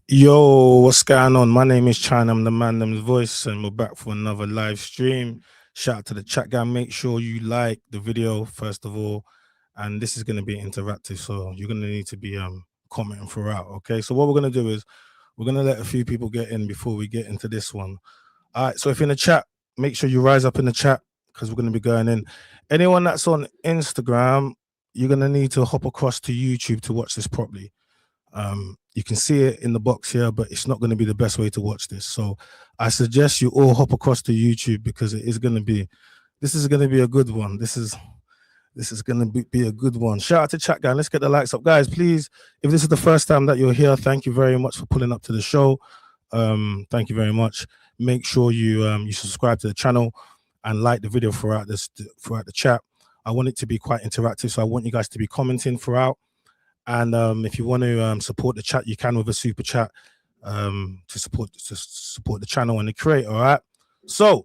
Yo, what's going on? My name is Chyna. I'm the Mynameischyna's voice, and we're back for another live stream. Shout out to the chat guy. Make sure you like the video first of all, and this is going to be interactive, so you're going to need to be commenting throughout. Okay, so what we're going to do is we're going to let a few people get in before we get into this one. All right, so if you're in the chat, make sure you rise up in the chat because we're going to be going in. Anyone that's on Instagram, you're going to need to hop across to YouTube to watch this properly. You can see it in the box here, but it's not going to be the best way to watch this. So I suggest you all hop across to YouTube because this is going to be a good one. This is going to be a good one. Shout out to chat guy. Let's get the likes up, guys. Please, if this is the first time that you're here, thank you very much for pulling up to the show. Thank you very much. Make sure you subscribe to the channel and like the video throughout the chat. I want it to be quite interactive, so I want you guys to be commenting throughout. And if you want to support the chat, you can with a super chat to support the channel and the creator. All right. So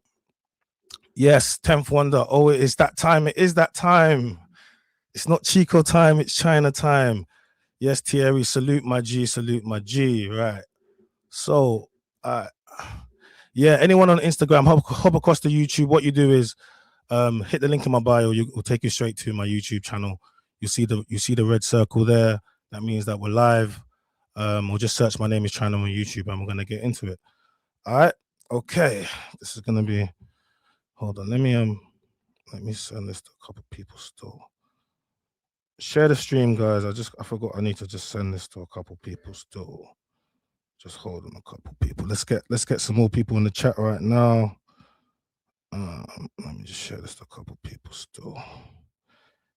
yes, 10th wonder. Oh, it is that time. It is that time. It's not Chico time. It's Chyna time. Yes, Thierry. Salute my G. Salute my G. Right. So yeah. Anyone on Instagram, hop across to YouTube. What you do is hit the link in my bio. It will take you straight to my YouTube channel. You see the red circle there. That means that we're live. Or just search my name is Chyna on YouTube, and we're gonna get into it. All right. Okay. This is gonna be. Hold on. Let me send this to a couple people still. Share the stream, guys. I forgot. I need to just send this to a couple people still. Just hold on, a couple people. Let's get some more people in the chat right now. Let me just share this to a couple people still.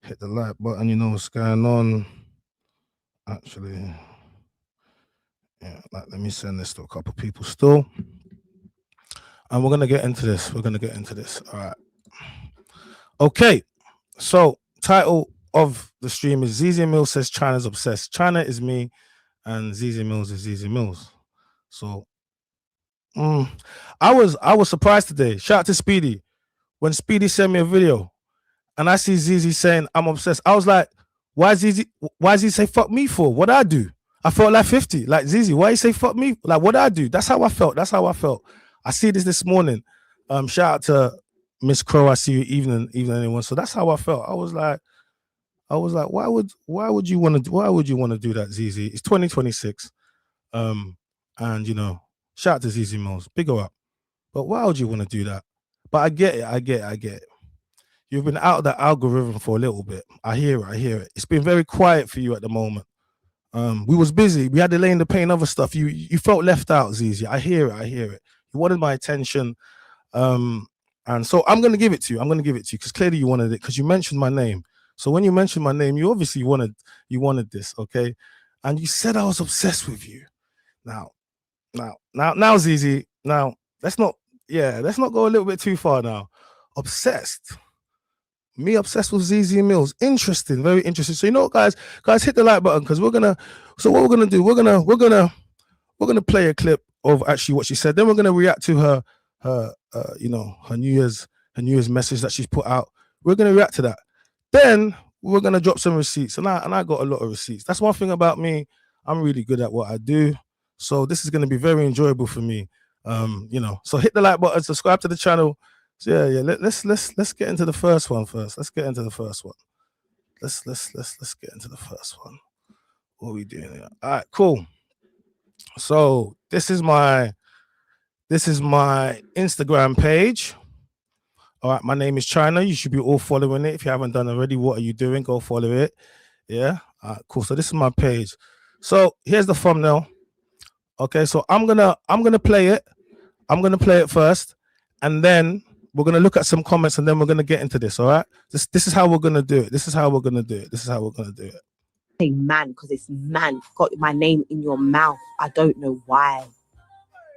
Hit the like button, you know what's going on. Actually, yeah, let me send this to a couple people still. And we're going to get into this. All right. Okay. So, title of the stream is Zeze Millz says Chyna's obsessed. Chyna is me and Zeze Millz is Zeze Millz. So, I was surprised today. Shout out to Speedy. When Speedy sent me a video, and I see Zeze saying I'm obsessed. I was like, why Zeze say fuck me for? What I do? I felt like 50. Like, Zeze, why you say fuck me? Like, what I do? That's how I felt. I see this morning. Shout out to Miss Crow. I see you evening anyone. So that's how I felt. I was like, why would you want to do that, Zeze? It's 2026. And you know, shout out to Zeze Millz. Big up. But why would you want to do that? But I get it. You've been out of that algorithm for a little bit. I hear it. It's been very quiet for you at the moment. We was busy. We had to lay in the pain, other stuff. You felt left out, Zeze. I hear it. You wanted my attention. And so I'm gonna give it to you. Because clearly you wanted it, because you mentioned my name. So when you mentioned my name, you obviously wanted this, okay? And you said I was obsessed with you. Now, Zeze. Now, let's not go a little bit too far now. Obsessed. Me obsessed with Zeze Millz. Interesting, very interesting. So you know what, guys, hit the like button, because what we're gonna do, we're gonna play a clip of actually what she said. Then we're gonna react to her New Year's message that she's put out. We're gonna react to that. Then we're gonna drop some receipts, and I got a lot of receipts. That's one thing about me. I'm really good at what I do. So this is gonna be very enjoyable for me. So hit the like button, subscribe to the channel. So yeah. Let's get into the first one first. Let's get into the first one. Let's get into the first one. What are we doing here? All right, cool. So this is my Instagram page. All right, my name is Chyna. You should be all following it. If you haven't done already, what are you doing? Go follow it. Yeah. All right, cool. So this is my page. So here's the thumbnail. Okay, so I'm gonna play it. I'm gonna play it first, and then we're gonna look at some comments, and then we're gonna get into this. All right. This is how we're gonna do it. Say man, because it's man. Got my name in your mouth. I don't know why.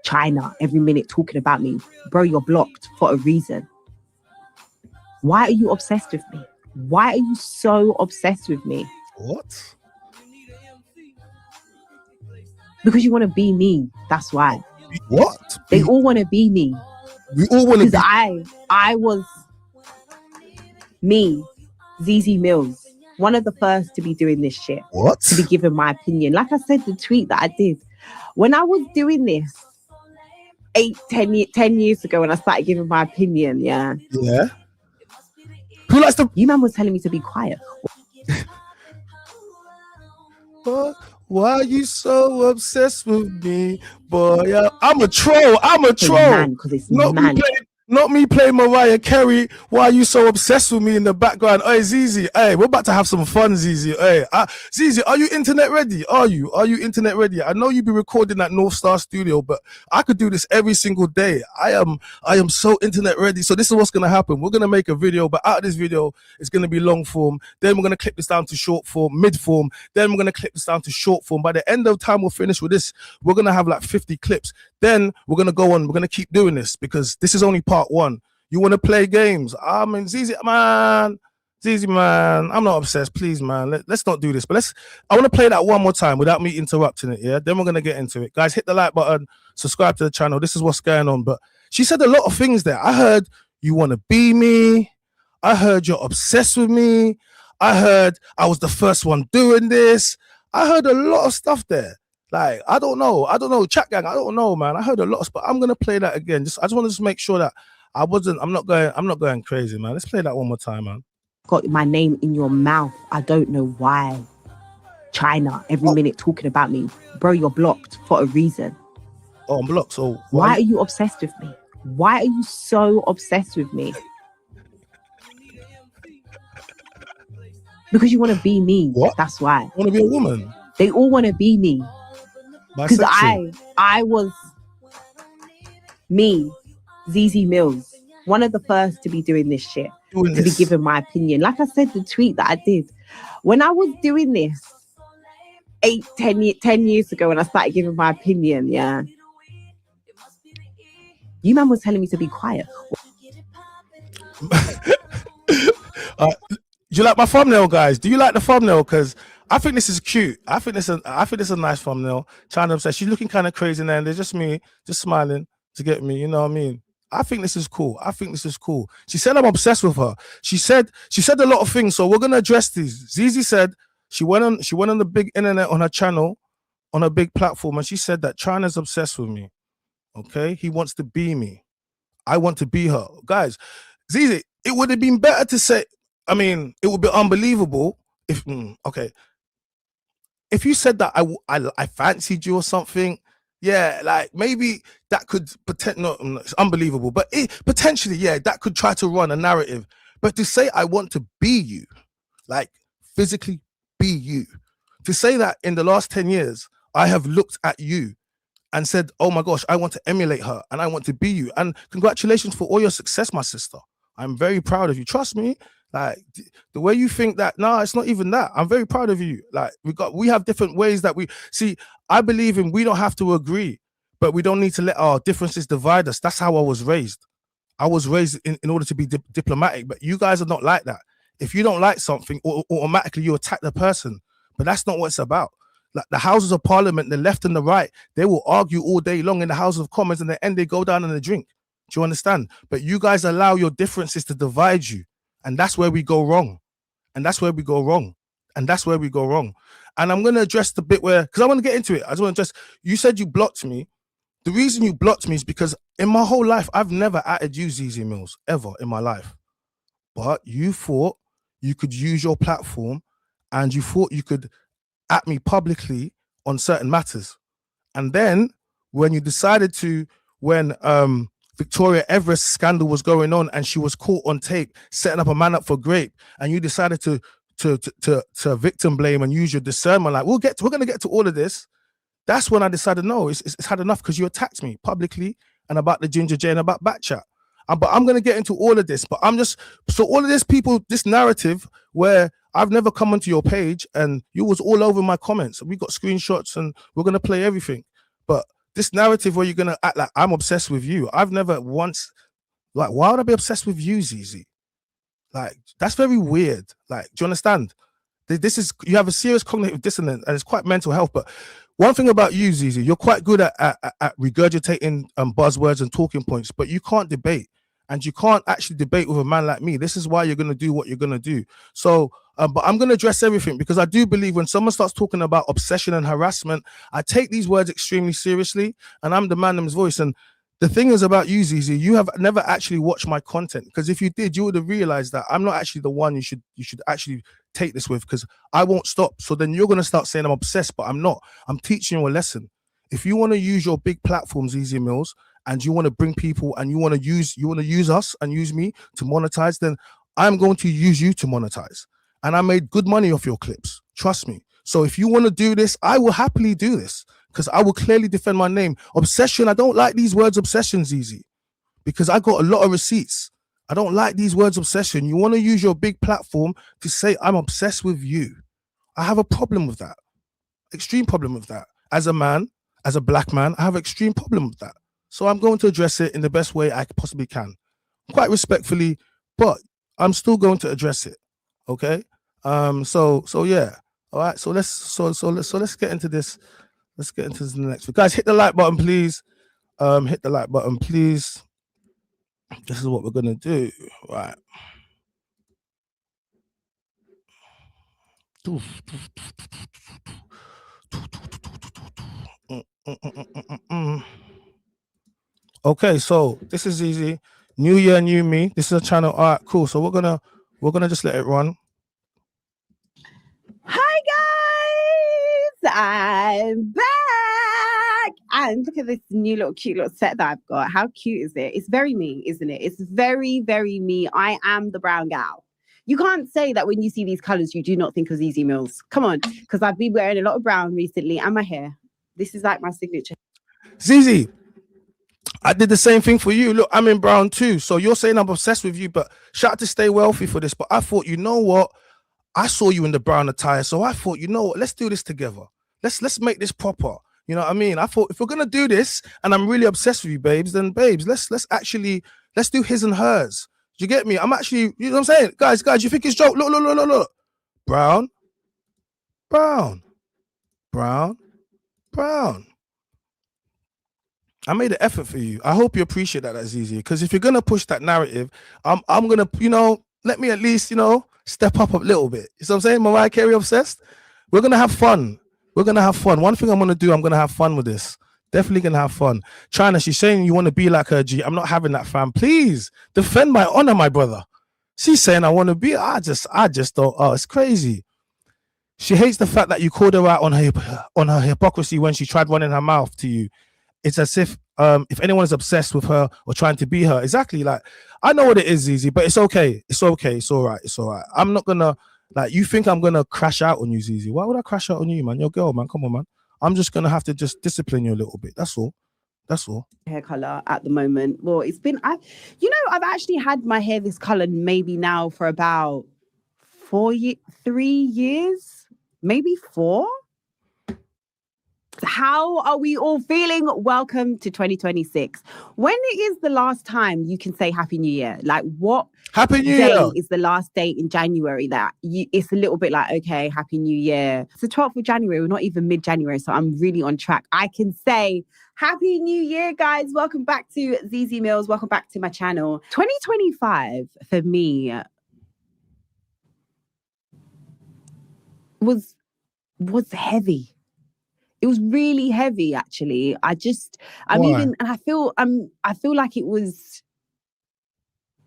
Chyna, every minute talking about me. Bro, you're blocked for a reason. Why are you obsessed with me? Why are you so obsessed with me? What? Because you want to be me. That's why. What? They all want to be me. We all want to be. Because I was me, Zeze Millz, one of the first to be doing this shit. What? To be giving my opinion. Like I said, the tweet that I did, When I was doing this 10 years ago, when I started giving my opinion, yeah. Yeah. Who likes to? You man was telling me to be quiet. Why are you so obsessed with me, boy? I'm a troll. I'm a troll. Man, because it's man. Not me playing Mariah Carey. Why are you so obsessed with me in the background? Hey, Zeze. Hey, we're about to have some fun, Zeze. Hey, Zeze, are you internet ready? Are you internet ready? I know you be recording at North Star Studio, but I could do this every single day. I am so internet ready. So this is what's gonna happen. We're gonna make a video, but out of this video, it's gonna be long form. Then we're gonna clip this down to short form, mid form. Then we're gonna clip this down to short form. By the end of time, we'll finish with this. We're gonna have like 50 clips. Then we're gonna go on. We're gonna keep doing this because this is only part one. You want to play games? I mean, Zeze, man, I'm not obsessed. Please, man, let's not do this. But I want to play that one more time without me interrupting it. Yeah. Then we're gonna get into it, guys. Hit the like button, subscribe to the channel. This is what's going on. But she said a lot of things there. I heard you want to be me. I heard you're obsessed with me. I heard I was the first one doing this. I heard a lot of stuff there. Like, I don't know, chat gang, I don't know, man. I heard a lot, but I'm gonna play that again. I just want to make sure that I'm not going crazy, man. Let's play that one more time, man. Got my name in your mouth. I don't know why. Chyna, every minute talking about me. Bro, you're blocked for a reason. Oh, I'm blocked. So why are you obsessed with me? Why are you so obsessed with me? Because you want to be me. What? That's why. You want to be a woman? They all want to be me. Because I was me, Zeze Millz, one of the first to be doing this shit, to be giving my opinion. Like I said, the tweet that I did, when I was doing this 10 years ago, when I started giving my opinion, yeah. You man was telling me to be quiet. Do you like my thumbnail, guys? Do you like the thumbnail? Because I think this is cute. I think this is a nice thumbnail. Chyna says she's looking kind of crazy now, and there's just me, just smiling to get me. You know what I mean? I think this is cool. She said I'm obsessed with her. She said a lot of things. So we're gonna address these. Zeze said she went on the big internet on her channel, on a big platform, and she said that Chyna's obsessed with me. Okay, he wants to be me. I want to be her, guys. Zeze, it would have been better to say. I mean, it would be unbelievable if if you said that I fancied you or something. Yeah, like maybe that could it's unbelievable, but potentially, yeah, that could try to run a narrative. But to say I want to be you, like physically be you, to say that in the last 10 years, I have looked at you and said, oh my gosh, I want to emulate her and I want to be you. And congratulations for all your success, my sister. I'm very proud of you. Trust me. Like the way you think that, no, it's not even that. I'm very proud of you. Like we have different ways that we see. I believe in we don't have to agree, but we don't need to let our differences divide us. That's how I was raised. I was raised in order to be diplomatic, but you guys are not like that. If you don't like something, automatically you attack the person. But that's not what it's about. Like the Houses of Parliament, the left and the right, they will argue all day long in the House of Commons, and at the end they go down and they drink. Do you understand? But you guys allow your differences to divide you. And that's where we go wrong. And I'm going to address the bit where, because I want to get into it. I just want to address, you said you blocked me. The reason you blocked me is because in my whole life, I've never added you, Zeze Millz, ever in my life. But you thought you could use your platform and you thought you could at me publicly on certain matters. And then when you decided to, when Victoria Everest scandal was going on and she was caught on tape setting up a man up for rape, and you decided to victim blame and use your discernment, like we're gonna get to all of this. That's when I decided no, it's had enough, because you attacked me publicly and about the Ginger J and about Backchat. But I'm gonna get into all of this. But so all of this this narrative where I've never come onto your page and you was all over my comments. We got screenshots and we're gonna play everything. But this narrative where you're gonna act like I'm obsessed with you, I've never once, like, why would I be obsessed with you, Zeze? Like, that's very weird. Like, do you understand? This is, you have a serious cognitive dissonance and it's quite mental health. But one thing about you, Zeze, you're quite good at regurgitating buzzwords and talking points, but you can't debate. And you can't actually debate with a man like me. This is why you're going to do what you're going to do. So, but I'm going to address everything, because I do believe when someone starts talking about obsession and harassment, I take these words extremely seriously, and I'm the man them's voice. And the thing is about you, Zeze, you have never actually watched my content, because if you did, you would have realized that I'm not actually the one you should actually take this with, because I won't stop. So then you're going to start saying I'm obsessed, but I'm not. I'm teaching you a lesson. If you want to use your big platform, Zeze Millz, and you want to bring people and you want to use us and use me to monetize, then I'm going to use you to monetize. And I made good money off your clips. Trust me. So if you want to do this, I will happily do this, because I will clearly defend my name. Obsession, I don't like these words obsession, Zeze, because I got a lot of receipts. I don't like these words obsession. You want to use your big platform to say I'm obsessed with you. I have a problem with that. Extreme problem with that. As a man, as a black man, I have an extreme problem with that. So I'm going to address it in the best way I possibly can, quite respectfully, but I'm still going to address it. Okay. So yeah. All right. So let's get into this. Let's get into the next one. Guys, hit the like button, please. Hit the like button, please. This is what we're gonna do. Right. Okay, so this is easy. New year, new me. This is a channel. All right, cool. So we're gonna just let it run. Hi guys, I'm back, and look at this new little cute little set that I've got. How cute is it? It's very me, isn't it? It's very, very me. I am the brown gal. You can't say that when you see these colors you do not think of Zeze Millz. Come on, because I've been wearing a lot of brown recently, and my hair. This is like my signature. Zeze, I did the same thing for you. Look, I'm in brown too. So you're saying I'm obsessed with you, but shout out to Stay Wealthy for this. But I thought, you know what? I saw you in the brown attire, so I thought, you know what? Let's do this together. Let's make this proper. You know what I mean? I thought if we're gonna do this, and I'm really obsessed with you, babes, then babes, let's do his and hers. Do you get me? I'm actually, you know what I'm saying, guys. You think it's joke? Look. Brown. I made an effort for you. I hope you appreciate that, Zeze. Because if you're gonna push that narrative, I'm gonna, let me at least, step up a little bit. You know what I'm saying? Mariah Carey obsessed. We're gonna have fun. One thing I'm gonna do, I'm gonna have fun with this. Definitely gonna have fun. Chyna, she's saying you want to be like her, G. I'm not having that, fam. Please defend my honor, my brother. She's saying I want to be. I just don't. Oh, it's crazy. She hates the fact that you called her out on her hypocrisy when she tried running her mouth to you. It's as if anyone is obsessed with her or trying to be her. Exactly. Like, I know what it is, Zeze, but it's okay. It's okay. It's all right. It's all right. I'm not gonna, like, you think I'm gonna crash out on you, Zeze? Why would I crash out on you, man? You're a girl, man. Come on, man. I'm just gonna have to just discipline you a little bit. That's all. Hair color at the moment. Well, it's been, I've actually had my hair this color maybe now for about 3 years, maybe 4. How are we all feeling? Welcome to 2026. When is the last time you can say Happy New Year? Like, what Happy New day Year is the last day in January that it's a little bit like, okay, Happy New Year. It's the 12th of January. We're not even mid-January, so I'm really on track. I can say Happy New Year, guys. Welcome back to Zeze Millz. Welcome back to my channel. 2025 for me was heavy. It was really I feel like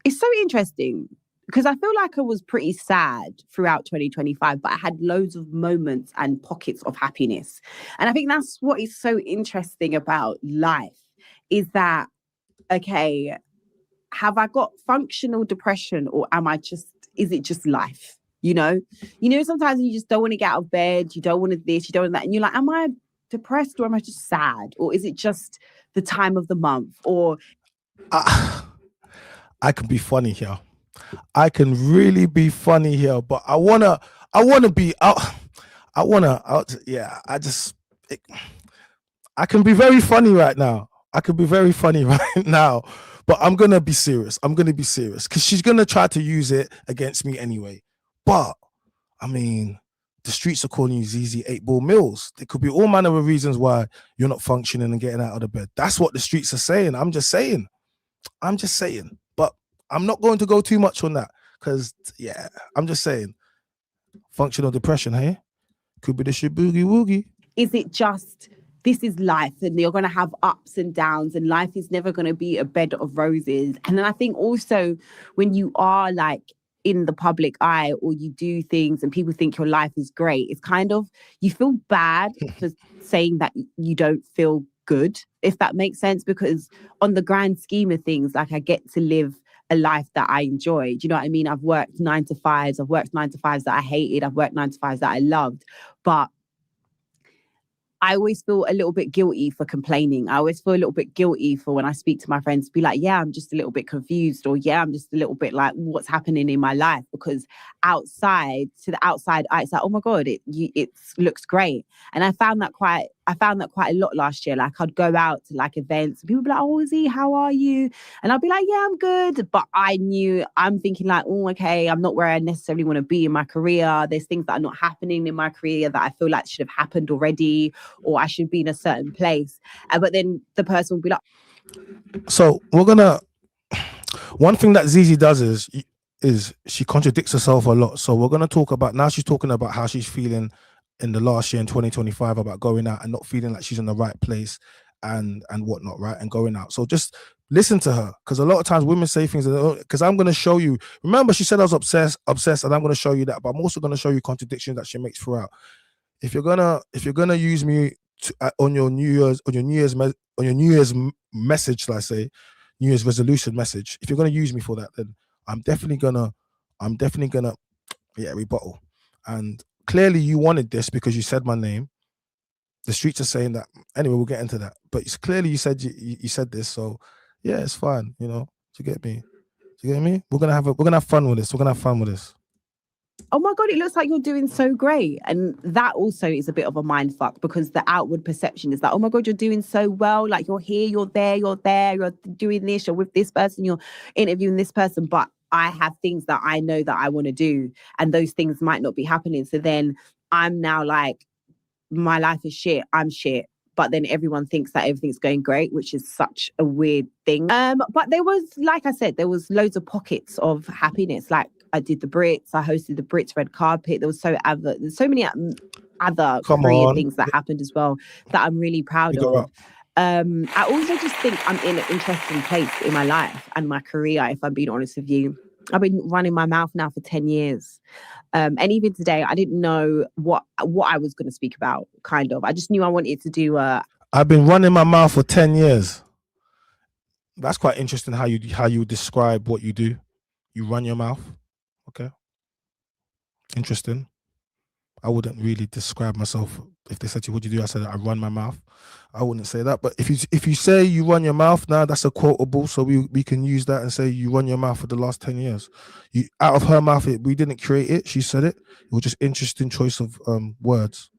it's so interesting because I feel like I was pretty sad throughout 2025, but I had loads of moments and pockets of happiness. And I think that's what is so interesting about life is that, okay, have I got functional depression or is it just life? Sometimes you just don't want to get out of bed. You don't want to this, you don't want that. And you're like, am I depressed or am I just sad? Or is it just the time of the month? Or I can be funny here. I can really be funny here, but I wanna be out. I can be very funny right now. But I'm gonna be serious. Because she's gonna try to use it against me anyway. But I mean, the streets are calling you Zeze 8 Ball Millz. There could be all manner of reasons why you're not functioning and getting out of the bed. That's what the streets are saying. I'm just saying. But I'm not going to go too much on that because, yeah, I'm just saying, functional depression, hey? Could be the shit boogie woogie. Is it just, this is life and you're going to have ups and downs and life is never going to be a bed of roses? And then I think also when you are like in the public eye or you do things and people think your life is great, it's kind of, you feel bad for saying that you don't feel good, if that makes sense, because on the grand scheme of things, like I get to live a life that I enjoy. Do you know what I mean? I've worked 9 to 5s. I've worked 9 to 5s that I hated. I've worked 9 to 5s that I loved. But I always feel a little bit guilty for complaining. I always feel a little bit guilty for when I speak to my friends, be like, yeah, I'm just a little bit confused, or yeah, I'm just a little bit like, what's happening in my life? Because outside, to the outside eye, it's like, oh my God, it looks great. And I found that quite a lot last year. Like I'd go out to like events and people would be like, oh, Zee, how are you? And I'd be like, yeah, I'm good. But I'm thinking like, oh, okay, I'm not where I necessarily want to be in my career. There's things that are not happening in my career that I feel like should have happened already, or I should be in a certain place. But then the person will be like, so one thing that Zeze does is she contradicts herself a lot. So we're going to talk about, now she's talking about how she's feeling in the last year in 2025 about going out and not feeling like she's in the right place and whatnot, right? And going out. So just listen to her, because a lot of times women say things, because I'm going to show you, remember she said I was obsessed, and I'm going to show you that, but I'm also going to show you contradictions that she makes throughout. If you're gonna use me on your New Year's message, let's say New Year's resolution message, if you're gonna use me for that, then I'm definitely gonna rebuttal. And clearly you wanted this because you said my name. The streets are saying that. Anyway, we'll get into that. But it's clearly you said this, so yeah, it's fine. You know, do you get me? We're gonna have fun with this. oh my God, it looks like you're doing so great. And that also is a bit of a mind fuck, because the outward perception is that, oh my God, you're doing so well. Like you're here, you're there, you're doing this, you're with this person, you're interviewing this person. But I have things that I know that I want to do, and those things might not be happening. So then I'm now like, my life is shit, I'm shit. But then everyone thinks that everything's going great, which is such a weird thing. But there was, like I said, there was loads of pockets of happiness. Like I did the Brits, I hosted the Brits red carpet. There's so many other career things that happened as well that I'm really proud of. I also just think I'm in an interesting place in my life and my career, if I'm being honest with you. I've been running my mouth now for 10 years. And even today, I didn't know what I was going to speak about, kind of. I just knew I wanted to do I've been running my mouth for 10 years. That's quite interesting how you describe what you do. You run your mouth. Okay. Interesting. I wouldn't really describe myself. If they said to you, what do you do? I said, I run my mouth. I wouldn't say that. But if you say you run your mouth, now that's a quotable. So we can use that and say you run your mouth for the last 10 years. You out of her mouth, we didn't create it. She said it. It was just interesting choice of words.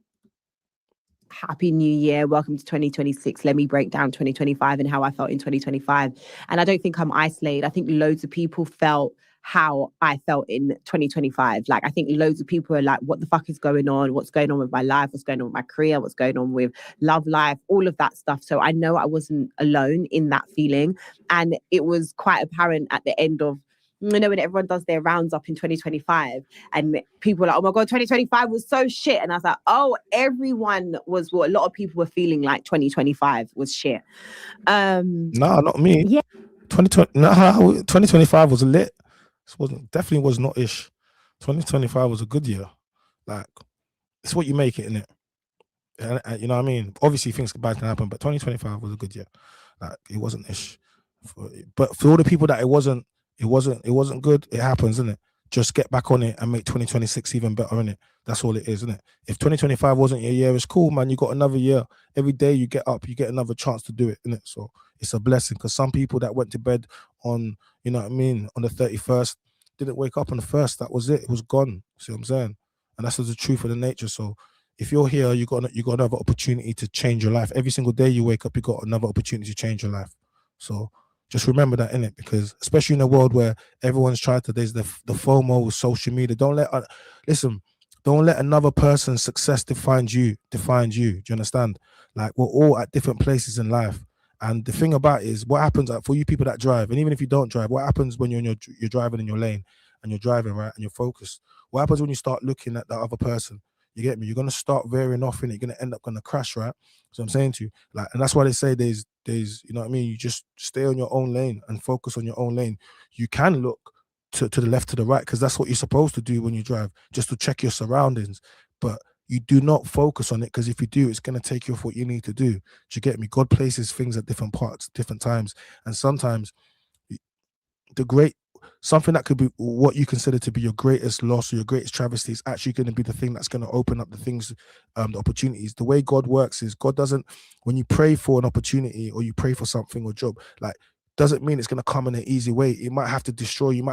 Happy New Year. Welcome to 2026. Let me break down 2025 and how I felt in 2025. And I don't think I'm isolated. I think loads of people felt how I felt in 2025. Like, I think loads of people are like, what the fuck is going on? What's going on with my life? What's going on with my career? What's going on with love life? All of that stuff. So I know I wasn't alone in that feeling. And it was quite apparent at the end of, you know, when everyone does their rounds up in 2025 and people are like, oh my God, 2025 was so shit. And I was like, oh, everyone was, what a lot of people were feeling like 2025 was shit. No, not me. Yeah. 2025 was lit. Definitely was not ish. 2025 was a good year. Like, it's what you make it, innit? And you know what I mean? Obviously things bad can happen, but 2025 was a good year. Like, it wasn't ish. But for all the people that it wasn't good, it happens, isn't it? Just get back on it and make 2026 even better, innit? That's all it is, isn't it? If 2025 wasn't your year, it's cool, man. You got another year. Every day you get up, you get another chance to do it, innit? So it's a blessing, because some people that went to bed on, you know what I mean, on the 31st, didn't wake up on the 1st. That was it. It was gone. See what I'm saying? And that's the truth of the nature. So if you're here, you got another opportunity to change your life. Every single day you wake up, you got another opportunity to change your life. So just remember that, innit? Because especially in a world where everyone's trying to, there's the FOMO with social media. Don't let another person's success define you. Do you understand? Like, we're all at different places in life, And the thing about it is, what happens for you people that drive, and even if you don't drive, what happens when you're driving in your lane and you're driving, right, and you're focused? What happens when you start looking at the other person? You get me? You're gonna start veering off, and you're gonna end up gonna crash, right? So I'm saying to you, like, and that's why they say there's, you know what I mean? You just stay on your own lane and focus on your own lane. You can look to the left, to the right, because that's what you're supposed to do when you drive, just to check your surroundings. But you do not focus on it, because if you do, it's going to take you off what you need to do. Do you get me? God places things at different parts, different times, and sometimes something that could be what you consider to be your greatest loss or your greatest travesty is actually going to be the thing that's going to open up the things, the opportunities. The way God works is, God doesn't, when you pray for an opportunity or you pray for something or job, like, doesn't mean it's going to come in an easy way. It might have to destroy you.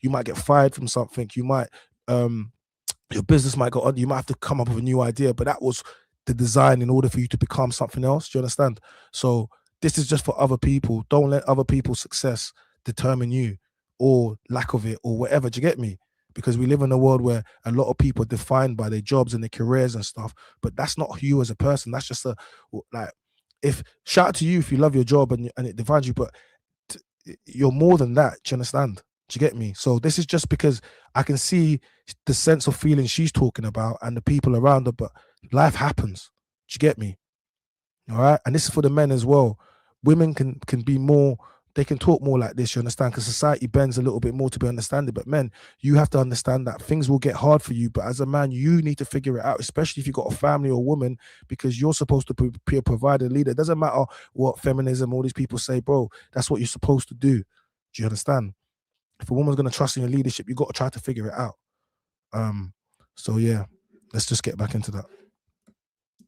You might get fired from something. You might, your business might go on. You might have to come up with a new idea, but that was the design in order for you to become something else. Do you understand? So this is just for other people. Don't let other people's success determine you, or lack of it, or whatever. Do you get me? Because we live in a world where a lot of people are defined by their jobs and their careers and stuff, but that's not you as a person. That's just shout out to you if you love your job and it defines you, but you're more than that. Do you understand? Do you get me? So this is just because I can see the sense of feeling she's talking about and the people around her, but life happens. Do you get me? All right. And this is for the men as well. Women can be more, they can talk more like this, you understand? Because society bends a little bit more to be understanding. But men, you have to understand that things will get hard for you. But as a man, you need to figure it out, especially if you've got a family or a woman, because you're supposed to be a provider, leader. It doesn't matter what feminism, all these people say, bro, that's what you're supposed to do. Do you understand? If a woman's going to trust in your leadership, you got to try to figure it out. So yeah, let's just get back into that.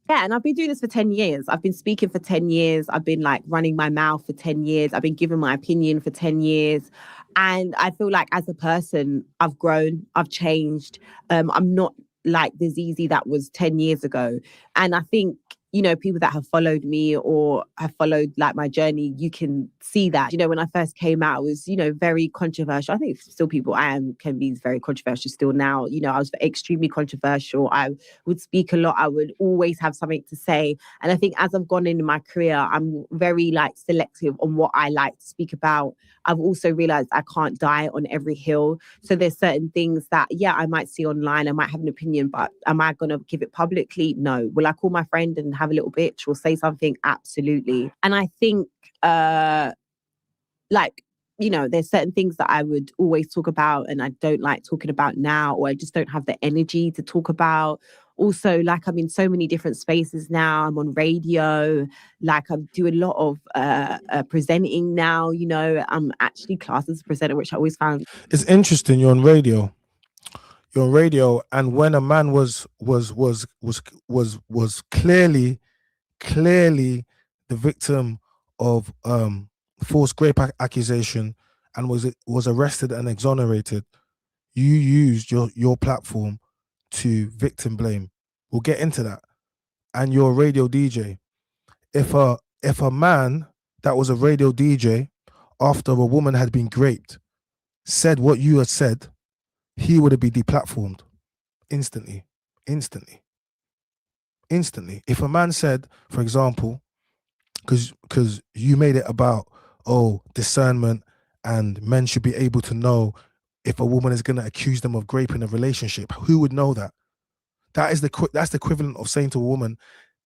Yeah, and I've been doing this for 10 years. I've been speaking for 10 years. I've been like running my mouth for 10 years. I've been giving my opinion for 10 years. And I feel like as a person, I've grown, I've changed. I'm not like the Zeze that was 10 years ago. And I think, you know, people that have followed me or have followed like my journey, you can see that. You know, when I first came out, it was, you know, very controversial. I think still people can be very controversial still now. You know, I was extremely controversial. I would speak a lot. I would always have something to say. And I think as I've gone into my career, I'm very like selective on what I like to speak about. I've also realized I can't die on every hill. So there's certain things that, yeah, I might see online. I might have an opinion, but am I going to give it publicly? No. Will I call my friend and have a little bitch or say something? Absolutely. And I think, like, you know, there's certain things that I would always talk about and I don't like talking about now, or I just don't have the energy to talk about. Also, like, I'm in so many different spaces now. I'm on radio, like I do a lot of presenting now, you know. I'm actually classed as a presenter, which I always found. It's interesting. You're on radio, and when a man was clearly the victim of false rape accusation and was arrested and exonerated, you used your platform to victim blame. We'll get into that. And you're a radio DJ. If a man that was a radio DJ after a woman had been raped said what you had said, he would have been deplatformed instantly. If a man said, for example, because you made it about, oh, discernment and men should be able to know if a woman is going to accuse them of rape in a relationship. Who would know that? That's the equivalent of saying to a woman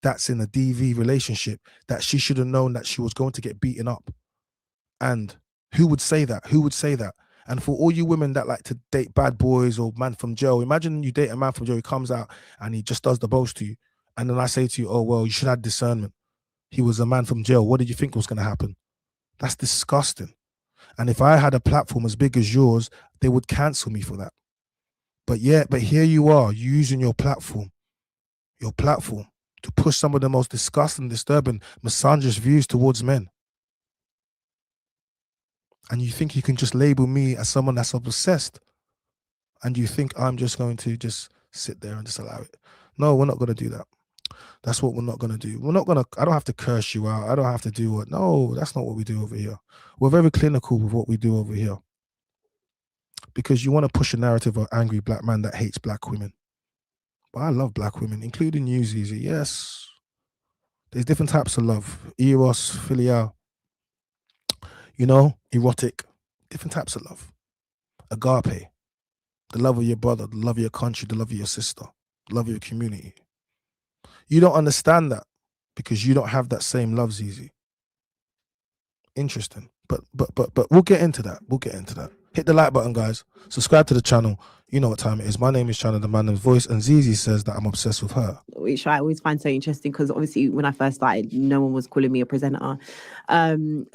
that's in a DV relationship that she should have known that she was going to get beaten up. And who would say that? And for all you women that like to date bad boys or man from jail, imagine you date a man from jail, he comes out and he just does the most to you. And then I say to you, oh, well, you should have discernment. He was a man from jail. What did you think was going to happen? That's disgusting. And if I had a platform as big as yours, they would cancel me for that. But here you are using your platform to push some of the most disgusting, disturbing, misogynist views towards men. And you think you can just label me as someone that's obsessed. And you think I'm just going to just sit there and just allow it. No, we're not going to do that. That's what we're not going to do. I don't have to curse you out. I don't have to do what. No, that's not what we do over here. We're very clinical with what we do over here. Because you want to push a narrative of angry black man that hates black women. But I love black women, including you, Zeze. Yes. There's different types of love. Eros, filial. You know, erotic, different types of love. Agape, the love of your brother, the love of your country, the love of your sister, the love of your community. You don't understand that because you don't have that same love, Zeze. Interesting. But we'll get into that. We'll get into that. Hit the like button, guys. Subscribe to the channel. You know what time it is. My name is Chyna, the Mynameischyna voice, and Zeze says that I'm obsessed with her. Which I always find so interesting because obviously when I first started, no one was calling me a presenter.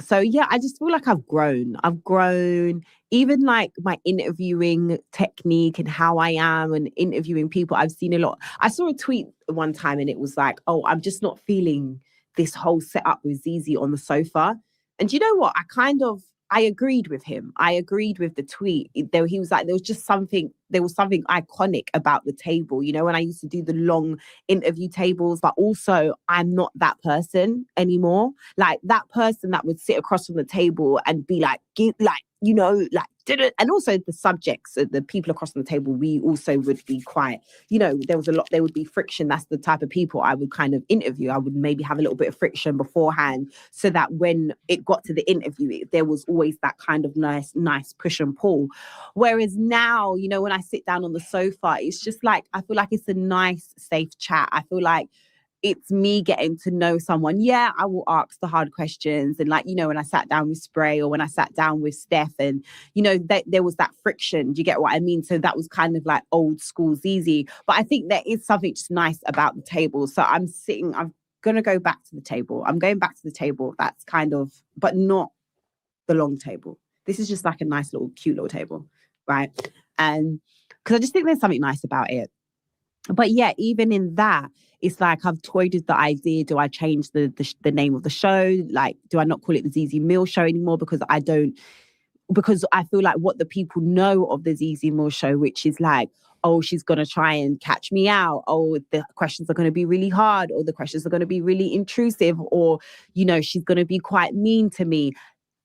So yeah, I just feel like I've grown. Even like my interviewing technique and how I am and interviewing people. I've seen a lot. I saw a tweet one time and it was like, oh, I'm just not feeling this whole setup with Zeze on the sofa. And you know what? I agreed with him. I agreed with the tweet. He was like, there was something iconic about the table. You know, when I used to do the long interview tables, but also I'm not that person anymore. Like that person that would sit across from the table and be like, and also the subjects, the people across the table, we also would be quite, there would be friction. That's the type of people I would kind of interview. I would maybe have a little bit of friction beforehand so that when it got to the interview, there was always that kind of nice push and pull. Whereas now, when I sit down on the sofa, it's just like, I feel like it's a nice, safe chat. I feel like it's me getting to know someone. Yeah, I will ask the hard questions. And like, when I sat down with Spray or when I sat down with Steph and, there was that friction. Do you get what I mean? So that was kind of like old school Zeze. But I think there is something just nice about the table. So I'm going to go back to the table. I'm going back to the table. That's kind of, but not the long table. This is just like a nice little, cute little table, right? And because I just think there's something nice about it. But yeah, even in that, it's like I've toyed with the idea. Do I change the name of the show? Like, do I not call it the Zeze Millz show anymore? Because I feel like what the people know of the Zeze Millz show, which is like, oh, she's going to try and catch me out. Oh, the questions are going to be really hard, or the questions are going to be really intrusive, or, she's going to be quite mean to me.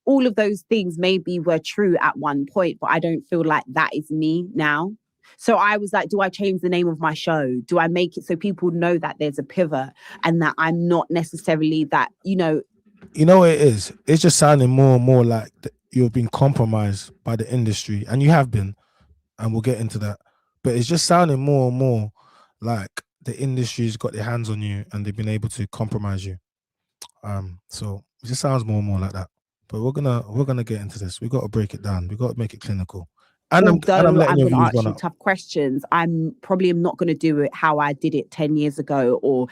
All of those things maybe were true at one point, but I don't feel like that is me now. So I was like, do I change the name of my show? Do I make it so people know that there's a pivot and that I'm not necessarily that, You know what it is? It's just sounding more and more like you've been compromised by the industry, and you have been, and we'll get into that. But it's just sounding more and more like the industry's got their hands on you and they've been able to compromise you. So it just sounds more and more like that. But we're gonna get into this. We've got to break it down. We've got to make it clinical. And I'm letting your views run up. Tough questions. I'm probably not going to do it how I did it 10 years ago or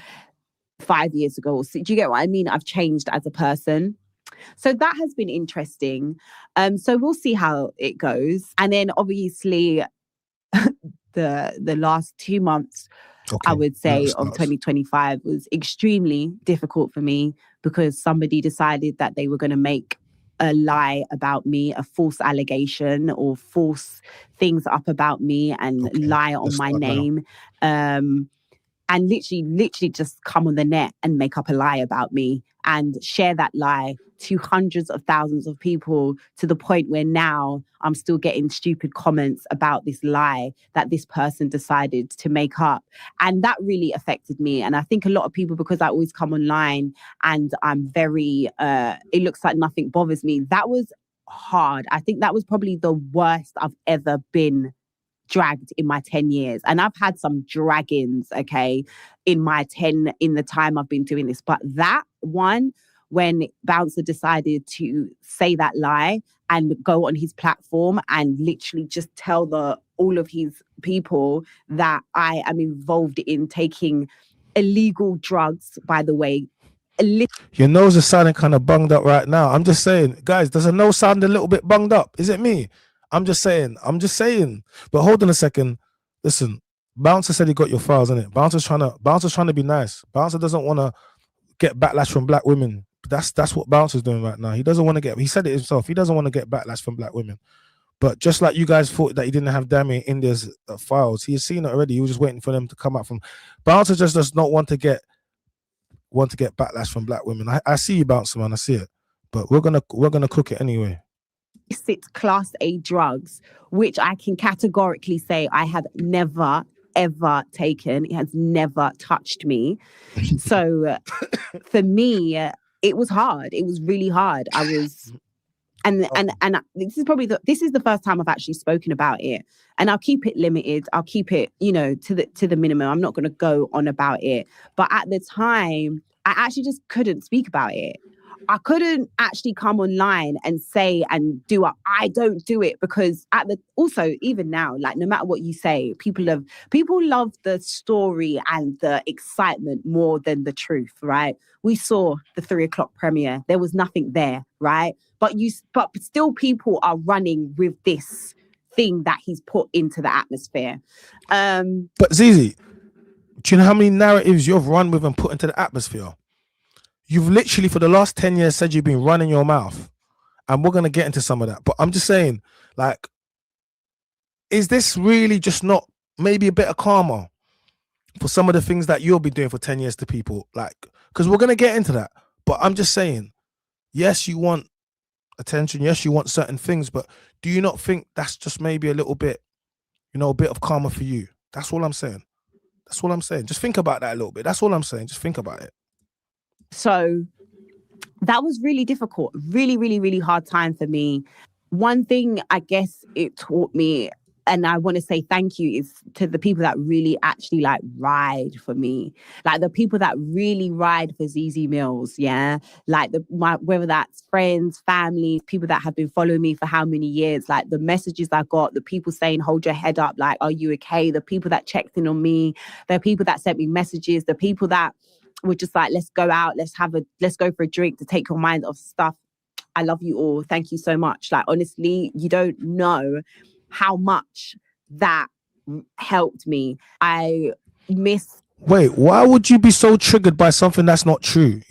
5 years ago. Do you get what I mean? I've changed as a person. So that has been interesting. So we'll see how it goes. And then obviously the last 2 months, I would say, of 2025 was extremely difficult for me because somebody decided that they were going to make a lie about me, a false allegation or false things up about me and lie on my name. And literally just come on the net and make up a lie about me and share that lie to hundreds of thousands of people, to the point where now I'm still getting stupid comments about this lie that this person decided to make up. And that really affected me. And I think a lot of people, because I always come online and I'm very, it looks like nothing bothers me. That was hard. I think that was probably the worst I've ever been dragged in my 10 years. And I've had some draggings, in the time I've been doing this. But that one, when Bouncer decided to say that lie and go on his platform and literally just tell all of his people that I am involved in taking illegal drugs, by the way. Your nose is sounding kind of bunged up right now. I'm just saying, guys, does a nose sound a little bit bunged up? Is it me? I'm just saying. But hold on a second. Listen, Bouncer said he got your files, innit? Bouncer's trying to be nice. Bouncer doesn't want to get backlash from black women. That's what Bouncer's doing right now. He doesn't want to get, he said it himself, he doesn't want to get backlash from black women. But just like you guys thought that he didn't have DAMI in India's files, he has seen it already. He was just waiting for them to come out from. Bouncer just does not want to get backlash from black women. I see you, Bouncer, man. I see it. But we're gonna cook it anyway. 6 Class A drugs, which I can categorically say I have never ever taken. It has never touched me. So for me, it was hard. It was really hard. And this is probably this is the first time I've actually spoken about it. And I'll keep it limited. I'll keep it, you know, to the minimum. I'm not going to go on about it. But at the time, I actually just couldn't speak about it. I couldn't actually come online and say and do it. I don't do it because also even now, like no matter what you say, people love the story and the excitement more than the truth, right? We saw the 3:00 premiere. There was nothing there, right? But still people are running with this thing that he's put into the atmosphere. But Zeze, do you know how many narratives you've run with and put into the atmosphere? You've literally for the last 10 years said you've been running your mouth, and we're going to get into some of that. But I'm just saying, like, is this really just not maybe a bit of karma for some of the things that you'll be doing for 10 years to people? Like, because we're going to get into that. But I'm just saying, yes, you want attention. Yes, you want certain things. But do you not think that's just maybe a little bit, you know, a bit of karma for you? That's all I'm saying. That's all I'm saying. Just think about that a little bit. That's all I'm saying. Just think about it. So that was really difficult, really, really, really hard time for me. One thing I guess it taught me, and I want to say thank you, is to the people that really actually like ride for me, like the people that really ride for Zeze Millz, yeah, like whether that's friends, family, people that have been following me for how many years, like the messages I got, the people saying hold your head up, like are you okay? The people that checked in on me, the people that sent me messages, the people that were just like, let's go out, let's go for a drink to take your mind off stuff. I love you all. Thank you so much. Like, honestly, you don't know how much that helped me. Wait, why would you be so triggered by something that's not true?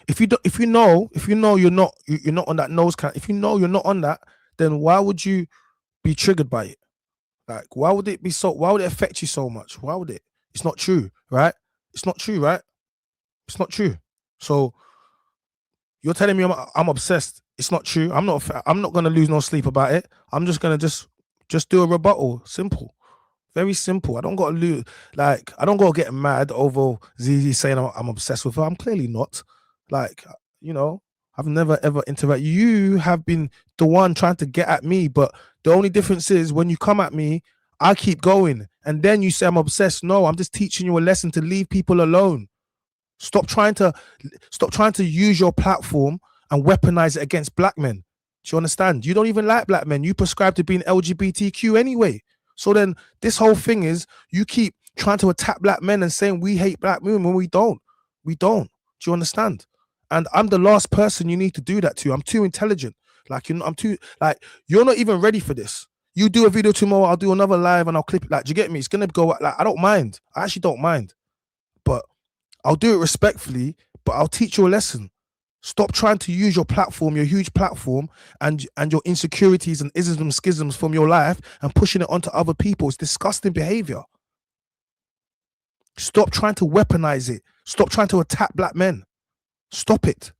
If you know you're not on that nose count, if you know you're not on that, then why would you be triggered by it? Like, why would it affect you so much? Why would it? It's not true, right? It's not true, right? It's not true. So you're telling me I'm obsessed. It's not true. I'm not gonna lose no sleep about it. I'm just gonna just do a rebuttal. Simple, very simple. I don't gotta lose. Like, I don't gotta get mad over Zeze saying I'm obsessed with her. I'm clearly not. Like, you know, I've never ever interacted. You have been the one trying to get at me, but the only difference is when you come at me, I keep going, and then you say I'm obsessed. No, I'm just teaching you a lesson to leave people alone. Stop trying to use your platform and weaponize it against black men. Do you understand? You don't even like black men. You prescribe to being LGBTQ anyway. So then this whole thing is you keep trying to attack black men and saying we hate black women when we don't. We don't. Do you understand? And I'm the last person you need to do that to. I'm too intelligent. Like, you're not even ready for this. You do a video tomorrow, I'll do another live and I'll clip it. Like, do you get me? It's gonna go like, I don't mind. I actually don't mind. But I'll do it respectfully, but I'll teach you a lesson. Stop trying to use your platform, your huge platform, and your insecurities and isms and schisms from your life and pushing it onto other people. It's disgusting behavior. Stop trying to weaponize it. Stop trying to attack black men. Stop it.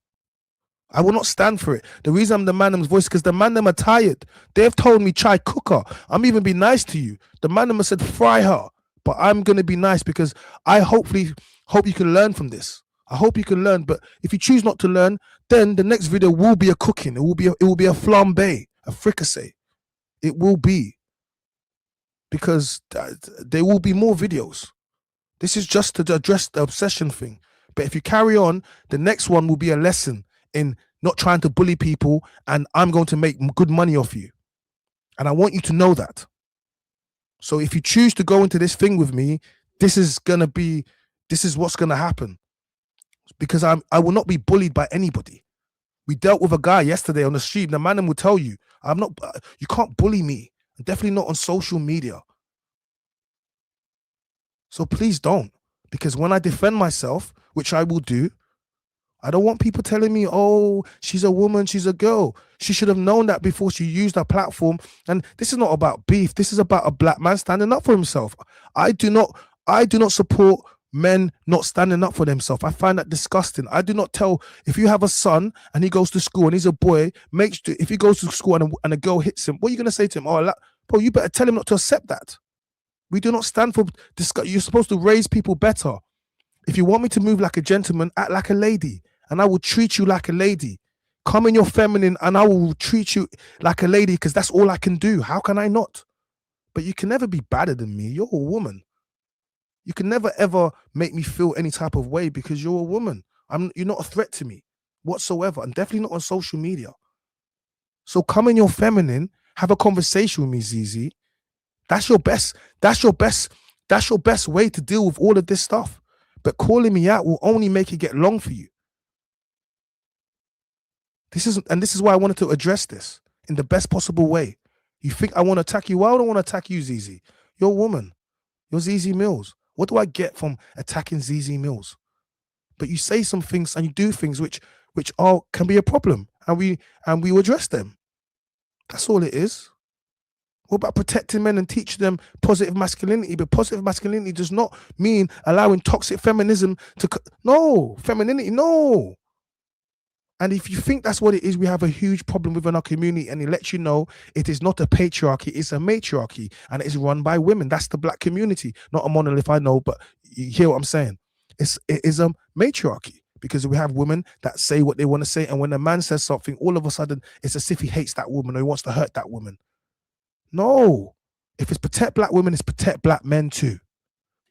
I will not stand for it. The reason I'm the man them's voice, because the man them are tired. They've told me, try cook her. I'm even be nice to you. The man them has said, fry her. But I'm going to be nice because I hope you can learn from this. I hope you can learn. But if you choose not to learn, then the next video will be a cooking. It will be a flambe, a fricassee. It will be. Because there will be more videos. This is just to address the obsession thing. But if you carry on, the next one will be a lesson in not trying to bully people, and I'm going to make good money off you. And I want you to know that. So if you choose to go into this thing with me, this is what's going to happen. Because I will not be bullied by anybody. We dealt with a guy yesterday on the street. The man will tell you, you can't bully me. Definitely not on social media. So please don't. Because when I defend myself, which I will do, I don't want people telling me, oh, she's a woman, she's a girl. She should have known that before she used her platform. And this is not about beef. This is about a black man standing up for himself. I do not support men not standing up for themselves. I find that disgusting. I do not tell, if you have a son and he goes to school and he's a boy, if he goes to school and a girl hits him, what are you going to say to him? Oh, bro, you better tell him not to accept that. We do not stand for discuss. You're supposed to raise people better. If you want me to move like a gentleman, act like a lady. And I will treat you like a lady. Come in your feminine and I will treat you like a lady because that's all I can do. How can I not? But you can never be badder than me. You're a woman. You can never ever make me feel any type of way because you're a woman. You're not a threat to me whatsoever, and definitely not on social media. So come in your feminine, have a conversation with me, Zeze. That's your best way to deal with all of this stuff. But calling me out will only make it get long for you. This is why I wanted to address this in the best possible way. You think I want to attack you? Well, I don't want to attack you, Zeze. You're a woman. You're Zeze Millz. What do I get from attacking Zeze Millz? But you say some things and you do things which can be a problem, and we will address them. That's all it is. What about protecting men and teaching them positive masculinity? But positive masculinity does not mean allowing toxic feminism to... No, femininity, no. And if you think that's what it is, we have a huge problem within our community, and it lets you know it is not a patriarchy, it's a matriarchy, and it is run by women. That's the black community. Not a monolith, I know, but you hear what I'm saying. It is a matriarchy because we have women that say what they want to say, and when a man says something, all of a sudden, it's as if he hates that woman or he wants to hurt that woman. No. If it's protect black women, it's protect black men too.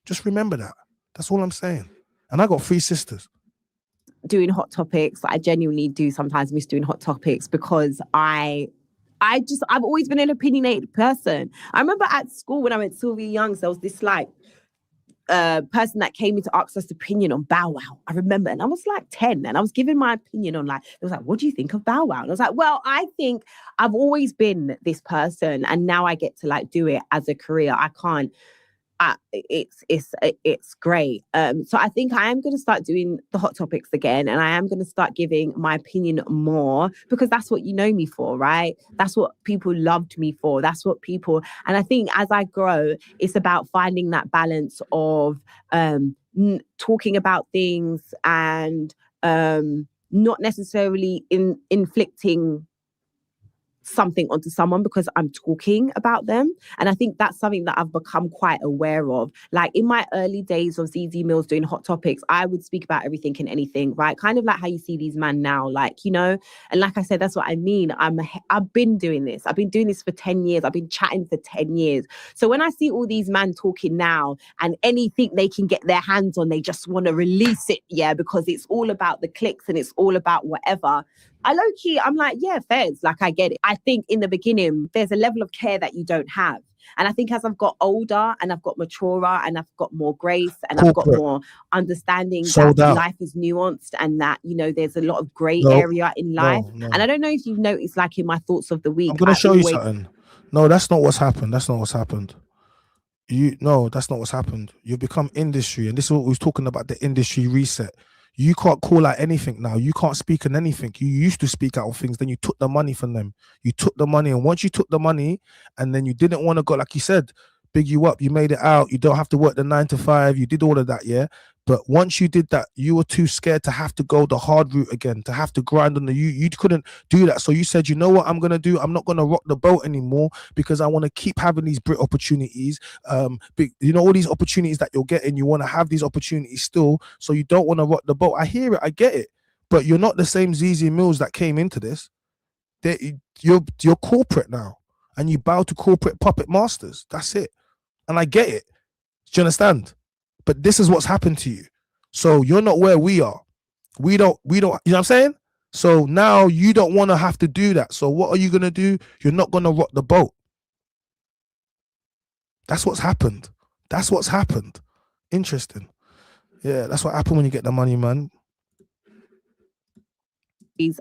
Just remember that. That's all I'm saying. And I got 3 sisters. Doing hot topics, I genuinely do sometimes miss doing hot topics because I've always been an opinionated person. I remember at school when I went to Sylvia Young's, there was this like person that came in to ask us opinion on Bow Wow. I remember, and I was like 10, and I was giving my opinion on like, it was like, what do you think of Bow Wow? And I was like, well, I think I've always been this person, and now I get to like do it as a career. I can't. It's great. So I think I am going to start doing the hot topics again, and I am going to start giving my opinion more because that's what you know me for, right? That's what people loved me for. That's what people, and I think as I grow, it's about finding that balance of talking about things and not necessarily inflicting something onto someone because I'm talking about them. And I think that's something that I've become quite aware of. Like in my early days of Zeze Millz doing hot topics, I would speak about everything and anything, right? Kind of like how you see these men now, like, you know, and like I said, that's what I mean. I've been doing this. I've been doing this for 10 years. I've been chatting for 10 years. So when I see all these men talking now and anything they can get their hands on, they just want to release it, yeah, because it's all about the clicks and it's all about whatever. I low-key, I'm like, yeah, fairs, like I get it. I think in the beginning, there's a level of care that you don't have. And I think as I've got older and I've got maturer and I've got more grace and I've got more understanding that life is nuanced and that, you know, there's a lot of grey area in life. And I don't know if you've noticed, like in my thoughts of the week. I'm going to show you something. No, that's not what's happened. That's not what's happened. That's not what's happened. You've become industry. And this is what we was talking about, the industry reset. You can't call out anything now. You can't speak on anything. You used to speak out on things, then you took the money from them. You took the money, and once you took the money, and then you didn't want to go, like you said, big you up, you made it out, you don't have to work the 9 to 5, you did all of that, yeah? But once you did that, you were too scared to have to go the hard route again, to have to grind on you couldn't do that. So you said, you know what I'm going to do? I'm not going to rock the boat anymore because I want to keep having these Brit opportunities. You know, all these opportunities that you're getting, you want to have these opportunities still. So you don't want to rock the boat. I hear it. I get it. But you're not the same Zeze Millz that came into this. You're corporate now and you bow to corporate puppet masters. That's it. And I get it. Do you understand? But this is what's happened to you. So you're not where we are. We don't, you know what I'm saying? So now you don't want to have to do that. So what are you going to do? You're not going to rock the boat. That's what's happened. That's what's happened. Interesting. Yeah, that's what happened when you get the money, man.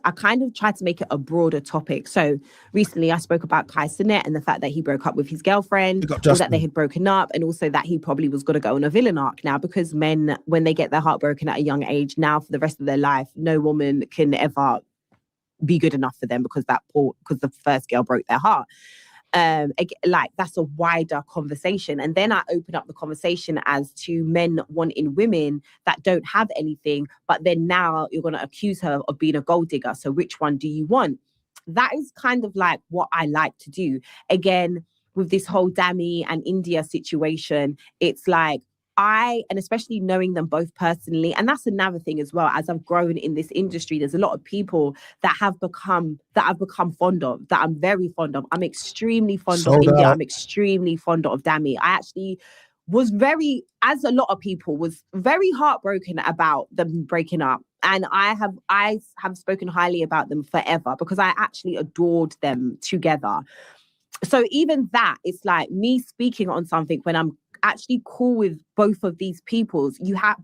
I kind of tried to make it a broader topic. So recently I spoke about Chyna and the fact that he broke up with his girlfriend, or that they had broken up, and also that he probably was going to go on a villain arc now, because men, when they get their heart broken at a young age, now for the rest of their life, no woman can ever be good enough for them because the first girl broke their heart. Like that's a wider conversation. And then I open up the conversation as to men wanting women that don't have anything, but then now you're going to accuse her of being a gold digger. So which one do you want? That is kind of like what I like to do. Again, with this whole DAMI and INDIYAH situation, it's like, and especially knowing them both personally, and that's another thing as well, as I've grown in this industry, there's a lot of people that I've become fond of, that I'm very fond of. I'm extremely fond of India. I'm extremely fond of DAMI. I actually was very, as a lot of people, was very heartbroken about them breaking up. And I have spoken highly about them forever because I actually adored them together. So even that, it's like me speaking on something when I'm actually cool with both of these peoples.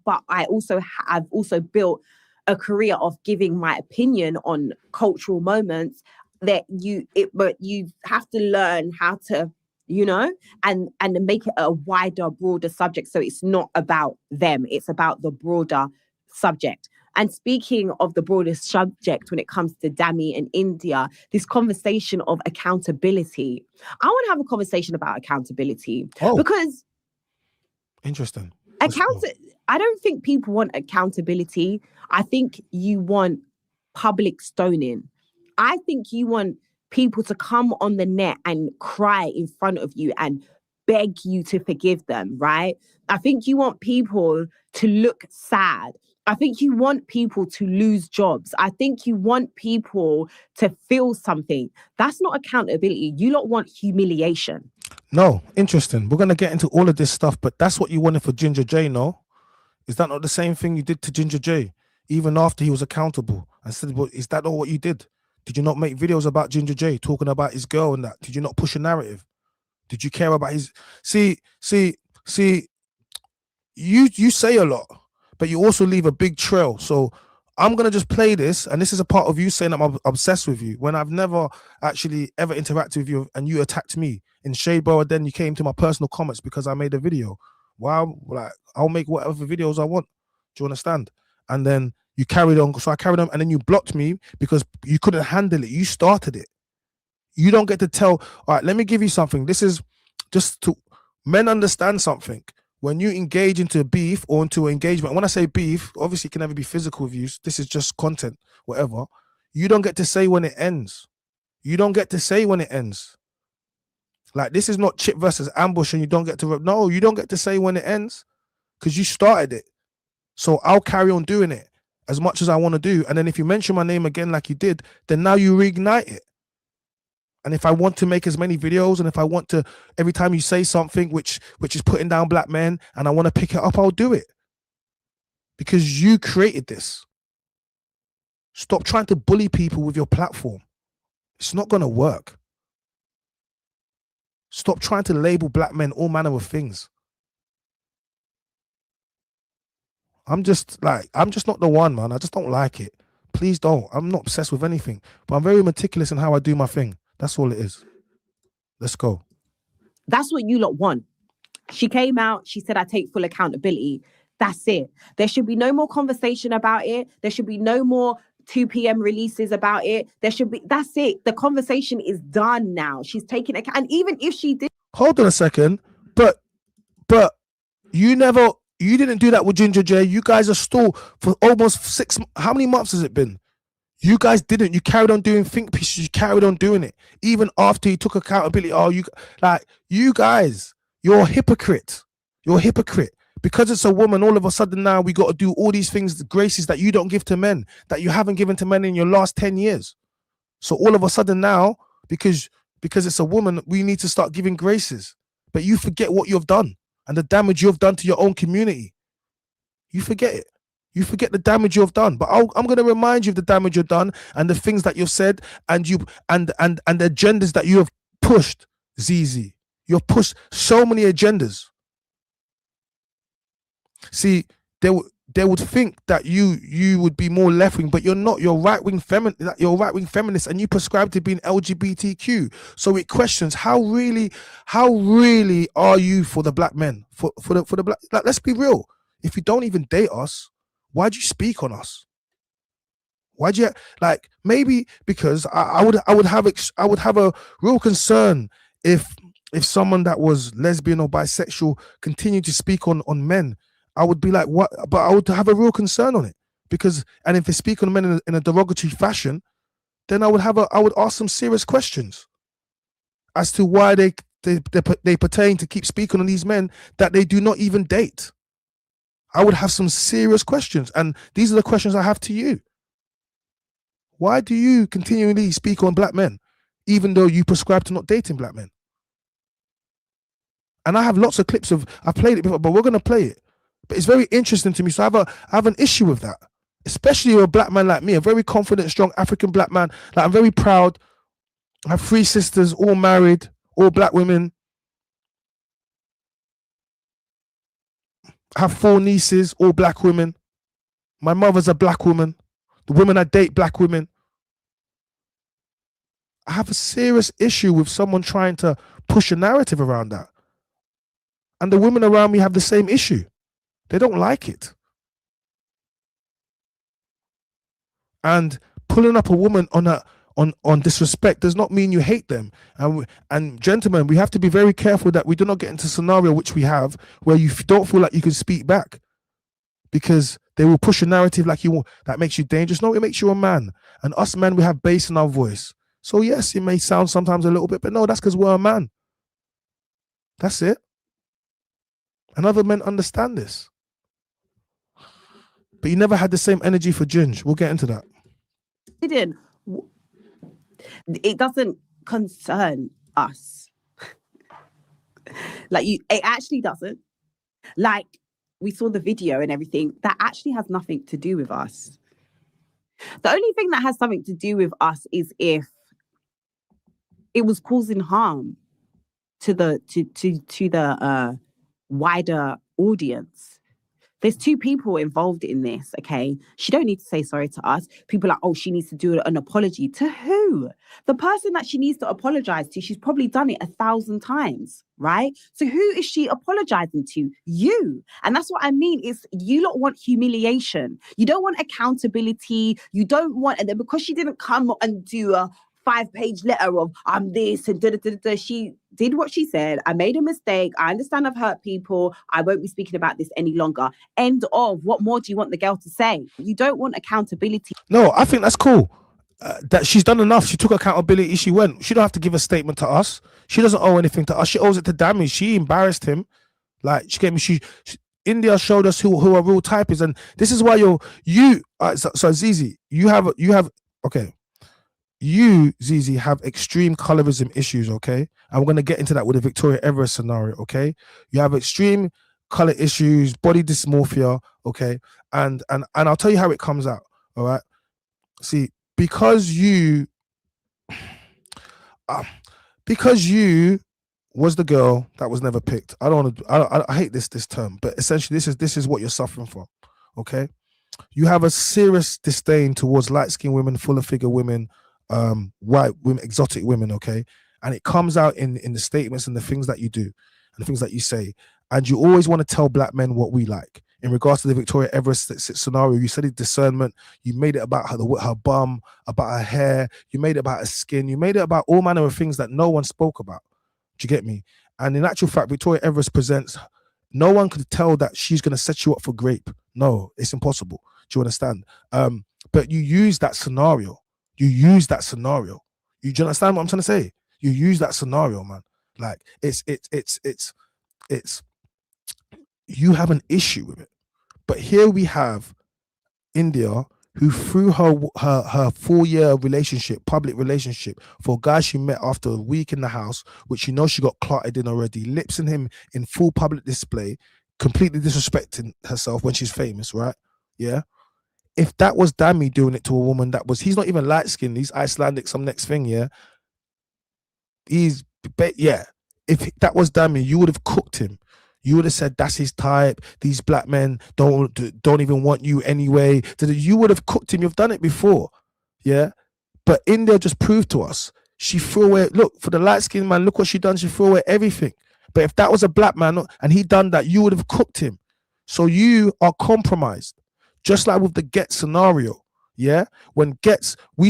But I also have also built a career of giving my opinion on cultural moments but you have to learn how to, and make it a wider, broader subject. So it's not about them, it's about the broader subject. And speaking of the broader subject, when it comes to DAMI and India, this conversation of accountability, I want to have a conversation about accountability because interesting. I don't think people want accountability. I think you want public stoning. I think you want people to come on the net and cry in front of you and beg you to forgive them, right? I think you want people to look sad. I think you want people to lose jobs. I think you want people to feel something. That's not accountability. You lot want humiliation. No, interesting. We're going to get into all of this stuff, but that's what you wanted for Ginger J, no? Is that not the same thing you did to Ginger J, even after he was accountable? I said, well, is that not what you did? Did you not make videos about Ginger J, talking about his girl and that? Did you not push a narrative? Did you care about his... See, you say a lot, but you also leave a big trail. So I'm going to just play this, and this is a part of you saying I'm obsessed with you, when I've never actually ever interacted with you, and you attacked me in Shade Bro, and then you came to my personal comments because I made a video. Wow, like, I'll make whatever videos I want. Do you understand? And then you carried on, so I carried on, and then you blocked me because you couldn't handle it. You started it. You don't get to tell, all right, let me give you something. This is just to... Men understand something. When you engage into beef or into engagement, when I say beef, obviously it can never be physical with you. This is just content, whatever. You don't get to say when it ends. You don't get to say when it ends. Like, this is not Chip versus Ambush, and you don't get to... No, you don't get to say when it ends because you started it. So I'll carry on doing it as much as I want to do. And then if you mention my name again like you did, then now you reignite it. And if I want to make as many videos, and if I want to, every time you say something which is putting down black men, and I want to pick it up, I'll do it. Because you created this. Stop trying to bully people with your platform. It's not going to work. Stop trying to label black men all manner of things. I'm just not the one, man. I just don't like it. Please don't. I'm not obsessed with anything, but I'm very meticulous in how I do my thing. That's all it is. Let's go. That's what you lot want. She came out, she said, I take full accountability. That's it. There should be no more conversation about it. There should be no more 2 p.m. releases about it. That's it. The conversation is done now. She's taking account. And even if she did... Hold on a second. But you didn't do that with Ginger J. You guys are still for almost 6... How many months has it been? You guys didn't. You carried on doing think pieces. You carried on doing it. Even after you took accountability. Oh, you guys, you're a hypocrite. You're a hypocrite. Because it's a woman, all of a sudden now we got to do all these things, the graces that you don't give to men, that you haven't given to men in your last 10 years. So all of a sudden now, because it's a woman, we need to start giving graces. But you forget what you've done and the damage you've done to your own community. You forget it. You forget the damage you've done, but I'm going to remind you of the damage you've done and the things that you've said and the agendas that you have pushed, Zeze. You've pushed so many agendas. See, they would think that you would be more left wing, but you're not. You're right wing feminist, and you prescribe to being LGBTQ. So it questions how really are you for the black men? For the black. Like, let's be real. If you don't even date us, why'd you speak on us? Why'd you, like, maybe because I would have a real concern if someone that was lesbian or bisexual continued to speak on men. I would be like, what? But I would have a real concern on it and if they speak on men in a derogatory fashion, then I would ask some serious questions as to why they pertain to keep speaking on these men that they do not even date. I would have some serious questions. And these are the questions I have to you. Why do you continually speak on black men, even though you prescribe to not dating black men? And I have lots of clips of, I've played it before, but we're going to play it. But it's very interesting to me. So I have an issue with that, especially a black man like me, a very confident, strong African black man. Like, I'm very proud. I have 3 sisters, all married, all black women. I have 4 nieces, all black women. My mother's a black woman. The women I date, black women. I have a serious issue with someone trying to push a narrative around that. And the women around me have the same issue. They don't like it. And pulling up a woman on disrespect does not mean you hate them. And gentlemen, we have to be very careful that we do not get into a scenario which we have where you don't feel like you can speak back, because they will push a narrative like that makes you dangerous. No, it makes you a man. And us men, we have bass in our voice. So yes, it may sound sometimes a little bit, but no, that's because we're a man. That's it. And other men understand this. But you never had the same energy for Ginge. We'll get into that. It doesn't concern us. It actually doesn't. Like, we saw the video and everything. That actually has nothing to do with us. The only thing that has something to do with us is if it was causing harm to the wider audience. There's 2 people involved in this, okay? She don't need to say sorry to us. People are like, oh, she needs to do an apology. To who? The person that she needs to apologize to, she's probably done it 1,000 times, right? So who is she apologizing to? You. And that's what I mean, is you lot want humiliation. You don't want accountability. You don't want, and then because she didn't come and do a 5-page letter of I'm this and da-da-da-da. She did what she said. I made a mistake. I understand I've hurt people. I won't be speaking about this any longer. End of. What more do you want the girl to say? You don't want accountability. No, I think that's cool. That she's done enough. She took accountability. She went. She don't have to give a statement to us. She doesn't owe anything to us. She owes it to DAMI. She embarrassed him. Like, she gave me. India showed us who a real type is, and this is why so Zeze, you have okay. You, Zeze, have extreme colorism issues, okay? And we're going to get into that with the Victoria Everest scenario, okay? You have extreme color issues, body dysmorphia, okay? And I'll tell you how it comes out, all right? See, because you was the girl that was never picked. I don't want to, I hate this term, but essentially this is what you're suffering from, okay? You have a serious disdain towards light-skinned women, fuller figure women, white women, exotic women, okay? And it comes out in the statements and the things that you do and the things that you say. And you always want to tell black men what we like. In regards to the Victoria Everest scenario, you said it discernment. You made it about her bum, about her hair. You made it about her skin. You made it about all manner of things that no one spoke about. Do you get me? And in actual fact, Victoria Everest presents, no one could tell that she's going to set you up for grape. No, it's impossible. Do you understand? But you use that scenario. You use that scenario. Do you understand what I'm trying to say? You use that scenario, man. Like, it's you have an issue with it. But here we have India, who through her 4-year relationship, public relationship, for a guy she met after a week in the house, which you know she got clotted in already, lipsing him in full public display, completely disrespecting herself when she's famous, right? Yeah. If that was DAMI doing it to a woman he's not even light-skinned, he's Icelandic, some next thing, yeah? If that was DAMI, you would have cooked him. You would have said, that's his type. These black men don't even want you anyway. You would have cooked him. You've done it before, yeah? But India just proved to us. She threw away, look, for the light-skinned man, look what she done. She threw away everything. But if that was a black man and he done that, you would have cooked him. So you are compromised. Just like with the Get scenario, yeah. When Gets, we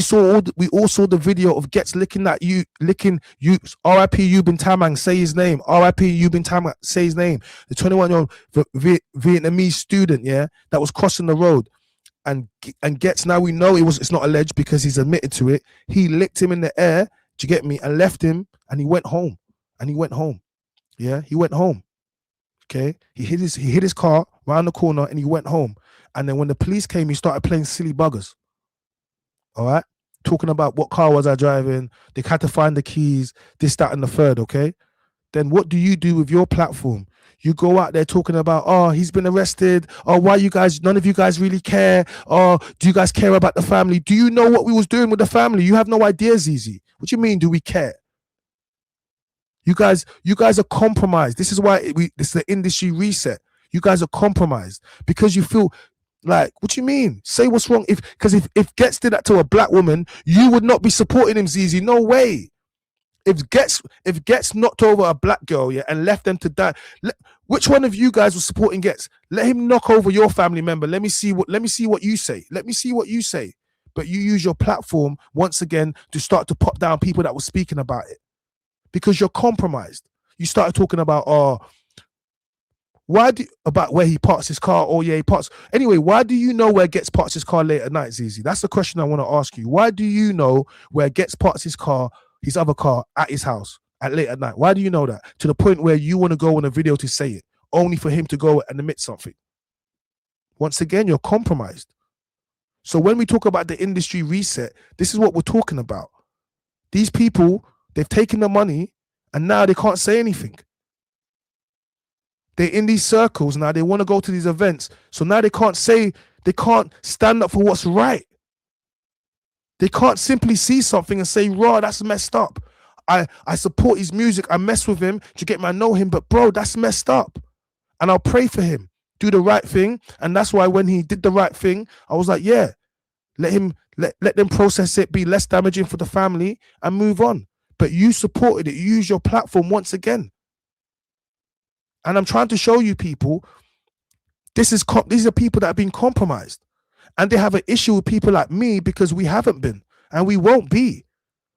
all saw the video of Gets licking you. R.I.P. Yubin Tamang, say his name. R.I.P. Yubin Tamang, say his name. The 21-year-old Vietnamese student, yeah, that was crossing the road, and Gets. Now we know it's not alleged because he's admitted to it. He licked him in the air. Do you get me? And left him, and he went home. Yeah, he went home. Okay, he hid his car round the corner and he went home. And then when the police came, he started playing silly buggers. All right, talking about what car was I driving? They had to find the keys, this, that, and the third. Okay, then what do you do with your platform? You go out there talking about, oh, he's been arrested. Oh, why you guys? None of you guys really care. Oh, do you guys care about the family? Do you know what we was doing with the family? You have no idea, Zeze. What do you mean? Do we care? You guys are compromised. This is why this is the industry reset. You guys are compromised because you feel like, what do you mean? Say what's wrong. Because if Gets did that to a black woman, you would not be supporting him, Zeze. No way. If Gets knocked over a black girl, yeah, and left them to die, which one of you guys was supporting Gets? Let him knock over your family member. Let me see what you say. Let me see what you say. But you use your platform once again to start to pop down people that were speaking about it. Because you're compromised. You started talking about, about where he parks his car. Oh yeah, he parks. Anyway, why do you know where Gets parks his car late at night, Zeze? That's the question I want to ask you. Why do you know where Gets parks his other car at his house at late at night? Why do you know that? To the point where you want to go on a video to say it, only for him to go and admit something. Once again, you're compromised. So when we talk about the industry reset, this is what we're talking about. These people, they've taken the money and now they can't say anything. They're in these circles now. They want to go to these events. So now they can't stand up for what's right. They can't simply see something and say, raw, that's messed up. I support his music. I mess with him to get me, I know him, but bro, that's messed up. And I'll pray for him. Do the right thing. And that's why when he did the right thing, I was like, yeah, let them process it, be less damaging for the family and move on. But you supported it. You use your platform once again. And I'm trying to show you people, these are people that have been compromised. And they have an issue with people like me because we haven't been. And we won't be.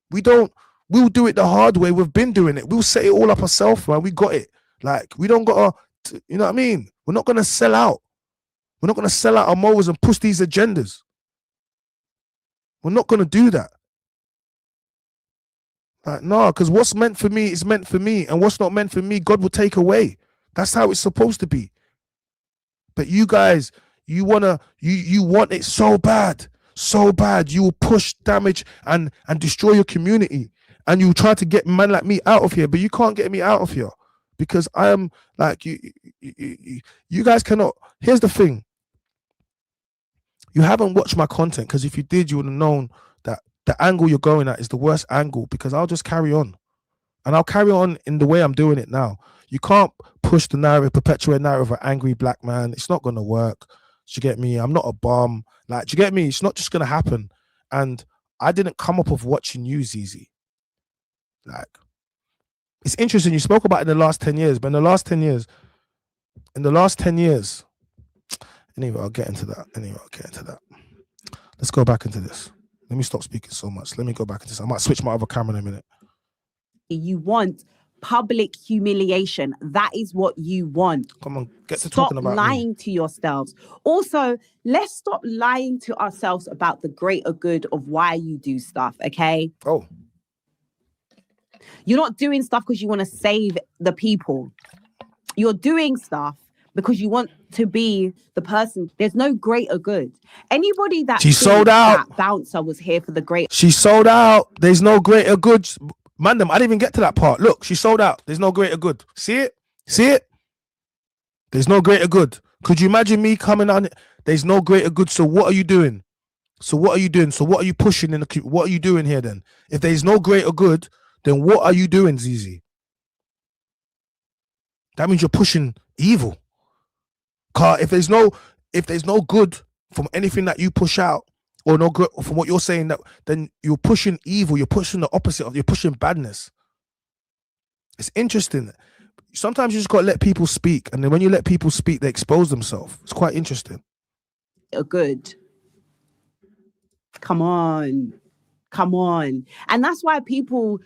We'll do it the hard way. We've been doing it. We'll set it all up ourselves, man. We got it. Like, we don't got to, you know what I mean? We're not going to sell out. We're not going to sell out our morals and push these agendas. We're not going to do that. Like, no, because what's meant for me is meant for me. And what's not meant for me, God will take away. That's how it's supposed to be. But you guys, you want it so bad. So bad. You will push, damage, and destroy your community. And you try to get men like me out of here. But you can't get me out of here. Because I am like, you guys cannot. Here's the thing. You haven't watched my content, because if you did, you would have known that the angle you're going at is the worst angle, because I'll just carry on. And I'll carry on in the way I'm doing it now. You can't push the narrative, perpetuate narrative of an angry black man. It's not going to work. Do you get me? I'm not a bum. Like, do you get me? It's not just going to happen. And I didn't come up with watching you, Zeze. Like, it's interesting. You spoke about it in the last 10 years, but in the last 10 years, anyway, I'll get into that. Let's go back into this. Let me stop speaking so much. Let me go back into this. I might switch my other camera in a minute. You want public humiliation. That is what you want. Come on, get to talking about Stop lying to yourselves. Also, let's stop lying to ourselves about the greater good of why you do stuff, okay? Oh. You're not doing stuff because you want to save the people. You're doing stuff because you want to be the person. There's no greater good. Anybody that she sold out. That Bouncer was here for the great. She sold out. There's no greater good. Mandem, I didn't even get to that part. Look, she sold out. There's no greater good. See it? See it? There's no greater good. Could you imagine me coming on? There's no greater good. So what are you doing? So what are you doing? So what are you pushing in the? What are you doing here then? If there's no greater good, then what are you doing, Zeze? That means you're pushing evil. If there's no good from anything that you push out, or no good from what you're saying, that then you're pushing evil. You're pushing the opposite of. You're pushing badness. It's interesting. Sometimes you just gotta let people speak, and then when you let people speak, they expose themselves. It's quite interesting. Good. Come on, and that's why people.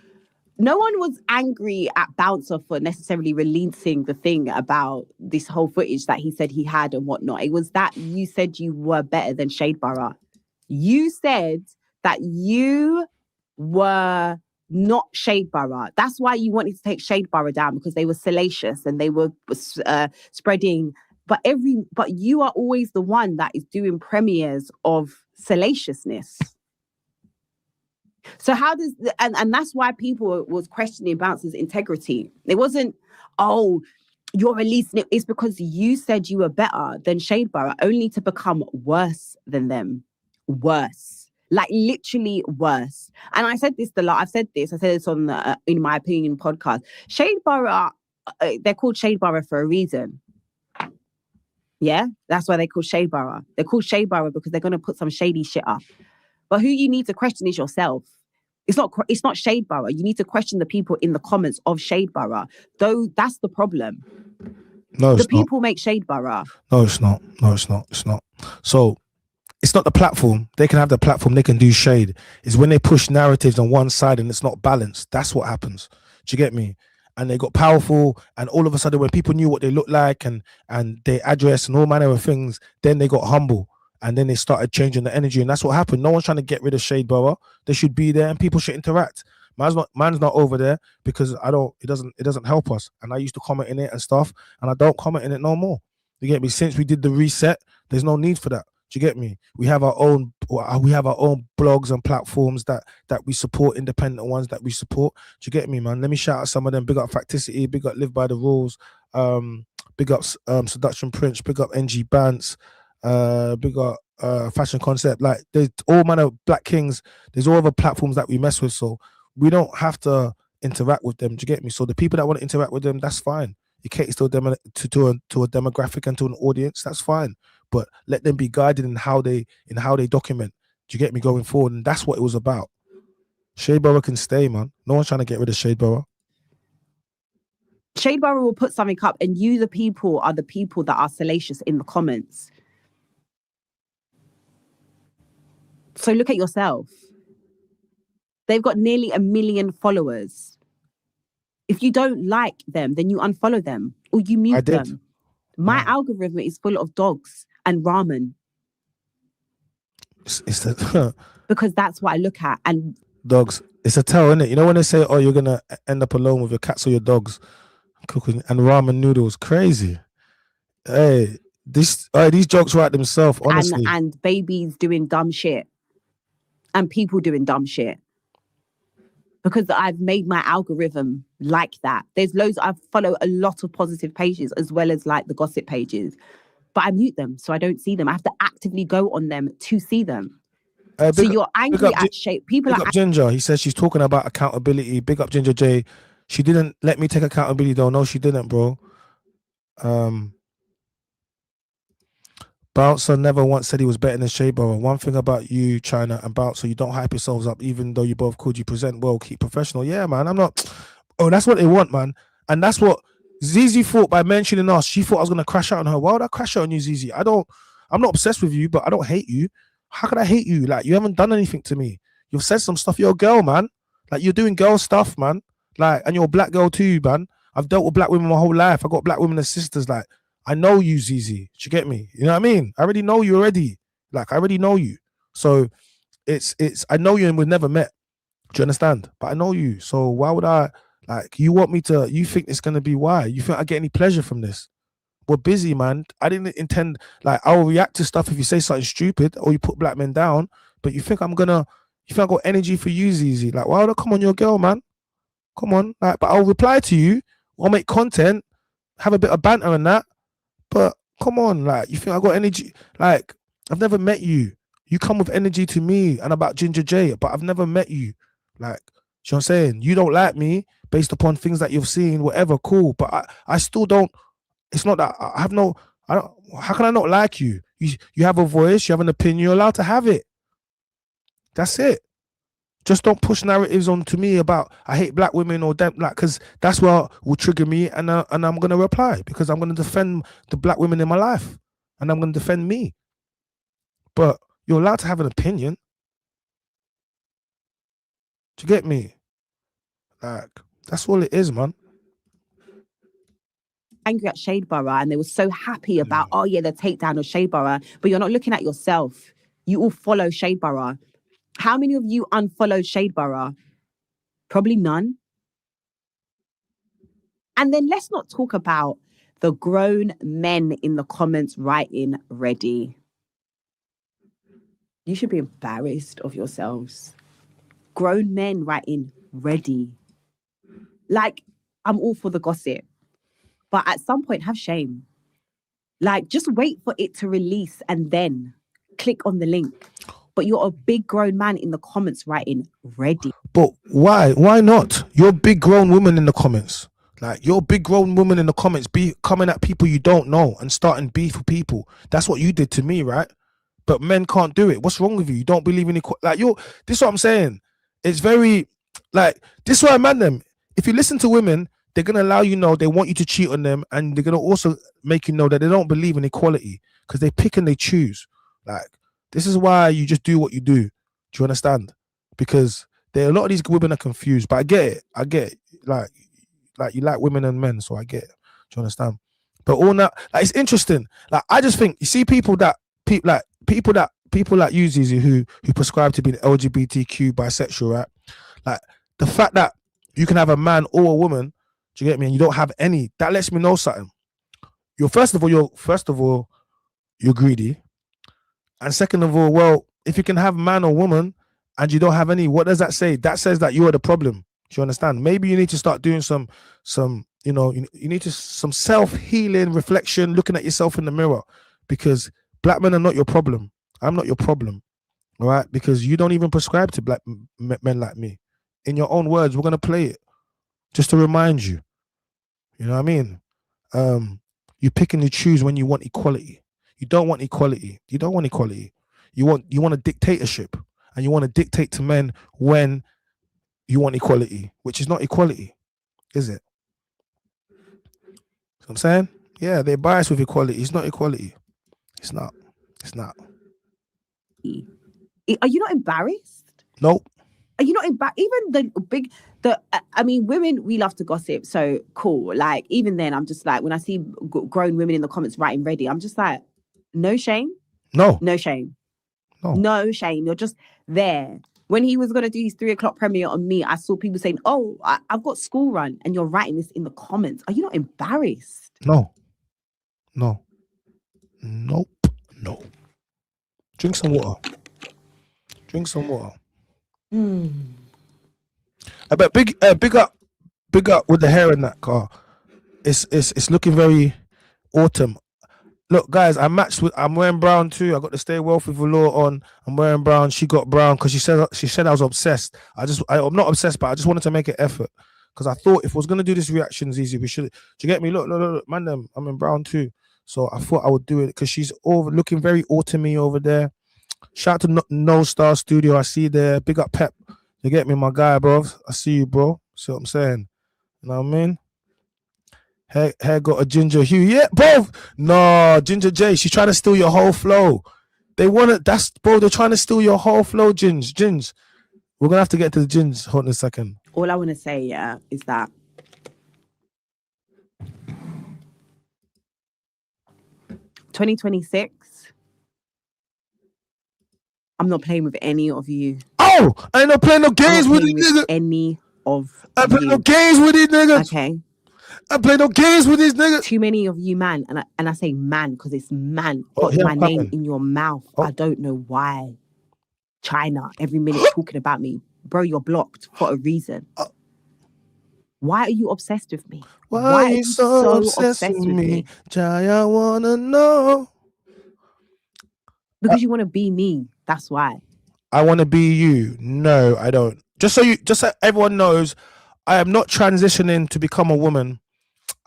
No one was angry at Bouncer for necessarily releasing the thing about this whole footage that he said he had and whatnot. It was that you said you were better than Shade Borough. You said that you were Not Shade Borough. That's why you wanted to take Shade Borough down, because they were salacious and they were spreading. But you are always the one that is doing premieres of salaciousness. So how does and that's why people was questioning Bouncer's integrity. It wasn't, oh, you're releasing it. It's because you said you were better than Shade Borough, only to become worse than them. Worse. Like literally worse. And I said this I said this on the In My Opinion podcast. Shade Borough, they're called Shade Borough for a reason. Yeah, that's why they're called Shade Borough. They're called Shade Borough because they're going to put some shady shit up. But who you need to question is yourself. It's not Shade Borough. You need to question the people in the comments of Shade Borough. Though that's the problem. No, it's the people make Shade Borough. No, it's not. No, it's not. It's not. So it's not the platform. They can have the platform. They can do shade. It's when they push narratives on one side and it's not balanced. That's what happens. Do you get me? And they got powerful, and all of a sudden, when people knew what they looked like and their address and all manner of things, then they got humble, and then they started changing the energy, and that's what happened. No one's trying to get rid of Shade Borough. They should be there, and people should interact. Man's not over there because it doesn't help us. And I used to comment in it and stuff, and I don't comment in it no more. You get me? Since we did the reset, there's no need for that. Do you get me? We have our own blogs and platforms that we support, independent ones that we support. Do you get me, man? Let me shout out some of them. Big up Facticity, big up Live by the Rules, big up Seduction Prince, big up NG Bants, big up Fashion Concept. Like there's all manner of Black Kings. There's all other platforms that we mess with, so we don't have to interact with them. Do you get me? So the people that want to interact with them, that's fine. You cater to a demographic and to an audience, that's fine. But let them be guided in how they document. Do you get me, going forward? And that's what it was about. Shade Borough can stay, man. No one's trying to get rid of Shade Borough. Shade Borough will put something up, and you, the people, are the people that are salacious in the comments. So look at yourself. They've got nearly 1 million followers. If you don't like them, then you unfollow them or you mute them. My algorithm is full of dogs and ramen. Because that's what I look at. And dogs. It's a tell, isn't it? You know when they say, oh, you're going to end up alone with your cats or your dogs cooking and ramen noodles. Crazy. Hey, these jokes write themselves, honestly. And babies doing dumb shit. And people doing dumb shit. Because I've made my algorithm like that. There's loads. I follow a lot of positive pages as well as like the gossip pages. But I mute them so I don't see them. I have to actively go on them to see them. So you're angry at shape. People are Ginger. He says she's talking about accountability. Big up Ginger J. She didn't let me take accountability though. No, she didn't, bro. Bouncer never once said he was better than Shade Borough. One thing about you, Chyna, and Bouncer, you don't hype yourselves up, even though you both could. You present well, keep professional. Yeah, man, I'm not. Oh, that's what they want, man. And that's what Zeze thought by mentioning us. She thought I was going to crash out on her. Why would I crash out on you, Zeze? I'm not obsessed with you, but I don't hate you. How could I hate you? Like, you haven't done anything to me. You've said some stuff. You're a girl, man. Like, you're doing girl stuff, man. Like, and you're a black girl too, man. I've dealt with black women my whole life. I got black women as sisters. Like, I know you, Zeze. Do you get me? You know what I mean? I already know you already. Like, I already know you. So I know you and we've never met. Do you understand? But I know you. So why would I, like, you think it's going to be why? You think I get any pleasure from this? We're busy, man. I didn't intend, like, I'll react to stuff if you say something stupid or you put black men down. But you think I got energy for you, Zeze? Like, why would I come on your girl, man? Come on. Like, but I'll reply to you. I'll make content, have a bit of banter and that. But come on, like, you think I got energy? Like, I've never met you. You come with energy to me and about Ginger J, but I've never met you. Like, you know what I'm saying? You don't like me based upon things that you've seen, whatever, cool. But I still don't. It's not that how can I not like you? You have a voice, you have an opinion, you're allowed to have it. That's it. Just don't push narratives onto me about I hate black women or them, like, because that's what will trigger me, and I'm gonna reply because I'm gonna defend the black women in my life, and I'm gonna defend me. But you're allowed to have an opinion. Do you get me? Like, that's all it is, man. Angry at Shade Borough, and they were so happy about the takedown of Shade Borough, but you're not looking at yourself. You all follow Shade Borough. How many of you unfollowed Shade Borough? Probably none. And then let's not talk about the grown men in the comments writing ready. You should be embarrassed of yourselves. Grown men writing ready. Like, I'm all for the gossip, but at some point have shame. Like, just wait for it to release and then click on the link. But you're a big grown man in the comments writing ready. But why? Why not? You're a big grown woman in the comments. Like, you're a big grown woman in the comments, be coming at people you don't know and starting beef with people. That's what you did to me, right? But men can't do it. What's wrong with you? You don't believe in equality. Like, this is what I'm saying. It's very, like, this is why I man them. If you listen to women, they're gonna allow you know they want you to cheat on them, and they're gonna also make you know that they don't believe in equality because they pick and they choose. Like, this is why you just do what you do. Do you understand? Because a lot of these women are confused. But I get it. I get it. Like you like women and men, so I get it. Do you understand? But all that, like, it's interesting. Like, I just think you see people like you, Zeze, who prescribe to being LGBTQ bisexual, right? Like, the fact that you can have a man or a woman, do you get me? And you don't have any. That lets me know something. First of all, you're greedy, and second of all, well, if you can have man or woman and you don't have any, what does that say? That says that you are the problem. Do you understand? Maybe you need to start doing some you need to some self-healing reflection, looking at yourself in the mirror, because black men are not your problem. I'm not your problem, all right? Because you don't even prescribe to black men like me. In your own words, we're gonna play it just to remind you. You know what I mean? You pick and you choose when you want equality. You don't want equality. You don't want equality. You want a dictatorship, and you want to dictate to men when you want equality, which is not equality, is it? So I'm saying, yeah, they're biased with equality. It's not equality. It's not. It's not. Are you not embarrassed? Nope. Are you not embarrassed? Even I mean, women, we love to gossip, so cool. Like, even then, I'm just like, when I see grown women in the comments writing ready, I'm just like, no shame? No. No shame. No. No shame. You're just there. When he was going to do his 3 o'clock premiere on me, I saw people saying, oh, I've got school run, and you're writing this in the comments. Are you not embarrassed? No. No. Nope. No. Drink some water. Drink some water. I bet big up with the hair in that car. It's looking very autumn. Look, guys, I'm wearing brown too. I got the Stay Wealthy velour on. I'm wearing brown. She got brown because she said I was obsessed. I'm not obsessed, but I just wanted to make an effort because I thought if I was gonna do this reactions easy, we should. Do you get me? Look, man, I'm in brown too. So I thought I would do it because she's looking very autumny over there. Shout out to No Star Studio. I see you there. Big up Pep. You get me, my guy, bro. I see you, bro. See what I'm saying? You know what I mean? Hair got a ginger hue. Yeah, bro. No, Ginger J. She's trying to steal your whole flow. They're trying to steal your whole flow, Gins. We're gonna have to get to the Gins. Hold on a second. All I want to say, yeah, is that 2026, I'm not playing with any of you. Oh, I ain't not playing no games with these niggas. Any of I play no games with these niggas. Okay. I play no games with these niggas. Too many of you, man, and I say man because it's man. Got my name in your mouth. I don't know why. Chyna, every minute talking about me, bro. You're blocked for a reason. Why are you obsessed with me? Why are you so obsessed with me? Jai, I wanna know. Because you want to be me. That's why. I want to be you. No, I don't. Just so everyone knows, I am not transitioning to become a woman.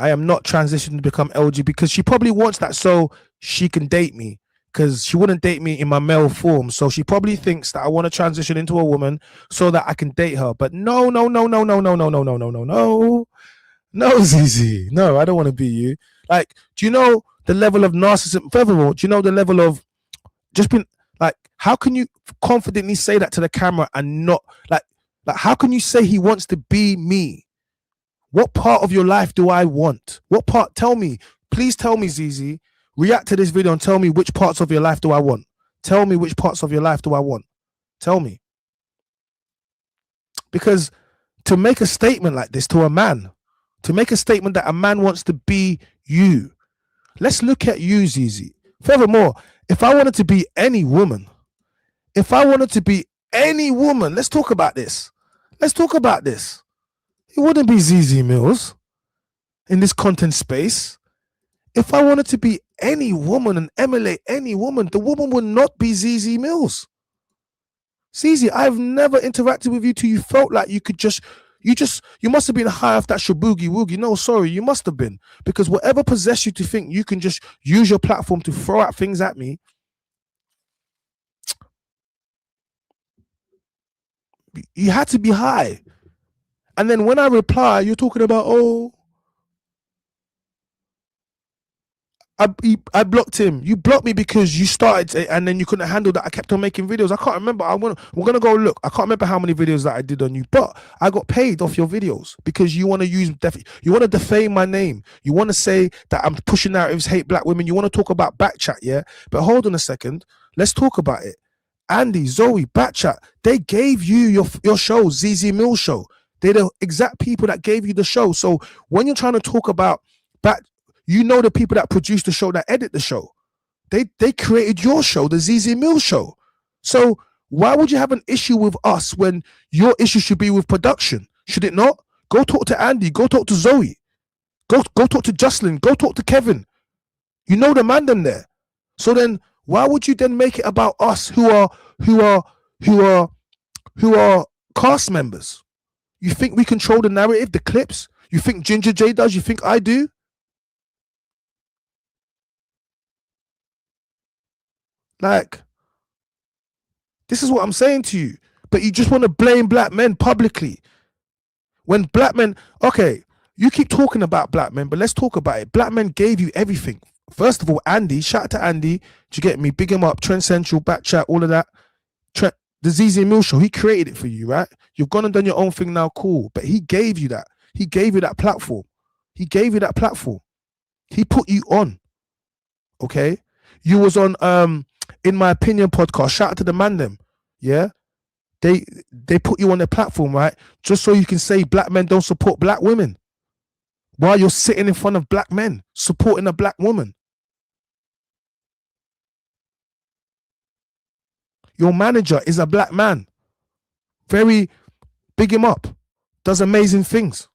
I am not transitioning to become LG because she probably wants that so she can date me, because she wouldn't date me in my male form. So she probably thinks that I want to transition into a woman so that I can date her. But no, Zeze. No, I don't want to be you. Like, do you know the level of narcissism? Furthermore, do you know the level of just being like, how can you confidently say that to the camera and not like how can you say he wants to be me? What part of your life do I want? What part? Tell me. Please tell me, Zeze. React to this video and tell me which parts of your life do I want. Tell me which parts of your life do I want. Tell me. Because to make a statement like this to a man, to make a statement that a man wants to be you. Let's look at you, Zeze. Furthermore, if I wanted to be any woman, let's talk about this. It wouldn't be Zeze Millz in this content space. If I wanted to be any woman and emulate any woman, the woman would not be Zeze Millz. Zeze, I've never interacted with you till you felt like you must have been high off that shaboogie woogie. No, sorry, you must have been. Because whatever possessed you to think you can just use your platform to throw out things at me, you had to be high. And then when I reply, you're talking about, oh, I blocked him. You blocked me because you started and then you couldn't handle that. I kept on making videos. I can't remember. We're gonna go look. I can't remember how many videos that I did on you, but I got paid off your videos because you want to you want to defame my name. You want to say that I'm pushing narratives, hate black women. You want to talk about Backchat, yeah? But hold on a second. Let's talk about it. Andy, Zoe, Backchat, they gave you your show, Zeze Millz show. They're the exact people that gave you the show. So when you're trying to talk about you know the people that produce the show, that edit the show. They created your show, the Zeze Millz show. So why would you have an issue with us when your issue should be with production? Should it not? Go talk to Andy. Go talk to Zoe. Go talk to Jocelyn. Go talk to Kevin. You know the man them there. So then why would you then make it about us who are cast members? You think we control the narrative, the clips? You think Ginger J does? You think I do? Like, this is what I'm saying to you. But you just want to blame black men publicly. When black men, okay, you keep talking about black men, but let's talk about it. Black men gave you everything. First of all, Andy, shout out to Andy. Did you get me? Big him up, Trend Central, Backchat, all of that. The Zeze Millz show, he created it for you, right? You've gone and done your own thing now, cool. But he gave you that. He gave you that platform. He gave you that platform. He put you on. Okay? You was on In My Opinion podcast. Shout out to the man them. Yeah? They put you on their platform, right? Just so you can say black men don't support black women. While you're sitting in front of black men supporting a black woman. Your manager is a black man. Very big him up. Does amazing things.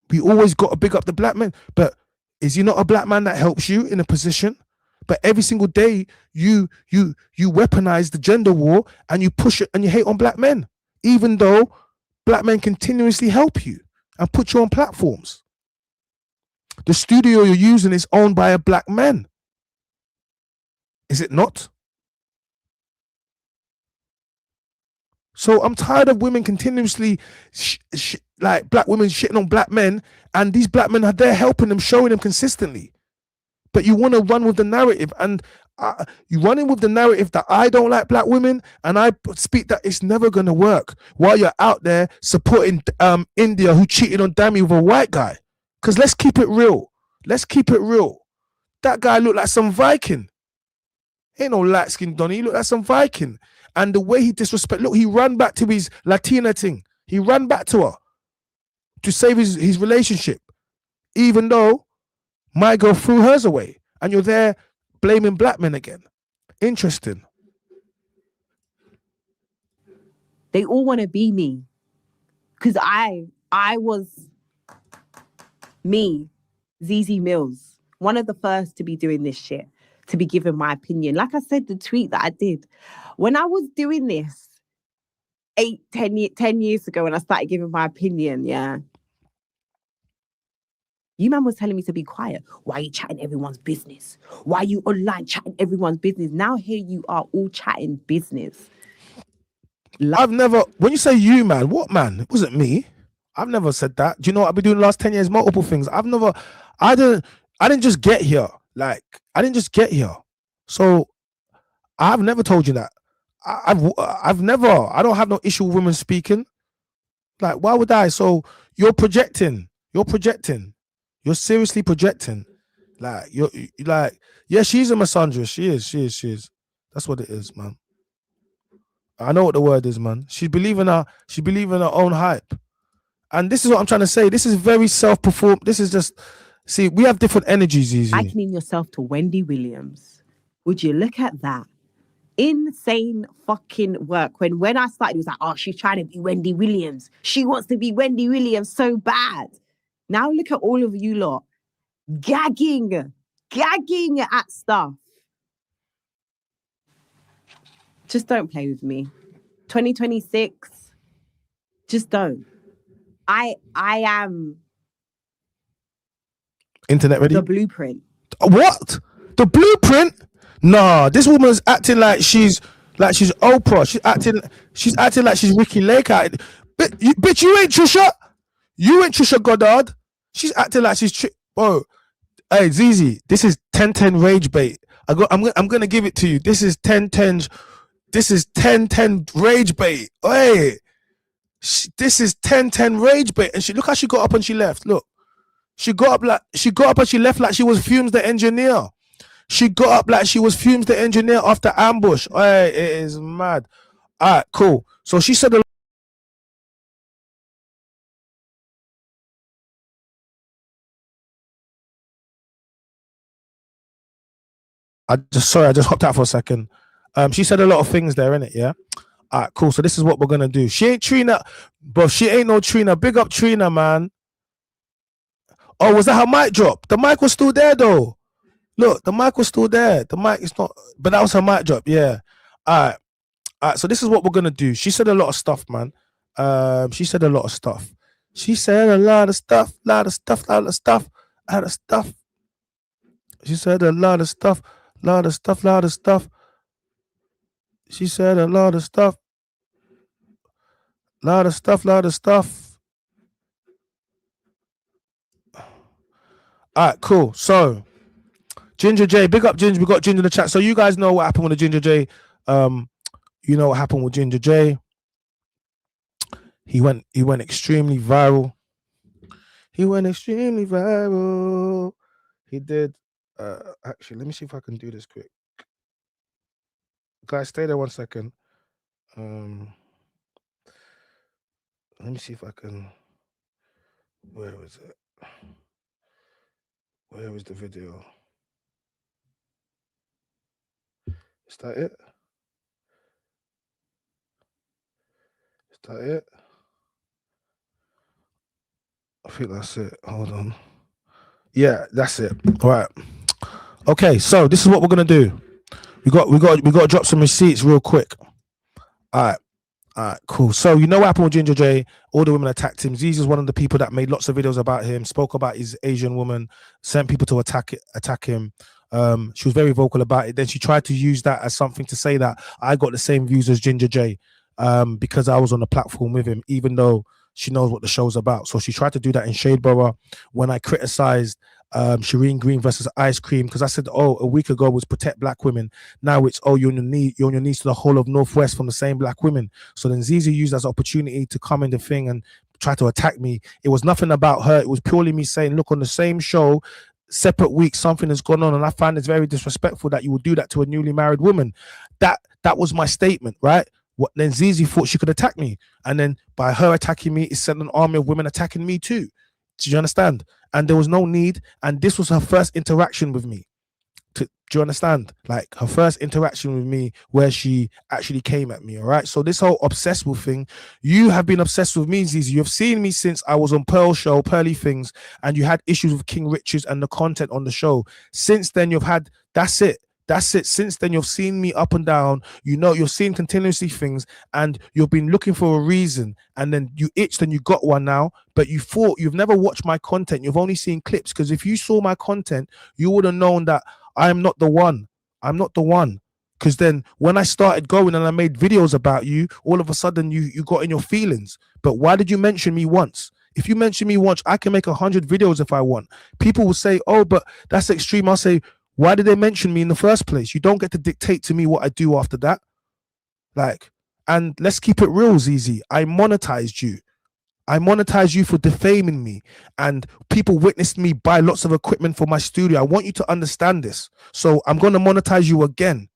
We always got to big up the black men. But is he not a black man that helps you in a position? But every single day you weaponize the gender war and you push it and you hate on black men, even though black men continuously help you and put you on platforms. The studio you're using is owned by a black man. Is it not? So I'm tired of women continuously, like black women shitting on black men, and these black men are there helping them, showing them consistently. But you want to run with the narrative, and you running with the narrative that I don't like black women, and I speak that it's never going to work while you're out there supporting INDIYAH, who cheated on DAMI with a white guy. Because let's keep it real. Let's keep it real. That guy looked like some Viking. Ain't no light-skinned Donnie. He looked like some Viking. And the way he disrespect, look, he ran back to his Latina thing. He ran back to her to save his relationship, even though my girl threw hers away. And you're there blaming black men again. Interesting. They all want to be me. Because I was me, Zeze Millz, one of the first to be doing this shit, to be giving my opinion. Like I said, the tweet that I did, when I was doing this 10 years ago, when I started giving my opinion, yeah, you man was telling me to be quiet. Why are you chatting everyone's business? Why are you online chatting everyone's business? Now here you are all chatting business. I've never, when you say you, man, what man? It wasn't me. I've never said that. Do you know what I've been doing the last 10 years? Multiple things. I didn't just get here. Like, I didn't just get here. So I've never told you that. I've never, I don't have no issue with women speaking. Like, why would I? So you're projecting. You're seriously projecting. Like, you're like, yeah, she's a misandrist. She is. That's what it is, man. I know what the word is, man. She believe in her own hype. And this is what I'm trying to say. This is very self-perform. This is just, see, we have different energies, easy. Likening yourself to Wendy Williams. Would you look at that? Insane fucking work. When I started, it was like, oh, she's trying to be Wendy Williams. She wants to be Wendy Williams so bad. Now look at all of you lot gagging at stuff. Just don't play with me. 2026, just don't. I am internet ready. the blueprint. What? The blueprint? Nah, this woman's acting like she's Oprah. She's acting like she's Ricky Lake. Bitch, you ain't Trisha. You ain't Trisha Goddard. She's acting like she's bro. Hey, Zeze, this is 10-10 rage bait. I'm gonna give it to you. This is 10-10. This is 10-10 rage bait. Hey, this is 10-10 rage bait. And look how she got up and she left. Look, she got up and she left like she was Fumes the engineer. She got up like she was Fumes the engineer after ambush. Hey, it is mad. All right, cool. So she said I just hopped out for a second. She said a lot of things there, innit? Yeah. All right, cool. So this is what we're gonna do. She ain't Trina, bro. She ain't no Trina. Big up Trina, man. Oh, was that her mic drop? The mic was still there though. Look, the mic was still there. The mic is not, but that was her mic drop. Yeah. All right. So this is what we're gonna do. She said a lot of stuff, man. She said a lot of stuff. She said a lot of stuff. She said a lot of stuff. She said a lot of stuff. All right, cool. So Ginger J, big up Ginger. We got Ginger in the chat. So you guys know what happened with the Ginger J. You know what happened with Ginger J. He went extremely viral. He did. Actually, let me see if I can do this quick. Guys, stay there 1 second. Let me see if I can. Where was it? Where was the video? Is that it? I think that's it. Hold on. Yeah, that's it. All right. Okay, so this is what we're gonna do. We got to drop some receipts real quick. All right, cool. So you know what happened with Ginger J? All the women attacked him. Zeze is one of the people that made lots of videos about him, spoke about his Asian woman, sent people to attack him. She was very vocal about it. Then she tried to use that as something to say that I got the same views as Ginger J, because I was on the platform with him, even though she knows what the show's about. So she tried to do that in Shadeborough when I criticized Shireen Green versus Ice Cream, because I said, oh, a week ago was protect black women. Now it's, oh, you're on your knees to the whole of Northwest from the same black women. So then Zeze used that as an opportunity to come in the thing and try to attack me. It was nothing about her. It was purely me saying, look, on the same show, separate weeks, something has gone on, and I find it's very disrespectful that you would do that to a newly married woman. That was my statement, right? What then Zeze thought she could attack me, and then by her attacking me, it sent an army of women attacking me too. Do you understand? And there was no need, and this was her first interaction with me. Do you understand? Like her first interaction with me where she actually came at me. All right. So this whole obsessed with thing, you have been obsessed with me, Zeze. You've seen me since I was on Pearl Show, Pearly Things, and you had issues with King Richards and the content on the show. Since then, you've had, that's it. Since then, you've seen me up and down. You know, you've seen continuously things, and you've been looking for a reason, and then you itched and you got one now, but you thought you've never watched my content. You've only seen clips, because if you saw my content, you would have known that I'm not the one. I'm not the one. Because then when I started going and I made videos about you, all of a sudden you got in your feelings. But why did you mention me once? If you mention me once, I can make 100 videos if I want. People will say, oh, but that's extreme. I'll say, why did they mention me in the first place? You don't get to dictate to me what I do after that. Like, and let's keep it real, Zeze. I monetized you. I monetized you for defaming me, and people witnessed me buy lots of equipment for my studio. I want you to understand this. So I'm going to monetize you again,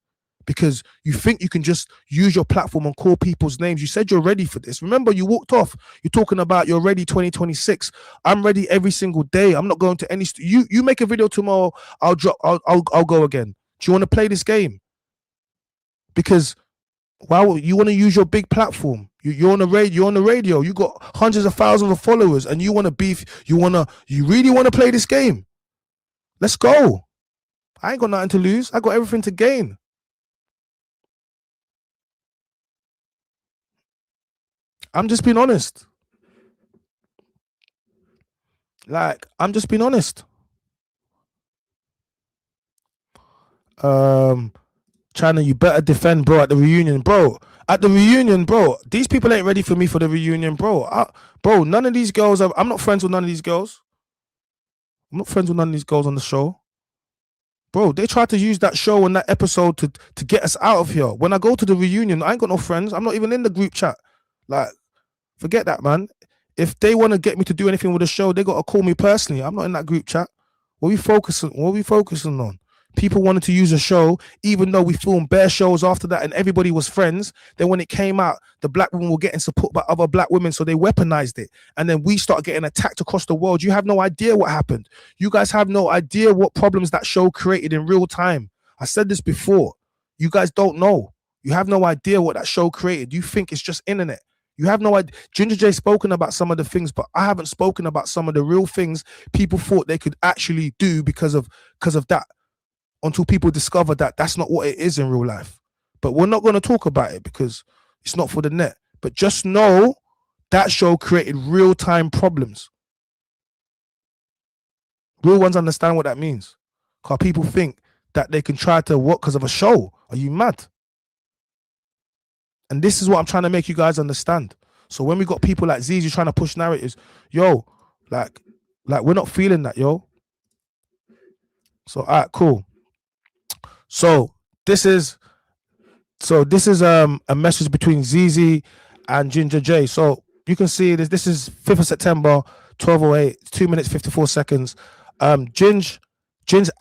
because you think you can just use your platform and call people's names. You said you're ready for this. Remember, you walked off. You're talking about you're ready 2026. I'm ready every single day. I'm not going to any. You make a video tomorrow. I'll go again. Do you want to play this game? Because you want to use your big platform. You're on the radio. You're on the radio. You got hundreds of thousands of followers, and you want to beef. You really want to play this game? Let's go. I ain't got nothing to lose. I got everything to gain. I'm just being honest. Like, I'm just being honest. Chyna, you better defend, bro, at the reunion, bro. At the reunion, bro. These people ain't ready for me for the reunion, bro. Bro, none of these girls, I'm not friends with none of these girls. I'm not friends with none of these girls on the show. Bro, they tried to use that show and that episode to get us out of here. When I go to the reunion, I ain't got no friends. I'm not even in the group chat. Like, forget that, man. If they want to get me to do anything with the show, they got to call me personally. I'm not in that group chat. What are we focusing on? People wanted to use a show, even though we filmed bare shows after that and everybody was friends. Then when it came out, the black women were getting support by other black women, so they weaponized it. And then we started getting attacked across the world. You have no idea what happened. You guys have no idea what problems that show created in real time. I said this before. You guys don't know. You have no idea what that show created. You think it's just internet. You have no idea. Ginger J spoken about some of the things, but I haven't spoken about some of the real things people thought they could actually do because of that. Until people discover that that's not what it is in real life. But we're not going to talk about it because it's not for the net. But just know that show created real-time problems. Real ones understand what that means. Because people think that they can try to work because of a show. Are you mad? And this is what I'm trying to make you guys understand. So when we got people like Zeze trying to push narratives, yo, like we're not feeling that, yo. So, all right, cool. So this is a message between Zeze and Ginger J. So you can see this. This is 5th of September, 12:08, 2 minutes 54 seconds. Ginge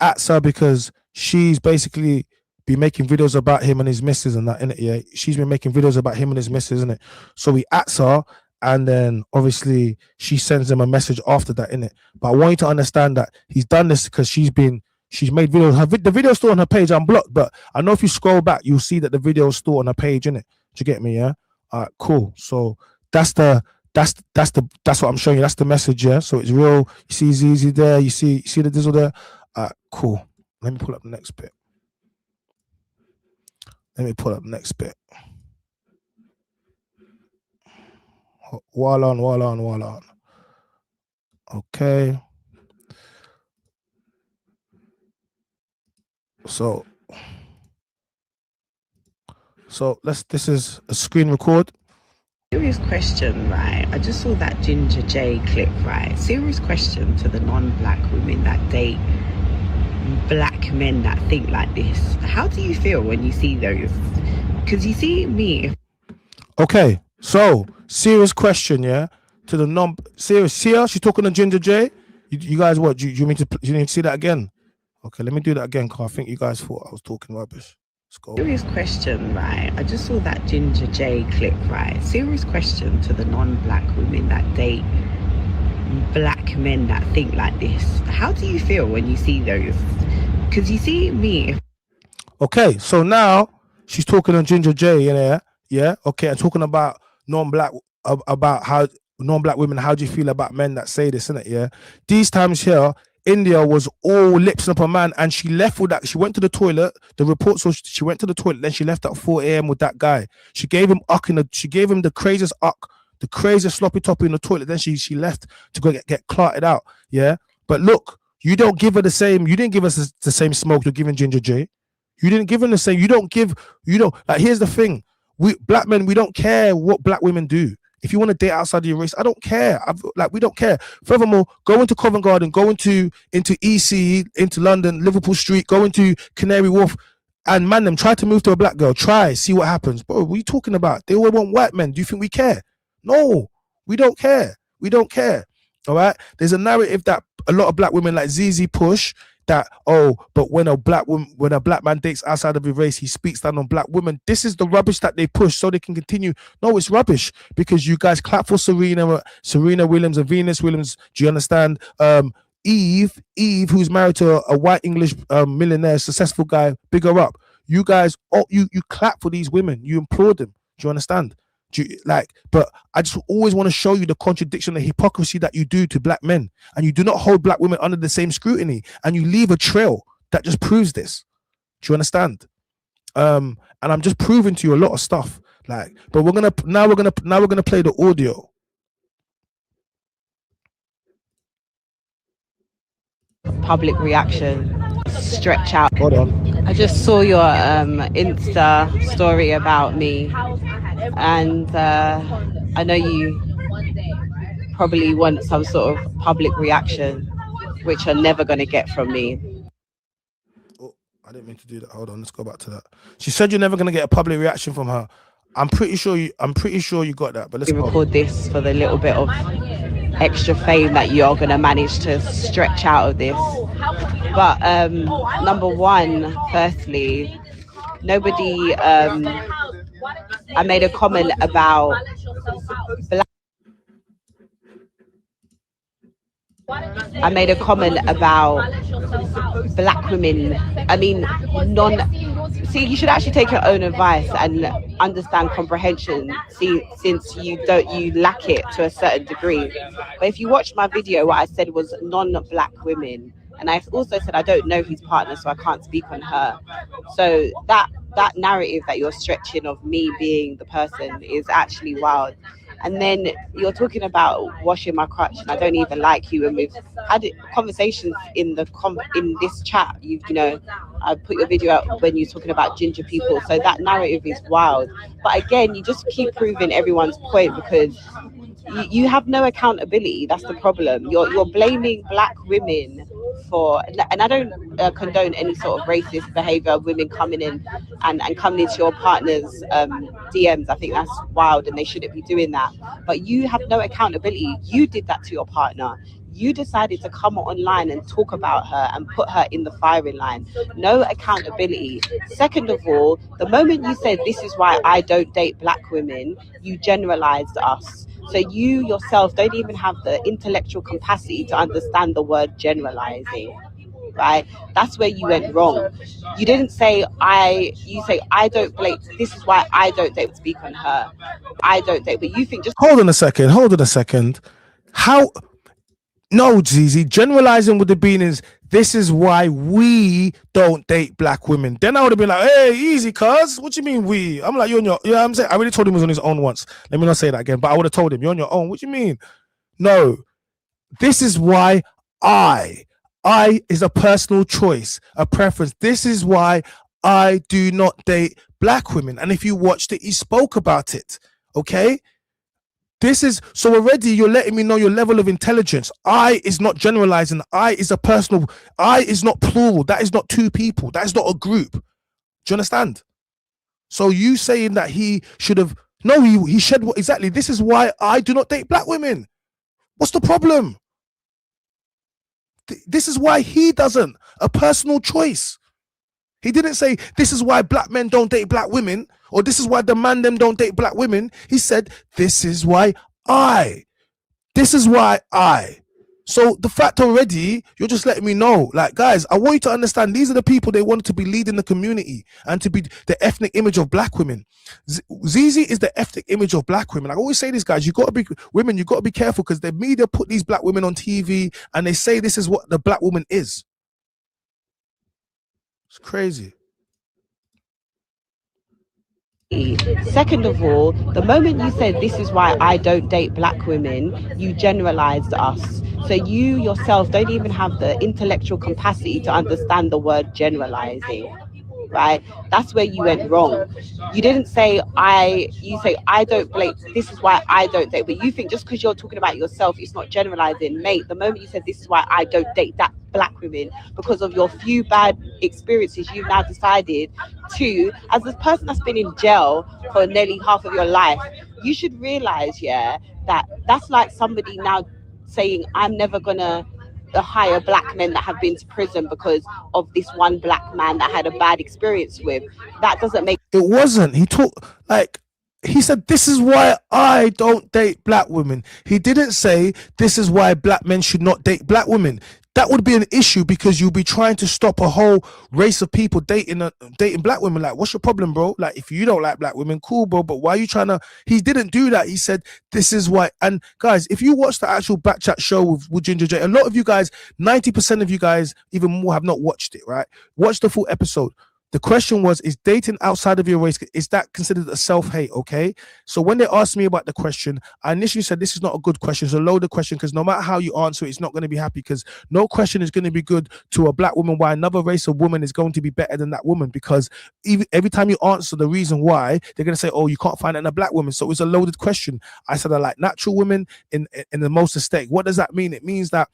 at her because she's basically been making videos about him and his missus and that, innit? Yeah, she's been making videos about him and his missus, innit? So he ats her, and then obviously she sends him a message after that, innit? But I want you to understand that he's done this because she's made videos. The video's still on her page. I'm blocked, but I know if you scroll back, you'll see that the video's still on her page, innit? Do you get me? Yeah. All right, cool. So that's what I'm showing you. That's the message, yeah. So it's real. You see Zeze there. You see the dizzle there. All right, cool. Let me pull up the next bit. While on. Okay. So this is a screen record. Serious question, right? I just saw that Ginger J clip, right? Serious question to the non-black women that date black men that think like this. How do you feel when you see those? Because you see me. Okay, so serious question, yeah, to the non-serious. See her? She's talking to Ginger J. You guys, what? You need to see that again? Okay, let me do that again because I think you guys thought I was talking rubbish. Let's go. Serious question, right? I just saw that Ginger J clip, right? Serious question to the non-black women that date black men that think like this. How do you feel when you see those? Because you see me. Okay, so now she's talking to Ginger J in there, yeah. Okay, and talking about non-black women. How do you feel about men that say this, innit? Yeah. These times here, India was all lips up a man, and she left with that. She went to the toilet. The report saw she went to the toilet. Then she left at 4 a.m. with that guy. She gave him the craziest the craziest sloppy toppy in the toilet. Then she left to go get clarted out. Yeah. But look, you don't give her the same. You didn't give us the same smoke you're giving Ginger J. You didn't give him the same. You don't. Like, here's the thing. We black men, we don't care what black women do. If you want to date outside of your race, I don't care. We don't care. Furthermore, go into Covent Garden, go into EC, into London, Liverpool Street, go into Canary Wharf, and man, them try to move to a black girl. Try, see what happens. Bro, what are you talking about? They all want white men. Do you think we care? No, we don't care. We don't care. All right. There's a narrative that a lot of black women like Zeze push, that, oh, but when a black man dates outside of his race, he speaks down on black women. This is the rubbish that they push so they can continue. No, it's rubbish because you guys clap for Serena Williams and Venus Williams. Do you understand? Eve, who's married to a white English millionaire, successful guy, big her up. You guys, you clap for these women. You applaud them. Do you understand? But I just always want to show you the contradiction, the hypocrisy that you do to black men, and you do not hold black women under the same scrutiny, and you leave a trail that just proves this. Do you understand? And I'm just proving to you a lot of stuff. But we're gonna play the audio. Public reaction, stretch out. Hold on. I just saw your Insta story about me, and I know you probably want some sort of public reaction, which you're never going to get from me. Oh, I didn't mean to do that. Hold on, let's go back to that. She said you're never going to get a public reaction from her. I'm pretty sure you got that. But let's record this for the little bit of extra fame that you're going to manage to stretch out of this. But number one, firstly, nobody, I made a comment about black women. I mean, see, you should actually take your own advice and understand comprehension. See, since you lack it to a certain degree. But if you watch my video, what I said was non-black women, and I also said I don't know his partner, so I can't speak on her. So that narrative that you're stretching of me being the person is actually wild. And then you're talking about washing my crutch, and I don't even like you. And we've had conversations in this chat. I put your video out when you're talking about ginger people. So that narrative is wild. But again, you just keep proving everyone's point because you have no accountability. That's the problem. You're blaming black women for, and I don't condone any sort of racist behavior of women coming in and coming into your partner's DMs. I think that's wild and they shouldn't be doing that. But you have no accountability. You did that to your partner. You decided to come online and talk about her and put her in the firing line. No accountability. Second of all, the moment you said this is why I don't date black women, you generalized us. So you yourself don't even have the intellectual capacity to understand the word generalizing, right? That's where you went wrong. You didn't say you say I don't blame, this is why I don't date, speak on her. I don't date, but you think just... Hold on a second. How? No, Zeze, generalizing would have been is, this is why we don't date black women. Then I would have been like, hey, easy, cuz. What you mean we? I'm like, you're on your... You know what I'm saying? I already told him he was on his own once. Let me not say that again. But I would have told him, you're on your own. What you mean? No. This is why I is a personal choice, a preference. This is why I do not date black women. And if you watched it, he spoke about it. Okay? This is, so already you're letting me know your level of intelligence. I is not generalizing. I is a personal, I is not plural. That is not two people. That is not a group. Do you understand? So you saying that he should have, no, he said what exactly? This is why I do not date black women. What's the problem? This is why he doesn't. A personal choice. He didn't say this is why black men don't date black women, or this is why the man them don't date black women. He said this is why I. This is why I. So the fact already, you're just letting me know, like, guys, I want you to understand these are the people they wanted to be leading the community and to be the ethnic image of black women. Zeze is the ethnic image of black women. I always say this, guys, you got to be women, you got to be careful because the media put these black women on TV and they say this is what the black woman is. It's crazy. Second of all, the moment you said this is why I don't date black women, you generalized us. So you yourself don't even have the intellectual capacity to understand the word generalizing, right? That's where you went wrong. You didn't say you say I don't blame, this is why I don't date, but you think just because you're talking about yourself, it's not generalizing. Mate, the moment you said this is why I don't date that black women, because of your few bad experiences, you've now decided to, as this person that's been in jail for nearly half of your life, you should realize, yeah, that that's like somebody now saying I'm never gonna hire black men that have been to prison because of this one black man that had a bad experience with. That doesn't make It wasn't. He talked like he said, this is why I don't date black women. He didn't say this is why black men should not date black women. That would be an issue because you'll be trying to stop a whole race of people dating black women. Like, what's your problem, bro? Like, if you don't like black women, cool, bro. But why are you trying to? He didn't do that. He said, this is why. And guys, if you watch the actual Backchat show with Ginger J, a lot of you guys, 90% of you guys, even more, have not watched it, right? Watch the full episode. The question was, is dating outside of your race, is that considered a self-hate? Okay. So when they asked me about the question, I initially said, this is not a good question. It's a loaded question because no matter how you answer it, it's not going to be happy because no question is going to be good to a black woman why another race of woman is going to be better than that woman, because every time you answer the reason why, they're going to say, oh, you can't find it in a black woman. So it's a loaded question. I said, I like natural women in the most aesthetic. What does that mean? It means that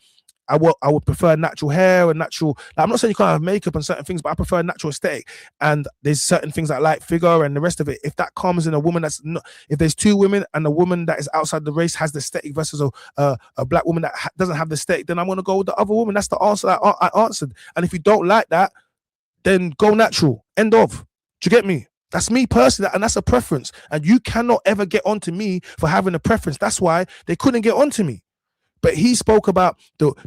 I would prefer natural hair and natural. Like, I'm not saying you can't have makeup and certain things, but I prefer natural aesthetic. And there's certain things I like, figure and the rest of it. If that comes in a woman that's not, if there's two women and a woman that is outside the race has the aesthetic versus a black woman that doesn't have the aesthetic, then I'm gonna go with the other woman. That's the answer that I answered. And if you don't like that, then go natural. End of. Do you get me? That's me personally, and that's a preference. And you cannot ever get onto me for having a preference. That's why they couldn't get onto me. But he spoke about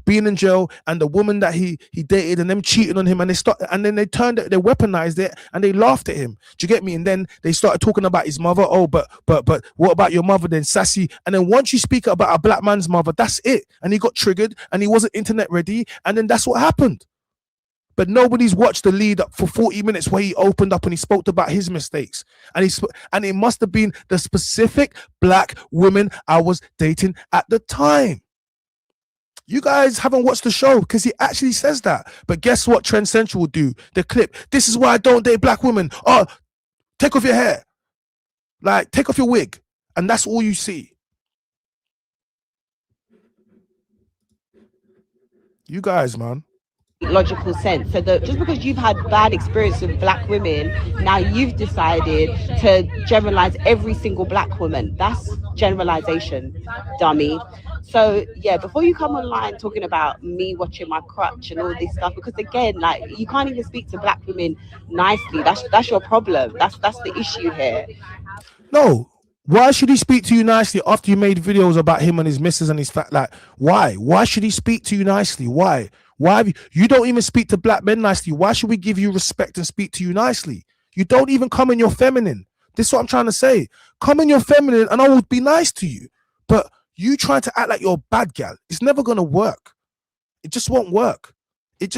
being in jail and the woman that he dated and them cheating on him, and then they weaponized it and they laughed at him. Do you get me? And then they started talking about his mother. Oh, but what about your mother then, sassy? And then once you speak about a black man's mother, that's it. And he got triggered and he wasn't internet ready, and then that's what happened. But nobody's watched the lead up for 40 minutes where he opened up and he spoke about his mistakes. And it must have been the specific black women I was dating at the time. You guys haven't watched the show because he actually says that. But guess what Trend Central will do? The clip. This is why I don't date black women. Oh, take off your hair. Like, take off your wig. And that's all you see. You guys, man. Logical sense. So just because you've had bad experience with black women, now you've decided to generalize every single black woman. That's generalization, dummy. So yeah, before you come online talking about me watching my crutch and all this stuff, because again, like, you can't even speak to black women nicely. That's your problem. That's the issue here. No. Why should he speak to you nicely after you made videos about him and his missus and his fat? Like, why? Why should he speak to you nicely? Why? Why have you don't even speak to black men nicely? Why should we give you respect and speak to you nicely? You don't even come in your feminine. This is what I'm trying to say. Come in your feminine and I will be nice to you. But you trying to act like you're a bad gal, it's never going to work. It just won't work. It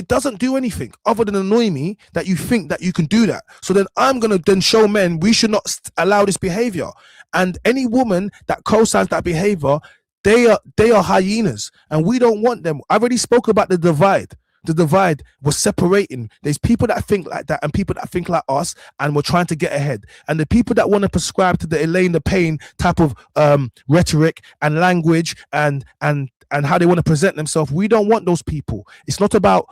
doesn't do anything other than annoy me that you think that you can do that. So then I'm going to then show men we should not allow this behavior. And any woman that co-signs that behavior, they are hyenas and we don't want them. I already spoke about the divide. The divide was separating. There's people that think like that and people that think like us, and we're trying to get ahead. And the people that want to prescribe to the Elaine the Pain type of rhetoric and language and how they want to present themselves, we don't want those people. It's not about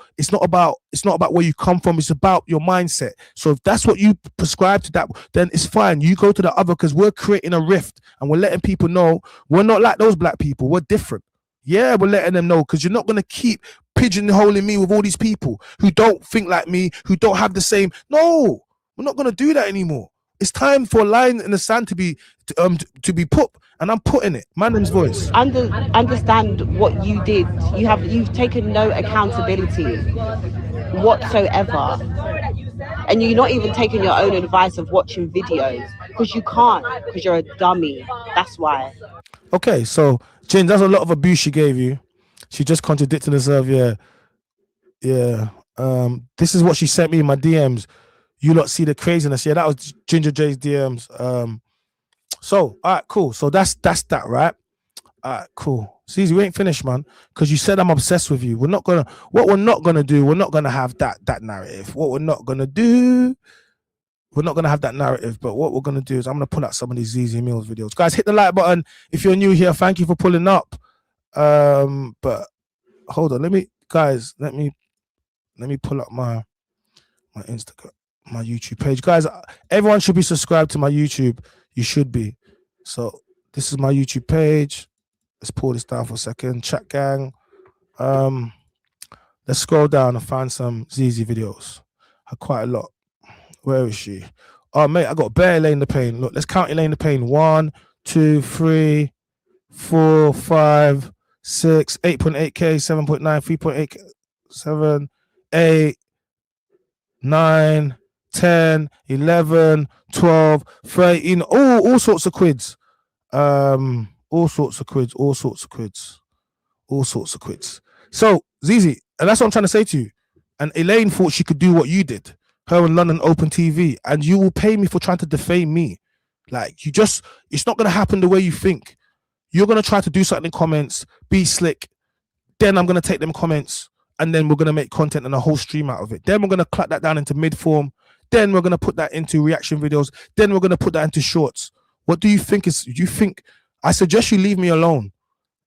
where you come from. It's about your mindset. So if that's what you prescribe to, that then it's fine. You go to the other, because we're creating a rift and we're letting people know we're not like those black people. We're different. Yeah, we're letting them know, because you're not going to keep pigeonholing me with all these people who don't think like me, who don't have the same. No, we're not going to do that anymore. It's time for a line in the sand to be put, and I'm putting it. Mynam's voice. Understand what you did. You've taken no accountability whatsoever, and you're not even taking your own advice of watching videos, because you can't, because you're a dummy. That's why. Okay, so Jin, that's a lot of abuse she gave you. She just contradicted herself. Yeah. This is what she sent me in my DMs. You lot see the craziness. Yeah, that was Ginger J's DMs. So all right, cool. So that's that, right? All right, cool. Zeze, we ain't finished, man, because you said I'm obsessed with you. What we're not gonna do, we're not gonna have that narrative. What we're not gonna do, we're not gonna have that narrative. But what we're gonna do is I'm gonna pull out some of these Zeze Millz videos. Guys, hit the like button if you're new here. Thank you for pulling up. But hold on, let me pull up my Instagram, my YouTube page. Guys, everyone should be subscribed to my YouTube. You should be. So this is my YouTube page. Let's pull this down for a second. Chat gang. Let's scroll down and find some Zeze videos. Quite a lot. Where is she? Oh, mate, I got bare Elaine the Pain. Look, let's count Elaine the Pain. 1, 2, 3, 4, 5, 6, 8.8K, 7.9, 3.8K, 7, 8, 9, 10, 11, 12, 13. All sorts of quids. All sorts of quids. So, Zeze, and that's what I'm trying to say to you. And Elaine thought she could do what you did. Her and London Open TV, and you will pay me for trying to defame me. Like, it's not going to happen the way you think. You're going to try to do something in comments, be slick. Then I'm going to take them comments, and then we're going to make content and a whole stream out of it. Then we're going to cut that down into mid-form. Then we're going to put that into reaction videos. Then we're going to put that into shorts. What do you think I suggest you leave me alone.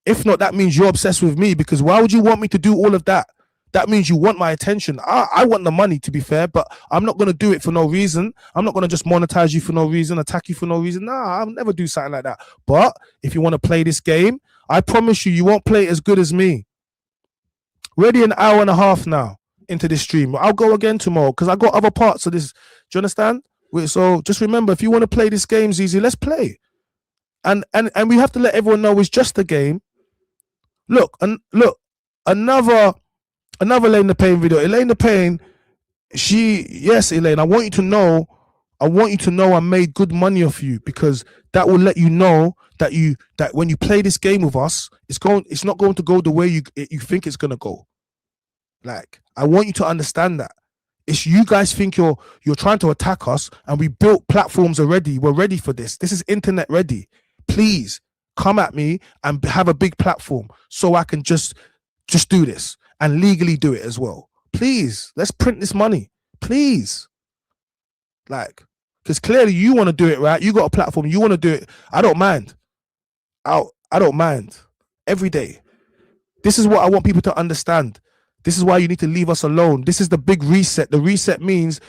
If not, that means you're obsessed with me, because why would you want me to do all of that? That means you want my attention. I want the money, to be fair, but I'm not going to do it for no reason. I'm not going to just monetize you for no reason, attack you for no reason. Nah, I'll never do something like that. But if you want to play this game, I promise you won't play it as good as me. Ready an hour and a half now into this stream. I'll go again tomorrow because I got other parts of this. Do you understand? So just remember, if you want to play this game, Zeze, let's play. And we have to let everyone know it's just a game. Look, another Elaine the Pain video. Elaine the Pain, yes, Elaine, I want you to know I made good money off you, because that will let you know that when you play this game with us, it's not going to go the way you think it's gonna go. Like, I want you to understand that. It's you guys think you're trying to attack us, and we built platforms already. We're ready for this. This is internet ready. Please come at me and have a big platform so I can just do this and legally do it as well. Please, let's print this money. Please. Like, because clearly you want to do it, right? You got a platform, you want to do it. I don't mind. I don't mind. Every day. This is what I want people to understand. This is why you need to leave us alone. This is the big reset. The reset means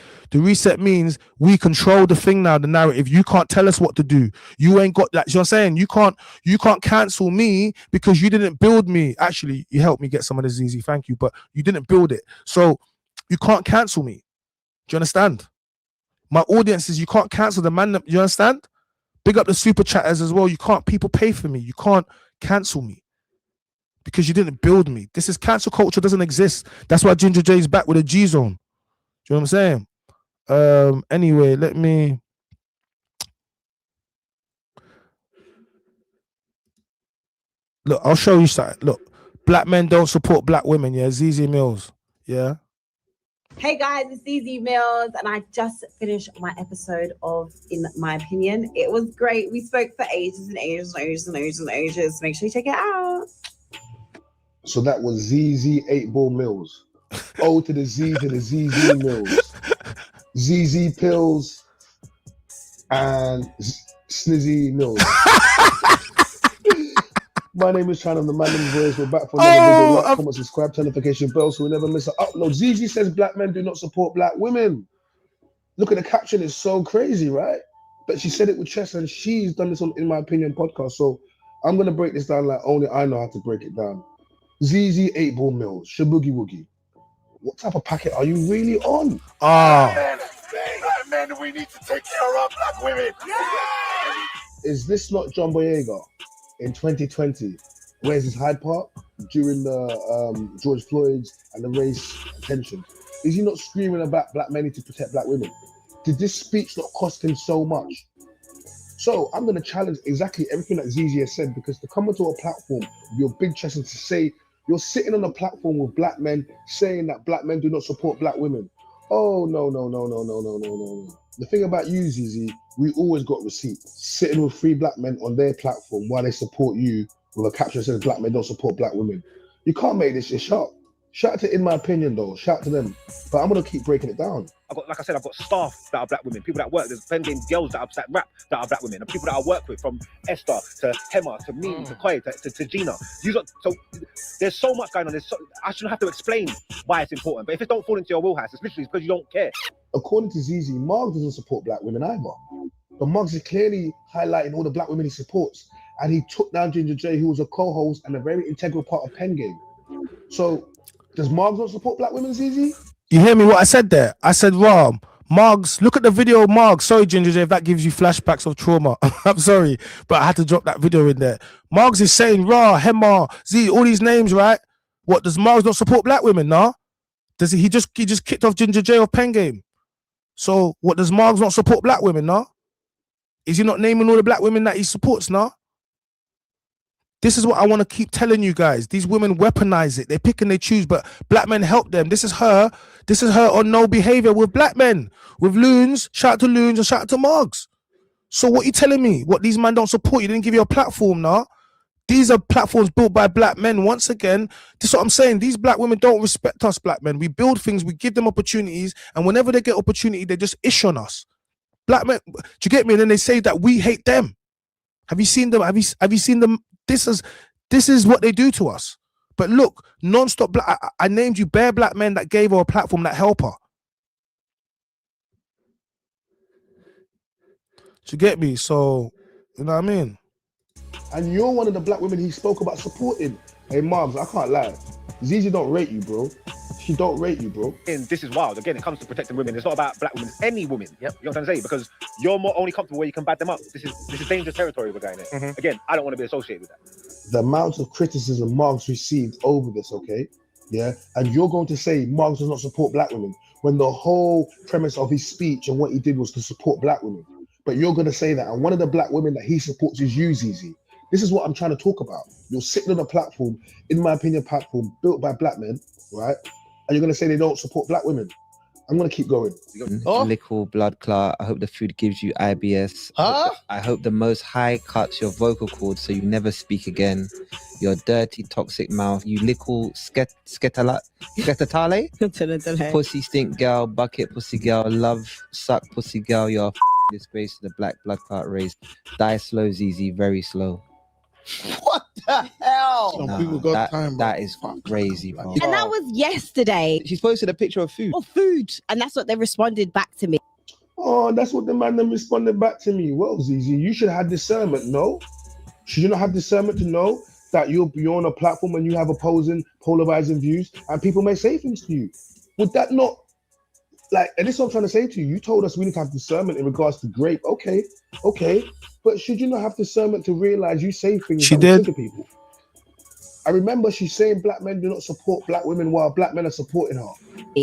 we control the thing now, the narrative. You can't tell us what to do. You ain't got that. You know what I'm saying? You can't cancel me because you didn't build me. Actually, you helped me get some of this easy. Thank you. But you didn't build it. So you can't cancel me. Do you understand? My audiences, you can't cancel the man. You understand? Big up the super chatters as well. People pay for me. You can't cancel me, because you didn't build me. This is cancel culture, doesn't exist. That's why Ginger J is back with a G zone. Do you know what I'm saying? Anyway, let me. Look, I'll show you something. Look, black men don't support black women. Yeah, Zeze Millz. Yeah. Hey guys, it's Zeze Millz, and I just finished my episode of In My Opinion. It was great. We spoke for ages and ages and ages and ages and ages. Make sure you check it out. So that was Zeze Ball Millz. O to the Z to the Zeze Millz. Zeze Pills and Snizzy Millz. My name is Chyna, I'm the Mynameischyna voice. We're back for another video. Like, comment, subscribe, turn notification bell so we never miss an upload. Zeze says black men do not support black women. Look at the caption, it's so crazy, right? But she said it with chest, and she's done this on In My Opinion podcast. So I'm gonna break this down like only I know how to break it down. Zeze Ball Millz, Shaboogie Woogie. What type of packet are you really on? Black men, we need to take care of black women. Is this not John Boyega in 2020? Where's his Hyde Park during the George Floyd's and the race tension? Is he not screaming about black men need to protect black women? Did this speech not cost him so much? So I'm going to challenge exactly everything that Zeze has said, because to come onto a platform with your big chest and to say you're sitting on a platform with black men saying that black men do not support black women. Oh, no. The thing about you, Zeze, we always got receipts. Sitting with 3 black men on their platform while they support you with a caption that says black men don't support black women. You can't make this shit sharp. Shout out to In My Opinion though, shout out to them. But I'm gonna keep breaking it down. Like I said, I've got staff that are black women, people that work, there's vending girls that rap that are black women, and people that I work with, from Esther to Hema to me to Koi to Gina. So there's so much going on. I shouldn't have to explain why it's important. But if it don't fall into your wheelhouse, it's literally because you don't care. According to Zeze, Mark doesn't support black women either. But Mark is clearly highlighting all the black women he supports. And he took down Ginger J, who was a co-host and a very integral part of Pen Game. So does Margs not support black women, Zeze? You hear me? What I said there? I said, Ram, Margs, look at the video of Margs. Sorry, Ginger J, if that gives you flashbacks of trauma. I'm sorry, but I had to drop that video in there. Margs is saying, Ra, Hema, Z, all these names, right? What, does Margs not support black women, nah? Does he just kicked off Ginger J off Pen Game? So what, does Margs not support black women, nah? Is he not naming all the black women that he supports, nah? This is what I want to keep telling you guys. These women weaponize it. They pick and they choose, but black men help them. This is her on no behavior with black men, with loons. Shout out to loons and shout out to Margs. So what you telling me? What, these men don't support you? Didn't give you a platform, nah? These are platforms built by black men. Once again, this is what I'm saying. These black women don't respect us black men. We build things, we give them opportunities, and whenever they get opportunity, they just ish on us. Black men, do you get me? And then they say that we hate them. Have you seen them? Have you seen them? This is what they do to us. But look, non-stop black. I named you bare black men that gave her a platform that help her. Do you get me? So, you know what I mean? And you're one of the black women he spoke about supporting. Hey, Margs, I can't lie. Zeze don't rate you, bro. She don't rate you, bro. And this is wild. Again, it comes to protecting women. It's not about black women, any woman. Yep. You know what I'm saying? Because you're more only comfortable where you can bad them up. This is dangerous territory we're going in. Again, I don't want to be associated with that. The amount of criticism Margs received over this, okay? Yeah. And you're going to say Margs does not support black women when the whole premise of his speech and what he did was to support black women. But you're going to say that. And one of the black women that he supports is you, Zeze. This is what I'm trying to talk about. You're sitting on a platform, in my opinion, platform built by black men, right? And you're going to say they don't support black women. I'm going to keep going. Lickle blood clot. I hope the food gives you IBS. I hope the Most High cuts your vocal cords so you never speak again. Your dirty, toxic mouth. You lickle sketatale. Pussy stink girl, bucket pussy girl, love suck pussy girl. You're a disgrace to the black blood clot race. Die slow, Zeze, very slow. What the hell? Some people got time. That is crazy, bro. And that was yesterday. She's posted a picture of food. Of food. And that's what they responded back to me. Oh, that's what the man then responded back to me. Well, Zeze, you should have discernment, no? Should you not have discernment to know that you're on a platform and you have opposing, polarizing views and people may say things to you? Would that not, like, and this is what I'm trying to say to you. You told us we need to have discernment in regards to grape. Okay. But should you not have discernment to realize you say things She that did. trigger people? I remember she's saying black men do not support black women while black men are supporting her.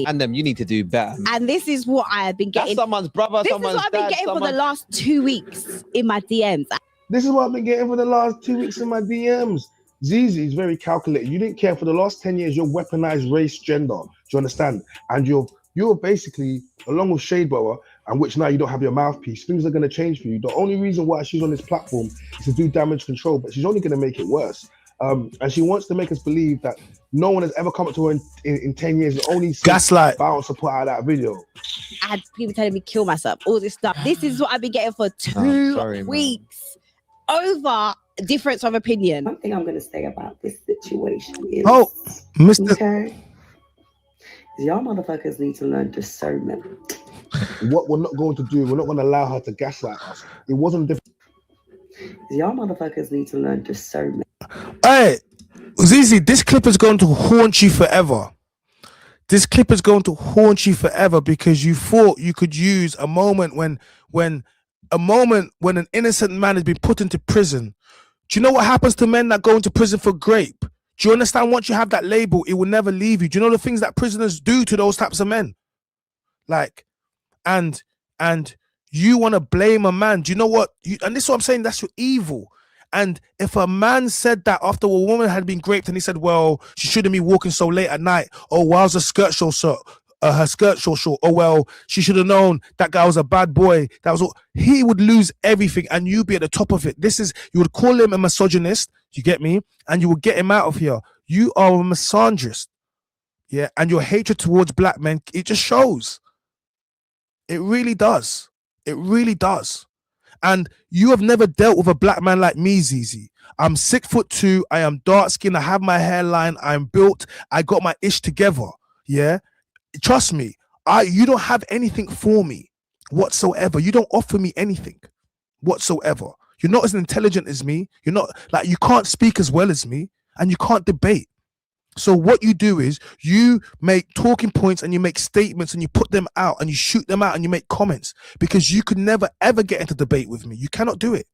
And them, you need to do better. And this is what I have been getting. That's someone's brother, This is someone's what I've been dad, getting for the last 2 weeks in my DMs. This is what I've been getting for the last 2 weeks in my DMs. Zeze is very calculated. You didn't care for the last 10 years. You're weaponized race, gender. Do you understand? And you're basically, along with Shadebrower, and which now you don't have your mouthpiece, things are going to change for you. The only reason why she's on this platform is to do damage control, but she's only going to make it worse. And she wants to make us believe that no one has ever come up to her in 10 years. And only Gaslight. Bounce to put out that video. I had people telling me kill myself, all this stuff. This is what I've been getting for 2 weeks over difference of opinion. One thing I'm going to say about this situation is, Mr. Okay, y'all motherfuckers need to learn discernment. What we're not going to do, we're not going to allow her to gaslight us. It wasn't different. Y'all motherfuckers need to learn discernment. Hey, Zeze, this clip is going to haunt you forever. This clip is going to haunt you forever because you thought you could use a moment when an innocent man has been put into prison. Do you know what happens to men that go into prison for grape? Do you understand? Once you have that label, it will never leave you. Do you know the things that prisoners do to those types of men? Like, and you want to blame a man. Do you know what? And this is what I'm saying. That's your evil. And if a man said that after a woman had been raped and he said, well, she shouldn't be walking so late at night. Oh, why was her skirt so short? Her skirt so short. Oh, well, she should have known that guy was a bad boy. That was all. He would lose everything and you'd be at the top of it. You would call him a misogynist. You get me? And you would get him out of here. You are a misandrist. Yeah. And your hatred towards black men, it just shows. It really does. It really does. And you have never dealt with a black man like me, Zeze. I'm 6'2". I am dark skinned. I have my hairline. I'm built. I got my ish together. Yeah. Trust me. You don't have anything for me whatsoever. You don't offer me anything whatsoever. You're not as intelligent as me. You're not like, you can't speak as well as me and you can't debate. So what you do is you make talking points and you make statements and you put them out and you shoot them out and you make comments, because you could never ever get into debate with me. You cannot do it.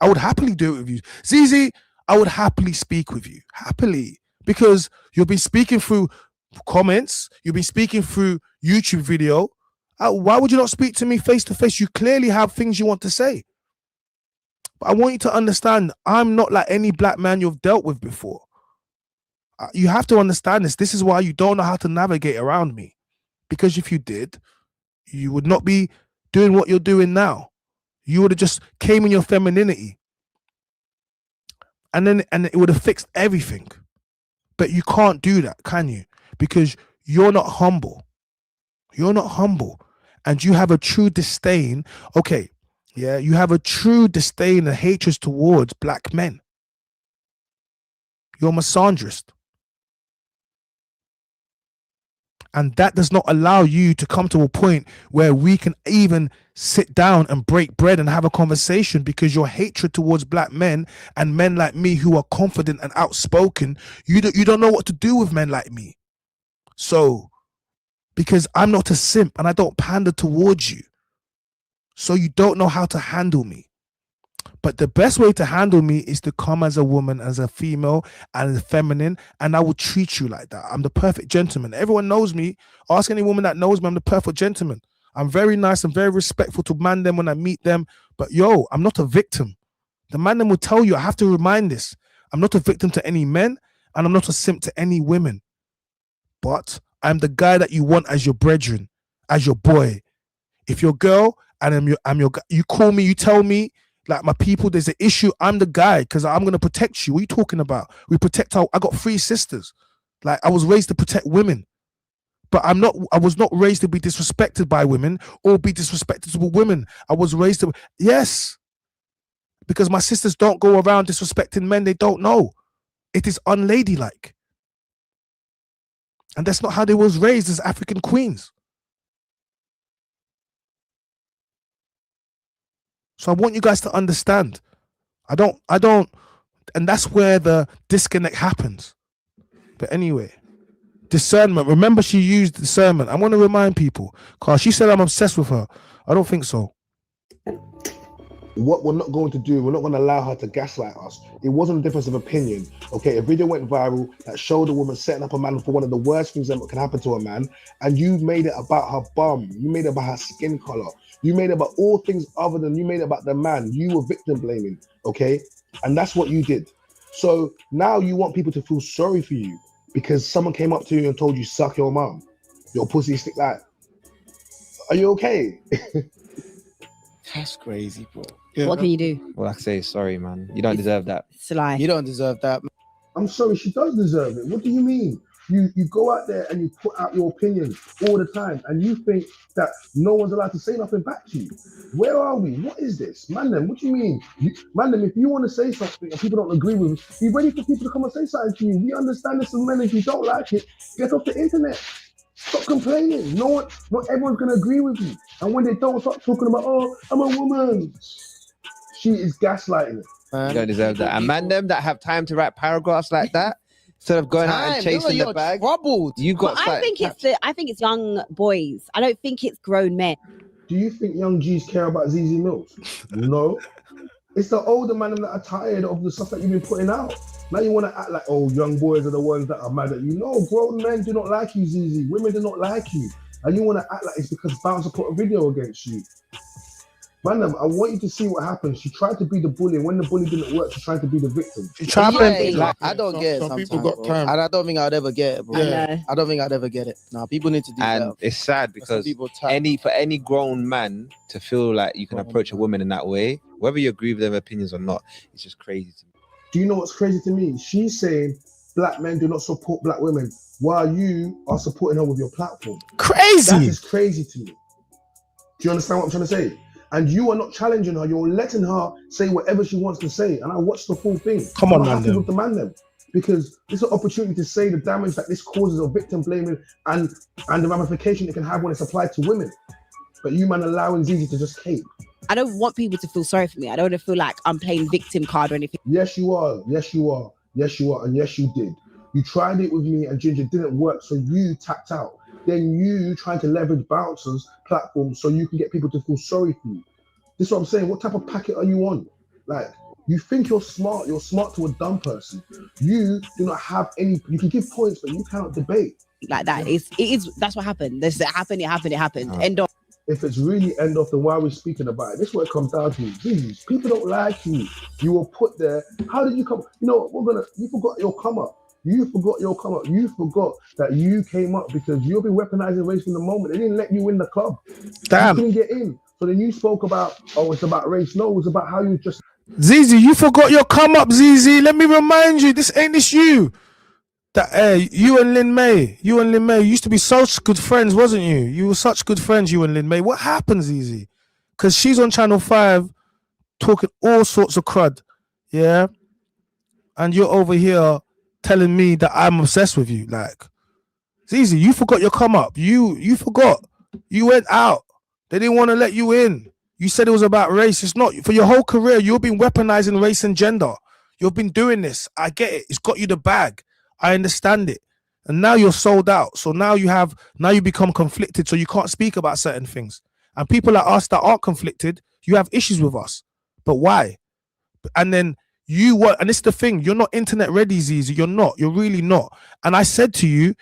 I would happily do it with you. Zeze, I would happily speak with you. Happily. Because you'll be speaking through comments, you'll be speaking through YouTube video. Why would you not speak to me face to face? You clearly have things you want to say. But I want you to understand, I'm not like any black man you've dealt with before. You have to understand this. This is why you don't know how to navigate around me. Because if you did, you would not be doing what you're doing now. You would have just came in your femininity. And it would have fixed everything. But you can't do that, can you? Because you're not humble. You're not humble. And you have a true disdain. Okay, yeah, you have a true disdain and hatred towards black men. You're a misandrist. And that does not allow you to come to a point where we can even sit down and break bread and have a conversation, because your hatred towards black men and men like me who are confident and outspoken, you don't know what to do with men like me. So, because I'm not a simp and I don't pander towards you, so you don't know how to handle me. But the best way to handle me is to come as a woman, as a female, and as feminine, and I will treat you like that. I'm the perfect gentleman. Everyone knows me. Ask any woman that knows me, I'm the perfect gentleman. I'm very nice and very respectful to man them when I meet them. But yo, I'm not a victim. The man them will tell you, I have to remind this. I'm not a victim to any men, and I'm not a simp to any women. But I'm the guy that you want as your brethren, as your boy. If you're a girl and I'm your guy, you call me, you tell me, like, my people, there's an issue, I'm the guy, because I'm going to protect you. What are you talking about? I got 3 sisters. Like, I was raised to protect women. But I was not raised to be disrespected by women or be disrespected to women. I was raised to, yes. Because my sisters don't go around disrespecting men they don't know. It is unladylike. And that's not how they was raised as African queens. So I want you guys to understand. I don't, and that's where the disconnect happens. But anyway, discernment. Remember, she used discernment. I want to remind people, because she said I'm obsessed with her. I don't think so. What we're not going to do, we're not going to allow her to gaslight us. It wasn't a difference of opinion. Okay, a video went viral that showed a woman setting up a man for one of the worst things that can happen to a man, and you made it about her bum. You made it about her skin color. You made it about all things other than you made it about the man. You were victim blaming, okay? And that's what you did. So now you want people to feel sorry for you because someone came up to you and told you, suck your mum. Your pussy stick like. Are you okay? That's crazy, bro. Yeah. What can you do? Well, I say sorry, man. You don't deserve that. It's a lie. You don't deserve that. I'm sorry, she does deserve it. What do you mean? You go out there and you put out your opinion all the time, and you think that no one's allowed to say nothing back to you. Where are we? What is this? Man, then, what do you mean? Man, then, if you want to say something and people don't agree with it, be ready for people to come and say something to you. We understand this, and men, if you don't like it, get off the internet. Stop complaining. Not everyone's going to agree with you. And when they don't, start talking about, oh, I'm a woman. She is gaslighting it. You don't deserve that. And man, them that have time to write paragraphs like that, instead of going out and chasing the bag, troubled. You got. I think it's young boys. I don't think it's grown men. Do you think young G's care about Zeze Millz? No. It's the older men that are tired of the stuff that you've been putting out. Now you want to act like, oh, young boys are the ones that are mad at you. No, grown men do not like you, Zeze. Women do not like you. And you want to act like it's because Bouncer put a video against you. Man, I want you to see what happened. She tried to be the bully. When the bully didn't work, she tried to be the victim. She tried like, I don't get it. Some people got time. And I don't think I'd ever get it, bro. I don't think I'd ever get it. Nah, people need to do that. And it's sad because for any grown man to feel like you can approach a woman in that way, whether you agree with their opinions or not, it's just crazy to me. Do you know what's crazy to me? She's saying black men do not support black women while you are supporting her with your platform. Crazy. That is crazy to me. Do you understand what I'm trying to say? And you are not challenging her. You're letting her say whatever she wants to say. And I watched the full thing. Come on, man. With the man then. Because it's an opportunity to say the damage that this causes of victim blaming and the ramification it can have when it's applied to women. But you, man, allowing Zeze to just cape. I don't want people to feel sorry for me. I don't want to feel like I'm playing victim card or anything. Yes, you are. Yes, you are. Yes, you are. And yes, you did. You tried it with me and Ginger, didn't work, so you tapped out. Then you trying to leverage bouncers platforms so you can get people to feel sorry for you. This is what I'm saying. What type of packet are you on? Like, you think you're smart to a dumb person. You do not have any, you can give points, but you cannot debate. Like that. It is, that's what happened. It happened. End of. If it's really end off, then why are we speaking about it? This is what it comes down to. Jeez, people don't like you. You were put there. How did you come? You know, you forgot your come up. You forgot that you came up because you've been weaponizing race from the moment. They didn't let you in the club. Damn. You couldn't get in. So then you spoke about, oh, it's about race. No, it was about how you just. Zeze, you forgot your come up, Zeze. Let me remind you, this you. That you and Lin May used to be such good friends, wasn't you? You were such good friends, you and Lin May. What happened, Zeze? Because she's on Channel 5 talking all sorts of crud, yeah? And you're over here telling me that I'm obsessed with you. Like, Zeze, you forgot your come up. You forgot. You went out. They didn't want to let you in. You said it was about race. It's not. For your whole career, you've been weaponizing race and gender. You've been doing this. I get it. It's got you the bag. I understand it. And now you're sold out. So now you become conflicted. So you can't speak about certain things. And people like us that aren't conflicted, you have issues with us. But why? And then and this is the thing, you're not internet ready, Zeze. You're not. You're really not. And I said to you,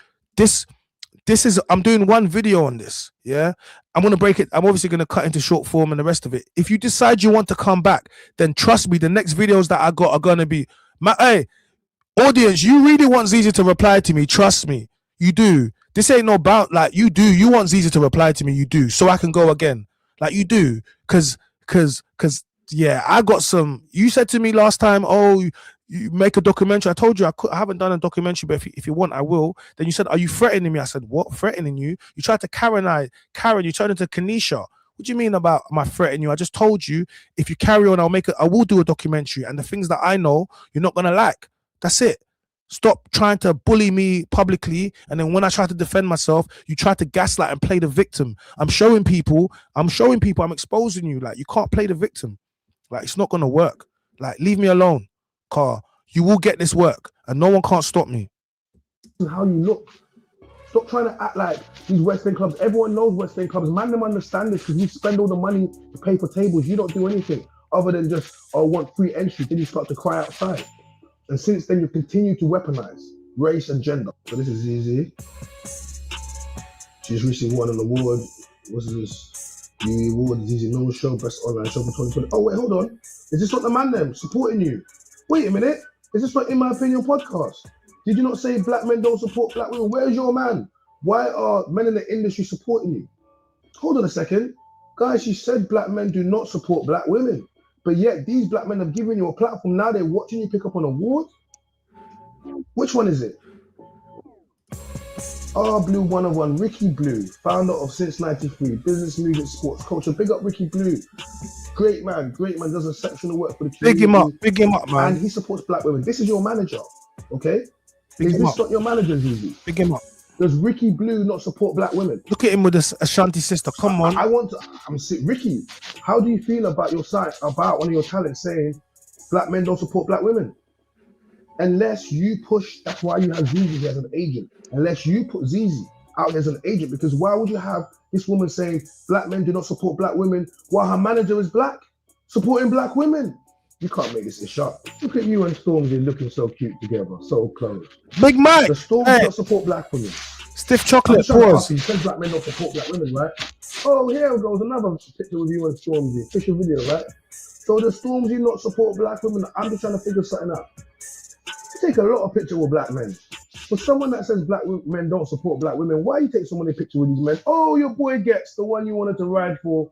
I'm doing one video on this. Yeah. I'm going to break it. I'm obviously going to cut into short form and the rest of it. If you decide you want to come back, then trust me, the next videos that I got are going to be, audience, you really want Zeze to reply to me. Trust me. You do. This ain't no about, like, you do. You want Zeze to reply to me. You do. So I can go again. Like, you do. Cause yeah, I got some, you said to me last time, oh, you make a documentary. I told you I haven't done a documentary, but if you want, I will. Then you said, are you threatening me? I said, what? Threatening you? You tried to Karen, you turned into Kanisha. What do you mean about my threatening you? I just told you, if you carry on, I will do a documentary, and the things that I know, you're not going to like. That's it. Stop trying to bully me publicly, and then when I try to defend myself, you try to gaslight and play the victim. I'm showing people, I'm exposing you. Like, you can't play the victim. Like, it's not going to work. Like, leave me alone, Car. You will get this work, and no one can't stop me. How you look. Stop trying to act like these West End clubs. Everyone knows West End clubs. Man, them understand this because you spend all the money to pay for tables. You don't do anything other than just, want free entry. Then you start to cry outside. And since then, you continue to weaponize race and gender. So this is Zeze. She's recently won an award. What's this? The award, Zeze Millz Show, Best Online Show for 2020. Oh, wait, hold on. Is this not the man them supporting you? Wait a minute. Is this not In My Opinion podcast? Did you not say black men don't support black women? Where's your man? Why are men in the industry supporting you? Hold on a second. Guys, you said black men do not support black women. But yet these black men have given you a platform. Now they're watching you pick up an award. Which one is it? Blue 101, Ricky Blue, founder of Since 93, business, music, sports, culture. Big up Ricky Blue. Great man, does exceptional work for the community. Big him up, man. And he supports black women. This is your manager, okay? Is this not your manager, Zeze? Big him up. Does Ricky Blue not support black women? Look at him with this Ashanti sister. Come on. I'm sick. Ricky, how do you feel about your site, about one of your talents saying black men don't support black women? Unless you push, that's why you have Zeze as an agent. Unless you put Zeze out as an agent, because why would you have this woman saying black men do not support black women while her manager is black, supporting black women? You can't make this a shot. Look at you and Stormzy looking so cute together, so close. Big Mike. The Stormzy don't support black women. Stiff chocolate. Pause. You said black men don't support black women, right? Oh, here goes another picture with you and Stormzy. Official video, right? So the Stormzy not support black women. I'm just trying to figure something out. You take a lot of pictures with black men. For someone that says black men don't support black women, why you take so many pictures with these men? Oh, your boy Gets, the one you wanted to ride for.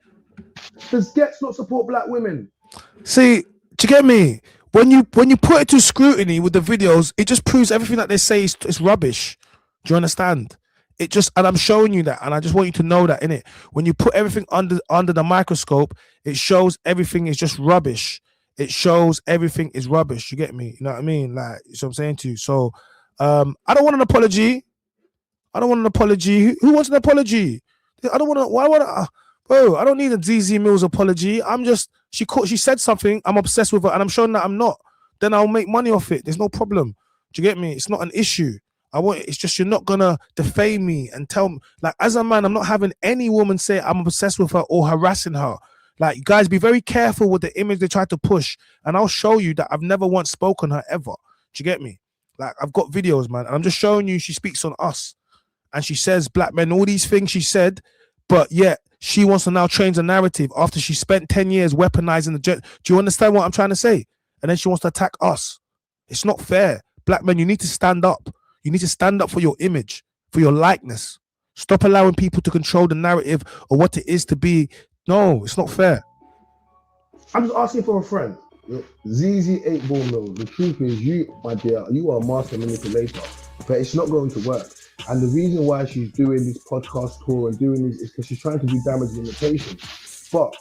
Does Gets not support black women? See, do you get me? When you put it to scrutiny with the videos, it just proves everything that they say is rubbish. Do you understand? It just, and I'm showing you that, and I just want you to know that, innit? When you put everything under the microscope, it shows everything is just rubbish. It shows everything is rubbish. You get me? You know what I mean? Like, so I'm saying to you. So, I don't want an apology. Who wants an apology? I don't want to. Why would I? Bro, I don't need a Zeze Millz apology. I'm just, she said something. I'm obsessed with her, and I'm showing that I'm not. Then I'll make money off it. There's no problem. Do you get me? It's not an issue. It's just you're not gonna defame me and tell me, like, as a man, I'm not having any woman say I'm obsessed with her or harassing her. Like, guys, be very careful with the image they try to push, and I'll show you that I've never once spoken her ever. Do you get me? Like, I've got videos, man, and I'm just showing you she speaks on us, and she says black men, all these things she said, but yet she wants to now change the narrative after she spent 10 years weaponizing the jet. Do you understand what I'm trying to say? And then she wants to attack us. It's not fair. Black men, you need to stand up. You need to stand up for your image, for your likeness. Stop allowing people to control the narrative or what it is to be. No, it's not fair. I'm just asking for a friend. Zeze ate Ball Millz. The truth is, you, my dear, you are a master manipulator, but it's not going to work. And the reason why she's doing this podcast tour and doing this is because she's trying to do damage limitation. But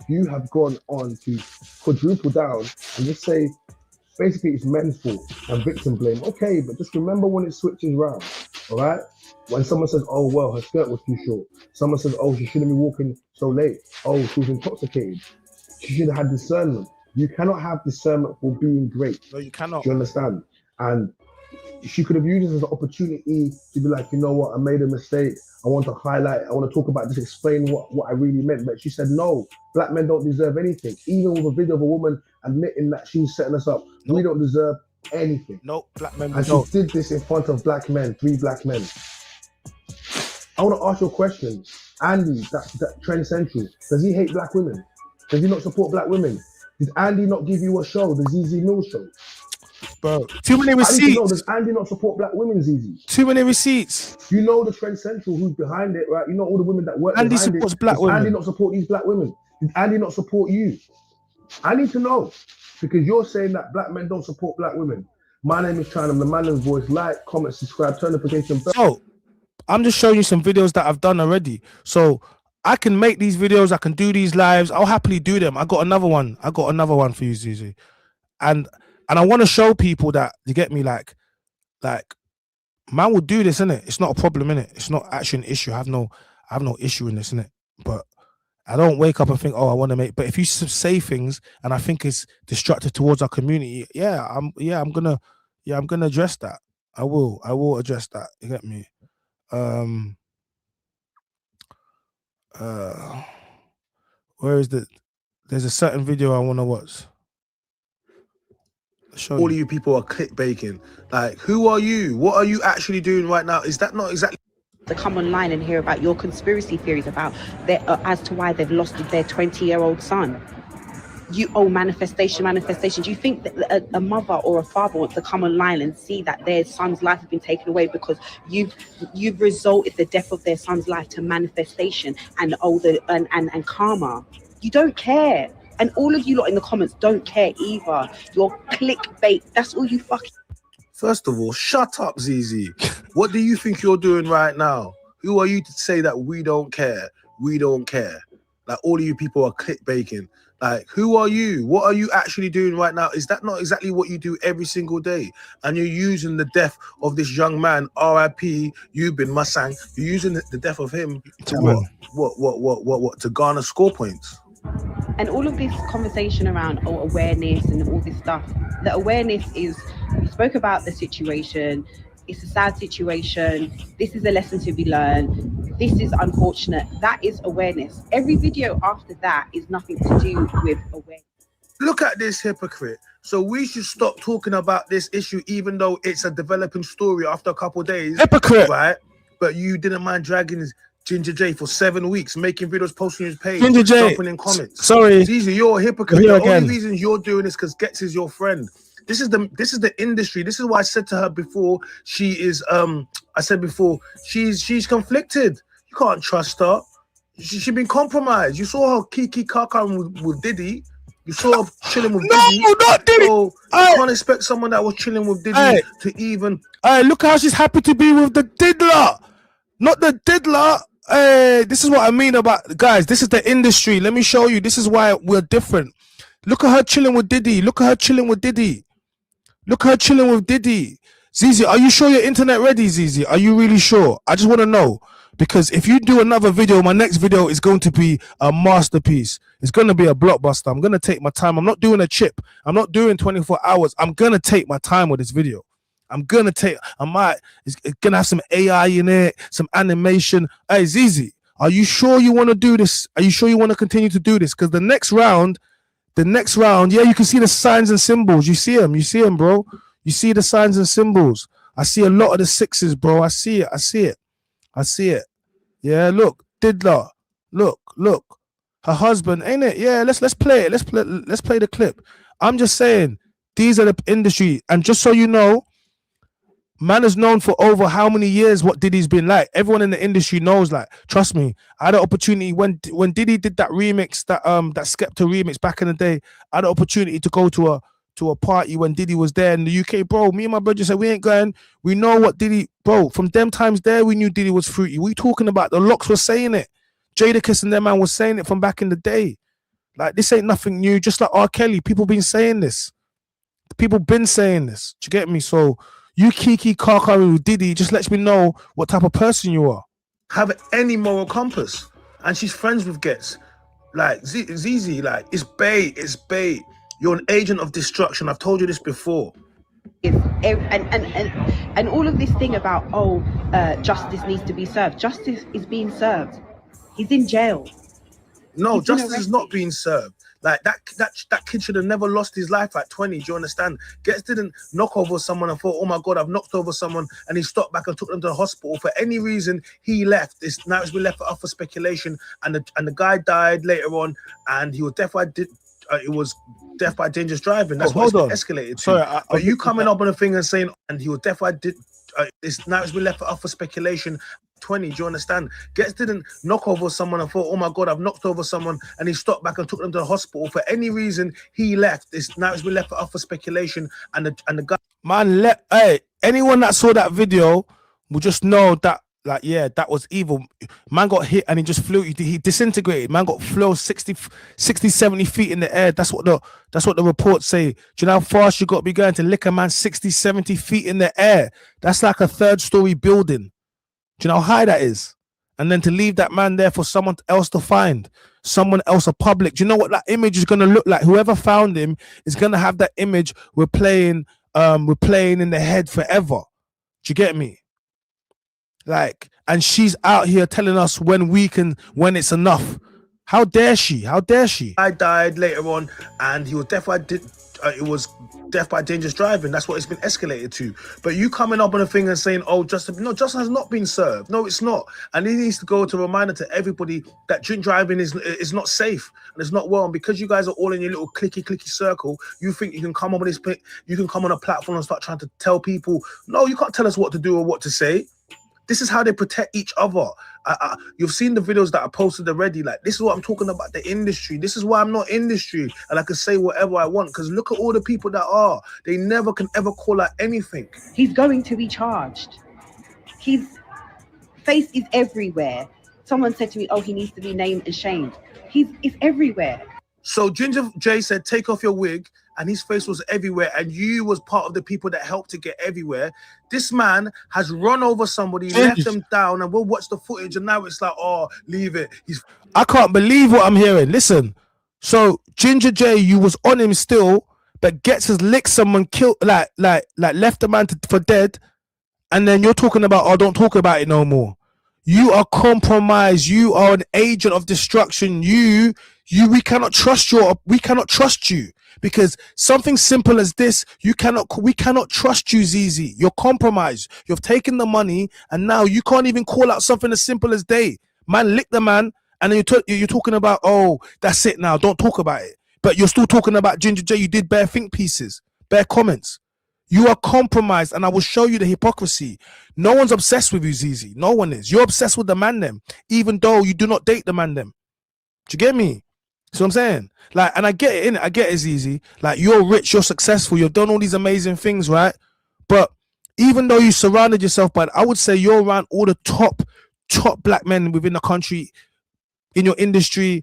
you have gone on to quadruple down and just say, basically, it's men's fault and victim blame. Okay, but just remember when it switches round, all right? When someone says, oh, well, her skirt was too short. Someone says, oh, she shouldn't be walking so late. Oh, she was intoxicated. She should have had discernment. You cannot have discernment for being great. No, you cannot. Do you understand? And she could have used this as an opportunity to be like, you know what, I made a mistake. I want to highlight, I want to talk about this, explain what I really meant. But she said, no, black men don't deserve anything. Even with a video of a woman admitting that she's setting us up, we don't deserve anything. No, black men and don't. she did this in front of black men, 3 black men. I want to ask you a question. Andy, that Trend Central, does he hate black women? Does he not support black women? Did Andy not give you a show, the Zeze Millz show? Bro, too many receipts. I need to know, does Andy not support black women, Zeze? Too many receipts. You know the Trend Central, who's behind it, right? You know all the women that work Andy behind supports it. black Does women. Andy not support these black women? Did Andy not support you? I need to know, because you're saying that black men don't support black women. My name is Chyna, I'm the Mynameischyna voice. Like, comment, subscribe, turn notification bell. So, I'm just showing you some videos that I've done already. So, I can make these videos, I can do these lives. I'll happily do them. I got another one for you, Zeze. And I want to show people that, you get me, like man will do this, innit? It's not a problem, innit? It's not actually an issue. I have no issue in this, innit? But I don't wake up and think, oh, I want to make. But if you say things and I think it's destructive towards our community, I'm gonna address that. I will address that. You get me? Where is there's a certain video I want to watch. All of you people are clickbaiting. Like, who are you? What are you actually doing right now? Is that not exactly to come online and hear about your conspiracy theories about their as to why they've lost their 20-year-old son? You manifestation. Do you think that a mother or a father wants to come online and see that their son's life has been taken away because you've resulted the death of their son's life to manifestation and and karma? You don't care. And all of you lot in the comments don't care either. You're clickbait. That's all you fucking. First of all, shut up, Zeze. What do you think you're doing right now? Who are you to say that we don't care? We don't care. Like, all of you people are clickbaiting. Like, who are you? What are you actually doing right now? Is that not exactly what you do every single day? And you're using the death of this young man, R.I.P. Yubin Masang. You're using the death of him to what? To garner score points. And all of this conversation around awareness and all this stuff, the awareness is, we spoke about the situation. It's a sad situation. This is a lesson to be learned. This is unfortunate. That is awareness. Every video after that is nothing to do with awareness. Look at this hypocrite. So we should stop talking about this issue, even though it's a developing story after a couple of days. Hypocrite. Right? But you didn't mind dragging Ginger J for 7 weeks, making videos, posting his page, Ginger J, jumping in comments. Sorry. Zeze, you're a hypocrite. Here The again. only reason you're doing this because Getz is your friend. This is the industry. This is why I said to her before, she's conflicted. You can't trust her. She's been compromised. You saw her Kiki Kakan with Diddy. You saw her chilling with Diddy. No, not Diddy. So you can't expect someone that was chilling with Diddy to even. Look how she's happy to be with the diddler, not the diddler. This is what I mean about, guys. This is the industry. Let me show you. This is why we're different. Look at her chilling with Diddy. Look at her chilling with Diddy. Look at her chilling with Diddy. Zeze, are you sure your internet ready, Zeze? Are you really sure? I just want to know. Because if you do another video, my next video is going to be a masterpiece. It's going to be a blockbuster. I'm going to take my time. I'm not doing a chip. I'm not doing 24 hours. I'm going to take my time with this video. I'm gonna take. It's gonna have some AI in it, some animation. Hey, Zeze, are you sure you want to do this? Are you sure you want to continue to do this? Because the next round, yeah, you can see the signs and symbols. You see them, bro. You see the signs and symbols. I see a lot of the sixes, bro. I see it. Yeah, look, Diddler. Look. Her husband, ain't it? Yeah, let's play it. Let's play the clip. I'm just saying, these are the industry, and just so you know, man is known for over how many years what Diddy's been like. Everyone in the industry knows, like, trust me. I had an opportunity when Diddy did that remix, that Skepta remix back in the day. I had an opportunity to go to a party when Diddy was there in the UK, bro. Me and my brother said we ain't going. We know what Diddy, bro. From them times there, we knew Diddy was fruity. We talking about the Locks were saying it. Jadakiss and them man was saying it from back in the day. Like, this ain't nothing new. Just like R. Kelly, people been saying this. People been saying this. Do you get me? So you Kiki Kaka with Diddy just lets me know what type of person you are. Have any moral compass. And she's friends with Gets. Like, Zeze, like, it's bait. You're an agent of destruction. I've told you this before. And all of this thing about, justice needs to be served. Justice is being served. He's in jail. No, justice is not being served. Like, that kid should have never lost his life at 20. Do you understand? Gets didn't knock over someone and thought, oh my God, I've knocked over someone, and he stopped back and took them to the hospital. For any reason, he left. Now it's been left up for speculation, and the guy died later on, and he was death by dangerous driving. That's what it's been escalated to. Sorry, but you coming up on a thing and saying, and he was death by now it's been left up for speculation. 20, do you understand? Gets didn't knock over someone and thought, oh my God, I've knocked over someone, and he stopped back and took them to the hospital. For any reason, he left. Now it's been left up for speculation, and the guy, man, anyone that saw that video will just know that, like, yeah, that was evil. Man got hit and he just flew. He disintegrated. Man got flown 60, 70 feet in the air. That's what the reports say. Do you know how fast you got to be going to lick a man 60, 70 feet in the air? That's like a 3rd-story building. Do you know how high that is? And then to leave that man there for someone else to find, someone else, a public. Do you know what that image is going to look like? Whoever found him is going to have that image we're playing in the head forever. Do you get me? Like, and she's out here telling us when it's enough. How dare she? I died later on, and he was death by dangerous driving. That's what it's been escalated to. But you coming up on a thing and saying, oh, justice has not been served. No, it's not. And it needs to go to a reminder to everybody that drink driving is not safe and it's not well. And because you guys are all in your little clicky circle, you think you can come on this, you can come on a platform and start trying to tell people, no, you can't tell us what to do or what to say. This is how they protect each other. You've seen the videos that I posted already. Like, this is what I'm talking about, the industry. This is why I'm not industry, and I can say whatever I want, because look at all the people that are. They never can ever call out anything. He's going to be charged. His face is everywhere. Someone said to me, oh, he needs to be named and shamed. It's everywhere. So Ginger J said, take off your wig, and his face was everywhere, and you was part of the people that helped to get everywhere. This man has run over somebody, left them down, and we'll watch the footage, and now it's like, oh, leave it. I can't believe what I'm hearing. Listen, so Ginger J, you was on him still, but Gets has licked someone, killed, like left the man for dead, and then you're talking about, oh, don't talk about it no more. You are compromised. You are an agent of destruction. We cannot trust you because something simple as this, we cannot trust you, Zeze. You're compromised. You've taken the money, and now you can't even call out something as simple as day. Man, lick the man, and then you're talking about, oh, that's it now. Don't talk about it. But you're still talking about Ginger J. You did bare think pieces, bare comments. You are compromised, and I will show you the hypocrisy. No one's obsessed with you, Zeze. No one is. You're obsessed with the man them, even though you do not date the man them. Do you get me? See what I'm saying? Like, and I get it, innit? I get it, Zeze. Like, you're rich, you're successful, you've done all these amazing things, right? But even though you surrounded yourself by, I would say you're around all the top black men within the country, in your industry,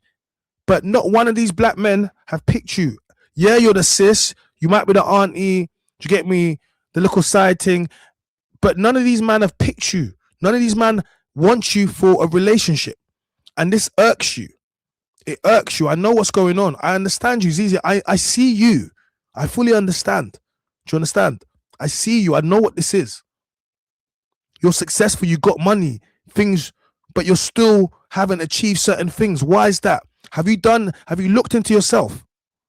but not one of these black men have picked you. Yeah, you're the sis, you might be the auntie, do you get me? The little side thing. But none of these men have picked you. None of these men want you for a relationship. And this irks you. It irks you. I know what's going on. I understand you, Zeze. I see you. I fully understand. Do you understand? I see you. I know what this is. You're successful. You got money, things, but you're still haven't achieved certain things. Why is that? Have you looked into yourself?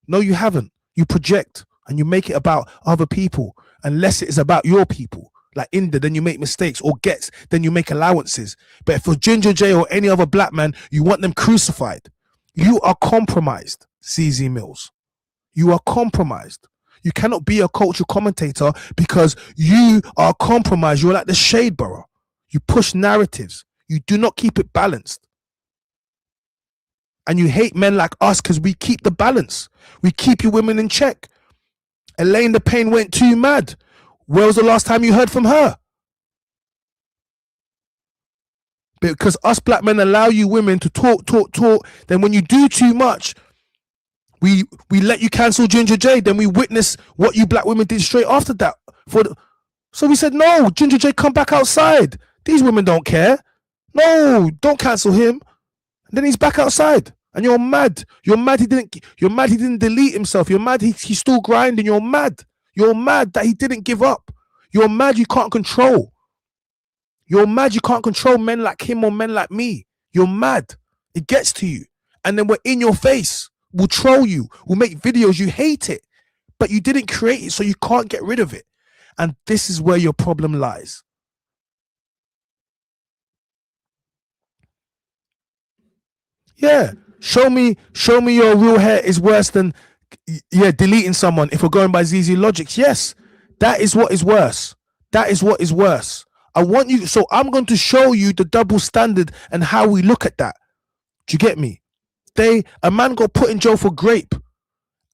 No, you haven't. You project and you make it about other people, unless it is about your people. Like India, then you make mistakes, or Gets, then you make allowances. But for Ginger J or any other black man, you want them crucified. You are compromised, Zeze Millz. You are compromised. You cannot be a culture commentator because you are compromised. You're like the shade borough. You push narratives. You do not keep it balanced. And you hate men like us because we keep the balance. We keep you women in check. Elaine the Pain went too mad. Where was the last time you heard from her? Because us black men allow you women to talk. Then when you do too much, we let you cancel Ginger J. Then we witness what you black women did straight after that. So we said, no, Ginger J, come back outside. These women don't care. No, don't cancel him. And then he's back outside. And you're mad. You're mad he didn't delete himself. You're mad he's still grinding. You're mad. You're mad that he didn't give up. You're mad you can't control. You're mad you can't control men like him or men like me. You're mad. It gets to you. And then we're in your face. We'll troll you. We'll make videos. You hate it. But you didn't create it, so you can't get rid of it. And this is where your problem lies. Yeah. Show me your real hair is worse than deleting someone. If we're going by Zeze logics, yes, that is what is worse. That is what is worse. I want you, so I'm going to show you the double standard and how we look at that. Do you get me? A man got put in jail for grape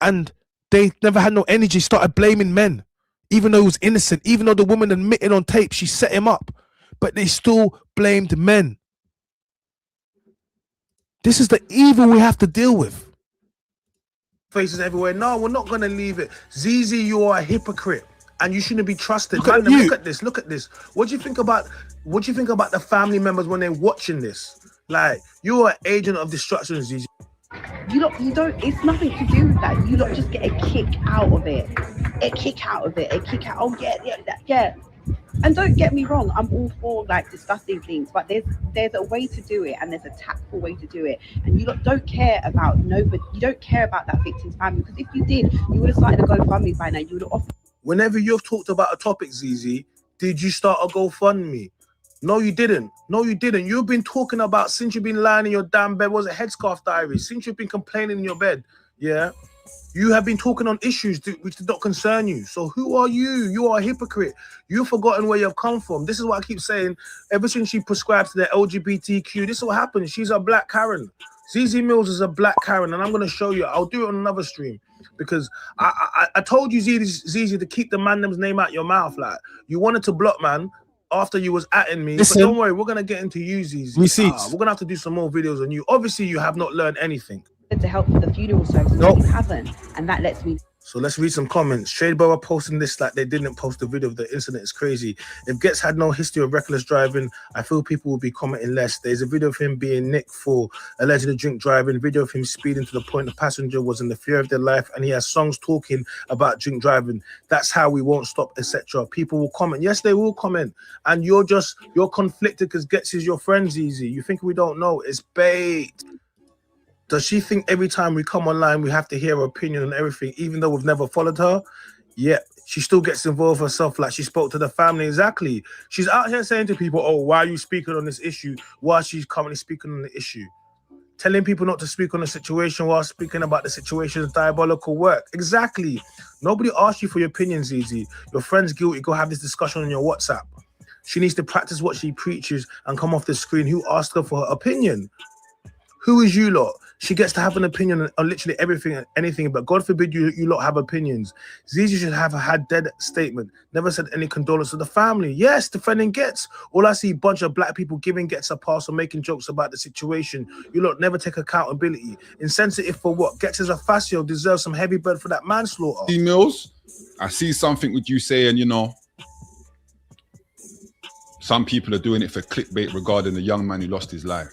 and they never had no energy, started blaming men, even though he was innocent, even though the woman admitted on tape she set him up, but they still blamed men. This is the evil we have to deal with. Faces everywhere. No, we're not going to leave it. Zeze, you are a hypocrite and you shouldn't be trusted. Look at this. Look at this. What do you think about the family members when they're watching this? Like, you are an agent of destruction, Zeze. You don't, it's nothing to do with that. You lot just get a kick out of it. Oh, yeah. And don't get me wrong, I'm all for like discussing things, but there's a way to do it, and there's a tactful way to do it. And you lot don't care about nobody. You don't care about that victim's family, because if you did, you would have started a GoFundMe by now. You would have offered. Whenever you've talked about a topic, Zeze, did you start a GoFundMe? No, you didn't. No, you didn't. You've been talking about, since you've been lying in your damn bed, was it Headscarf Diary? Since you've been complaining in your bed, yeah? You have been talking on issues which did not concern you. So who are you? You are a hypocrite. You've forgotten where you've come from. This is what I keep saying. Ever since she prescribed to the LGBTQ, this is what happens. She's a black Karen. Zeze Millz is a black Karen, and I'm going to show you. I'll do it on another stream, because I told you, Zeze, to keep the man's name out your mouth. Like, you wanted to block, man, after you was atting me. Listen, but don't worry, we're going to get into you, Zeze. We're going to have to do some more videos on you. Obviously, you have not learned anything. To help with the funeral service, no, you haven't, and that lets me. So let's read some comments. Shadeborough posting this like they didn't post the video of the incident is crazy. If Gets had no history of reckless driving, I feel people will be commenting less. There's a video of him being nicked for allegedly drink driving, video of him speeding to the point the passenger was in the fear of their life, and he has songs talking about drink driving. That's how we won't stop, etc. People will comment. Yes, they will comment. And you're conflicted because Gets is your friend, Zeze. You think we don't know? It's bait. Does she think every time we come online, we have to hear her opinion on everything, even though we've never followed her? Yeah, she still gets involved herself, like she spoke to the family. Exactly. She's out here saying to people, oh, why are you speaking on this issue? While she's currently speaking on the issue. Telling people not to speak on the situation while speaking about the situation's diabolical work. Exactly. Nobody asked you for your opinion, Zeze. Your friend's guilty. Go have this discussion on your WhatsApp. She needs to practice what she preaches and come off the screen. Who asked her for her opinion? Who is you lot? She gets to have an opinion on literally everything and anything, but God forbid you lot have opinions. Zeze should have had dead statement. Never said any condolence to the family. Yes, defending Gets. All I see, a bunch of black people giving Gets a pass or making jokes about the situation. You lot never take accountability. Insensitive for what? Gets as a fascio deserves some heavy burn for that manslaughter. Millz, I see something with you saying, you know, some people are doing it for clickbait regarding the young man who lost his life.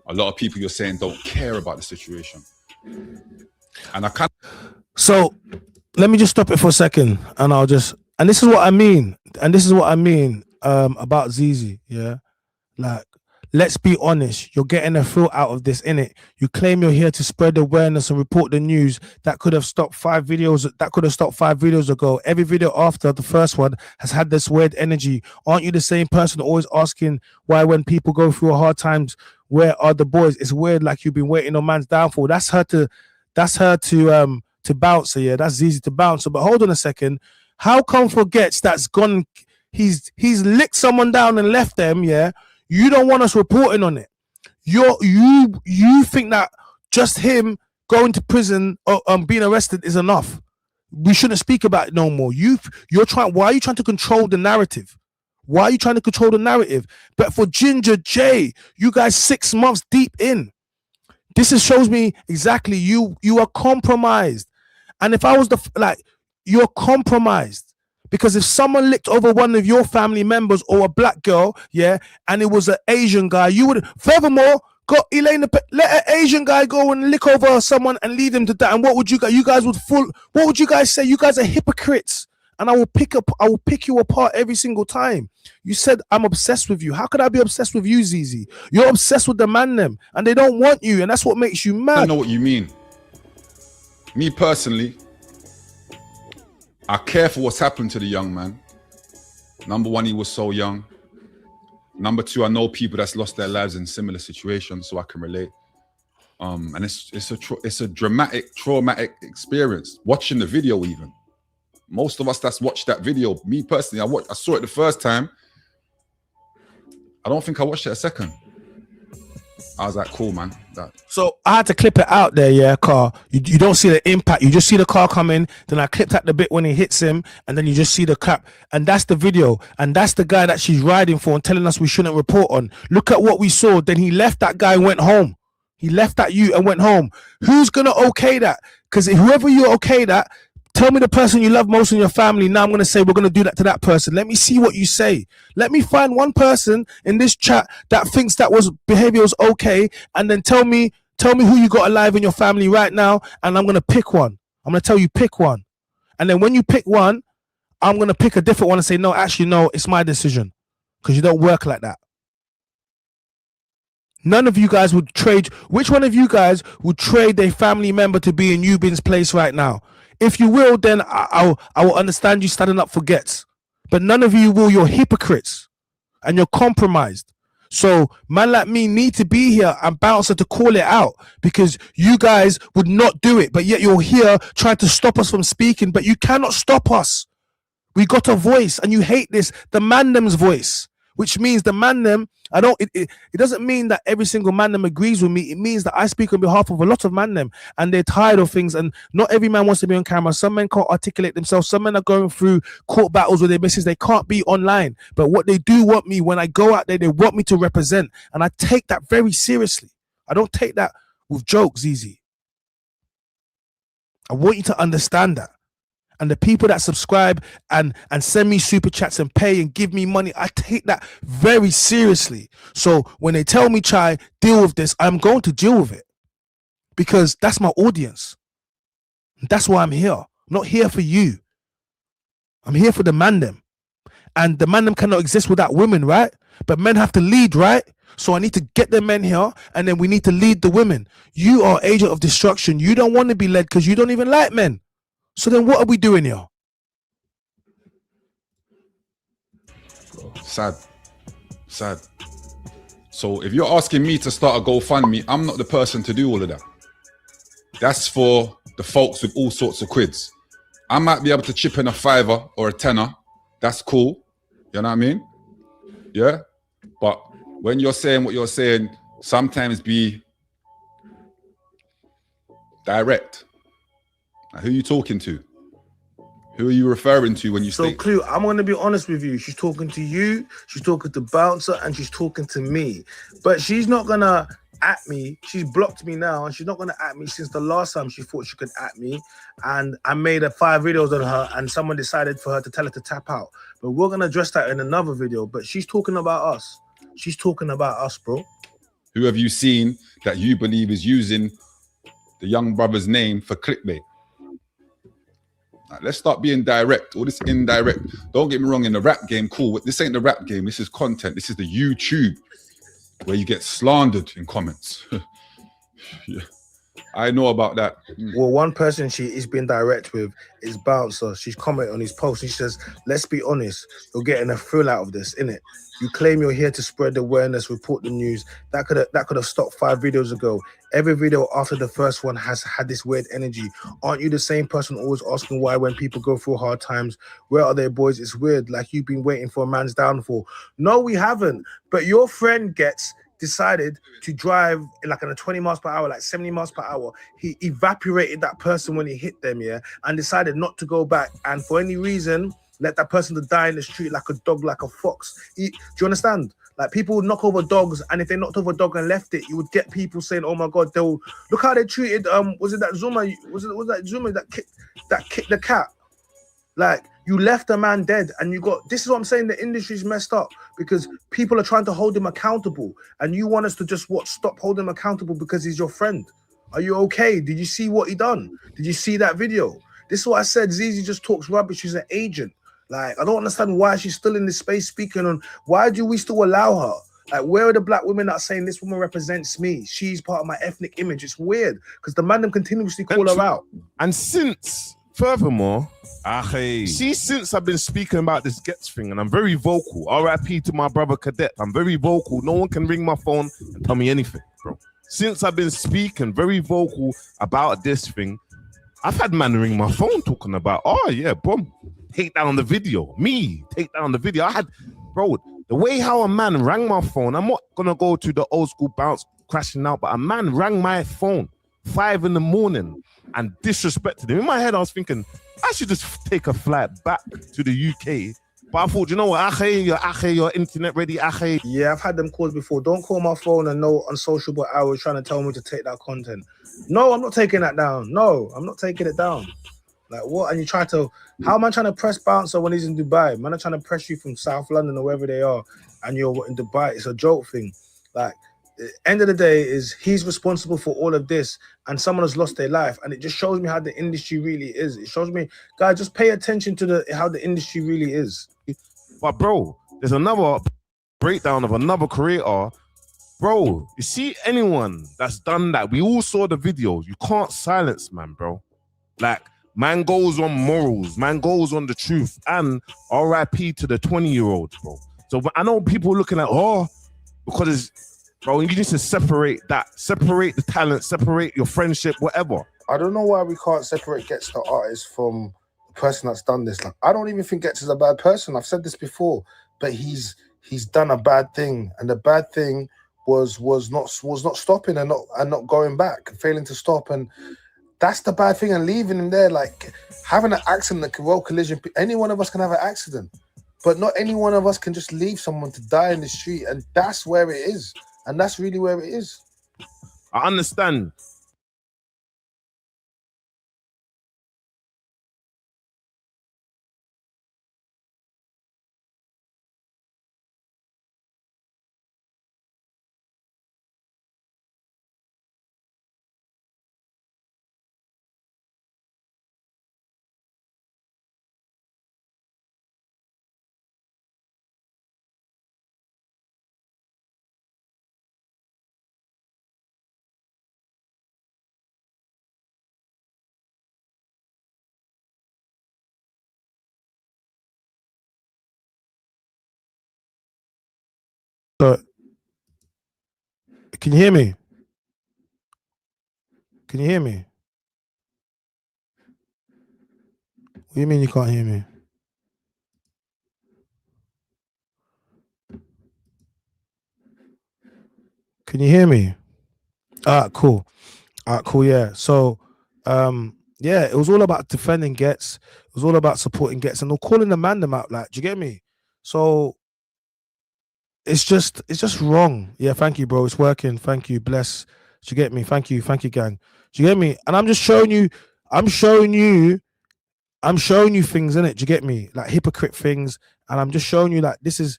A lot of people you're saying don't care about the situation. And I can't. So let me just stop it for a second, and I'll just And this is what I mean. And this is what I mean about Zeze. Yeah, like, let's be honest. You're getting a thrill out of this, innit? You claim you're here to spread awareness and report the news. That could have stopped 5 videos. That could have stopped 5 videos ago. Every video after the first one has had this weird energy. Aren't you the same person always asking why, when people go through hard times, where are the boys? It's weird, like you've been waiting on man's downfall. That's her to bounce. Yeah, that's Zeze to bounce. But hold on a second. How come forgets that's gone? He's licked someone down and left them. Yeah, you don't want us reporting on it. You think that just him going to prison or being arrested is enough? We shouldn't speak about it no more. You're trying. Why are you trying to control the narrative? Why are you trying to control the narrative? But for Ginger J, you guys 6 months deep in. This shows me exactly you are compromised. And if I was you're compromised, because if someone licked over one of your family members or a black girl, yeah, and it was an Asian guy, you would. Furthermore, let an Asian guy go and lick over someone and lead them to that. And what would you guys? You guys would What would you guys say? You guys are hypocrites, and I will pick you apart every single time. You said I'm obsessed with you. How could I be obsessed with you, Zeze? You're obsessed with the man them, and they don't want you, and that's what makes you mad. I know what you mean. Me personally, I care for what's happened to the young man. Number one, he was so young. Number two, I know people that's lost their lives in similar situations, so I can relate. And it's a dramatic, traumatic experience. Watching the video, even most of us that's watched that video. Me personally, I saw it the first time. I don't think I watched it a second. I was like, cool, man. So I had to clip it out there, yeah, car. You don't see the impact. You just see the car coming. Then I clipped out the bit when he hits him, and then you just see the clap. And that's the video. And that's the guy that she's riding for and telling us we shouldn't report on. Look at what we saw. Then he left that guy and went home. He left that you and went home. Who's going to okay that? Because whoever you okay that, tell me the person you love most in your family. Now I'm going to say we're going to do that to that person. Let me see what you say. Let me find one person in this chat that thinks that behavior was okay, and then tell me who you got alive in your family right now, and I'm going to pick one. I'm going to tell you pick one. And then when you pick one, I'm going to pick a different one and say, no, actually, no, it's my decision, because you don't work like that. None of you guys would trade. Which one of you guys would trade their family member to be in Eubin's place right now? If you will, then I will understand you standing up for gets. But none of you will. You're hypocrites and you're compromised. So man like me need to be here and Bouncer to call it out, because you guys would not do it. But yet you're here trying to stop us from speaking. But you cannot stop us. We got a voice, and you hate this. The man them's voice, which means the man them. It doesn't mean that every single man them agrees with me. It means that I speak on behalf of a lot of man them, and they're tired of things, and not every man wants to be on camera. Some men can't articulate themselves. Some men are going through court battles with their missus. They can't be online. But what they do want me, when I go out there, they want me to represent, and I take that very seriously. I don't take that with jokes, Zeze. I want you to understand that. And the people that subscribe and send me super chats and pay and give me money, I take that very seriously. So when they tell me, Chai, deal with this, I'm going to deal with it, because that's my audience. That's why I'm here. I'm not here for you. I'm here for the man them. And the man them cannot exist without women, right? But men have to lead, right? So I need to get the men here, and then we need to lead the women. You are agent of destruction. You don't want to be led because you don't even like men. So then what are we doing here? Sad. So if you're asking me to start a GoFundMe, I'm not the person to do all of that. That's for the folks with all sorts of quids. I might be able to chip in a $5 or a $10. That's cool. You know what I mean? Yeah. But when you're saying what you're saying, sometimes be direct. Now, who are you talking to? Who are you referring to when you say? So, Clue, I'm going to be honest with you. She's talking to you, she's talking to Bouncer, and she's talking to me. But she's not going to at me. She's blocked me now, and she's not going to at me since the last time she thought she could at me. And I made 5 videos on her, and someone decided for her to tell her to tap out. But we're going to address that in another video. But she's talking about us. She's talking about us, bro. Who have you seen that you believe is using the young brother's name for clickbait? Like, let's start being direct. All this indirect. Don't get me wrong, in the rap game, cool. This ain't the rap game. This is content. This is the YouTube where you get slandered in comments. Yeah. I know about that. Well, one person she is being direct with is Bouncer. She's commenting on his post. And she says, let's be honest, you're getting a thrill out of this, innit? You claim you're here to spread awareness, report the news. That could have stopped 5 videos ago. Every video after the first one has had this weird energy. Aren't you the same person always asking why when people go through hard times? Where are they, boys? It's weird, like you've been waiting for a man's downfall. No, we haven't. But your friend decided to drive like on a 20 miles per hour, like 70 miles per hour. He evaporated that person when he hit them, yeah, and decided not to go back. And for any reason, let that person to die in the street like a dog, like a fox. Do you understand? Like people would knock over dogs, and if they knocked over a dog and left it, you would get people saying, "Oh my God, they'll look how they treated." Was it that Zuma? Was that Zuma that kicked the cat? Like you left a man dead, and you got. This is what I'm saying. The industry's messed up because people are trying to hold him accountable, and you want us to just stop holding him accountable because he's your friend. Are you okay? Did you see what he done? Did you see that video? This is what I said. Zeze just talks rubbish. She's an agent. Like, I don't understand why she's still in this space speaking on, why do we still allow her? Like, where are the black women that are saying this woman represents me? She's part of my ethnic image. It's weird because the man them continuously call her out. And furthermore, since I've been speaking about this Gets thing, and I'm very vocal, RIP to my brother Cadet, I'm very vocal. No one can ring my phone and tell me anything, bro. Since I've been speaking very vocal about this thing, I've had man ring my phone talking about, oh yeah, boom. Take down the video. Take down the video. I had, bro, the way how a man rang my phone, I'm not gonna go to the old school bounce crashing out, but a man rang my phone 5 in the morning and disrespected him. In my head, I was thinking, I should just take a flight back to the UK. But I thought, you know what, your internet ready, Yeah, I've had them calls before. Don't call my phone and no unsociable hours trying to tell me to take that content. No, I'm not taking that down. No, I'm not taking it down. Like what? And you try to, how am I trying to press Bouncer when he's in Dubai? Man, I'm trying to press you from South London or wherever they are, and you're in Dubai. It's a joke thing. Like, the end of the day is he's responsible for all of this, and someone has lost their life, and it just shows me how the industry really is. It shows me, guys, just pay attention to how the industry really is. But bro, there's another breakdown of another creator. Bro, you see anyone that's done that? We all saw the video. You can't silence, man, bro. Like, man goes on morals, man goes on the truth, and RIP to the 20-year-olds, bro. So I know people looking at, because it's, bro, you need to separate that, separate the talent, separate your friendship, whatever. I don't know why we can't separate Gets the artist from the person that's done this. Like, I don't even think Gets is a bad person. I've said this before, but he's done a bad thing, and the bad thing was not stopping and not going back, failing to stop, and that's the bad thing, and leaving him there, like having an accident, like a road collision. Any one of us can have an accident, but not any one of us can just leave someone to die in the street, and that's where it is, and that's really where it is. I understand. So, can you hear me? Can you hear me? What do you mean you can't hear me? Can you hear me? Cool. Cool, yeah. So, yeah, it was all about defending Gets. It was all about supporting Gets, and they're calling the man them out. Like, do you get me? So it's just wrong. Yeah, thank you, bro. It's working. Thank you. Bless. Do you get me? Thank you, gang. Do you get me? And I'm just showing you. I'm showing you things, innit? Do you get me? Like hypocrite things, and I'm just showing you that this is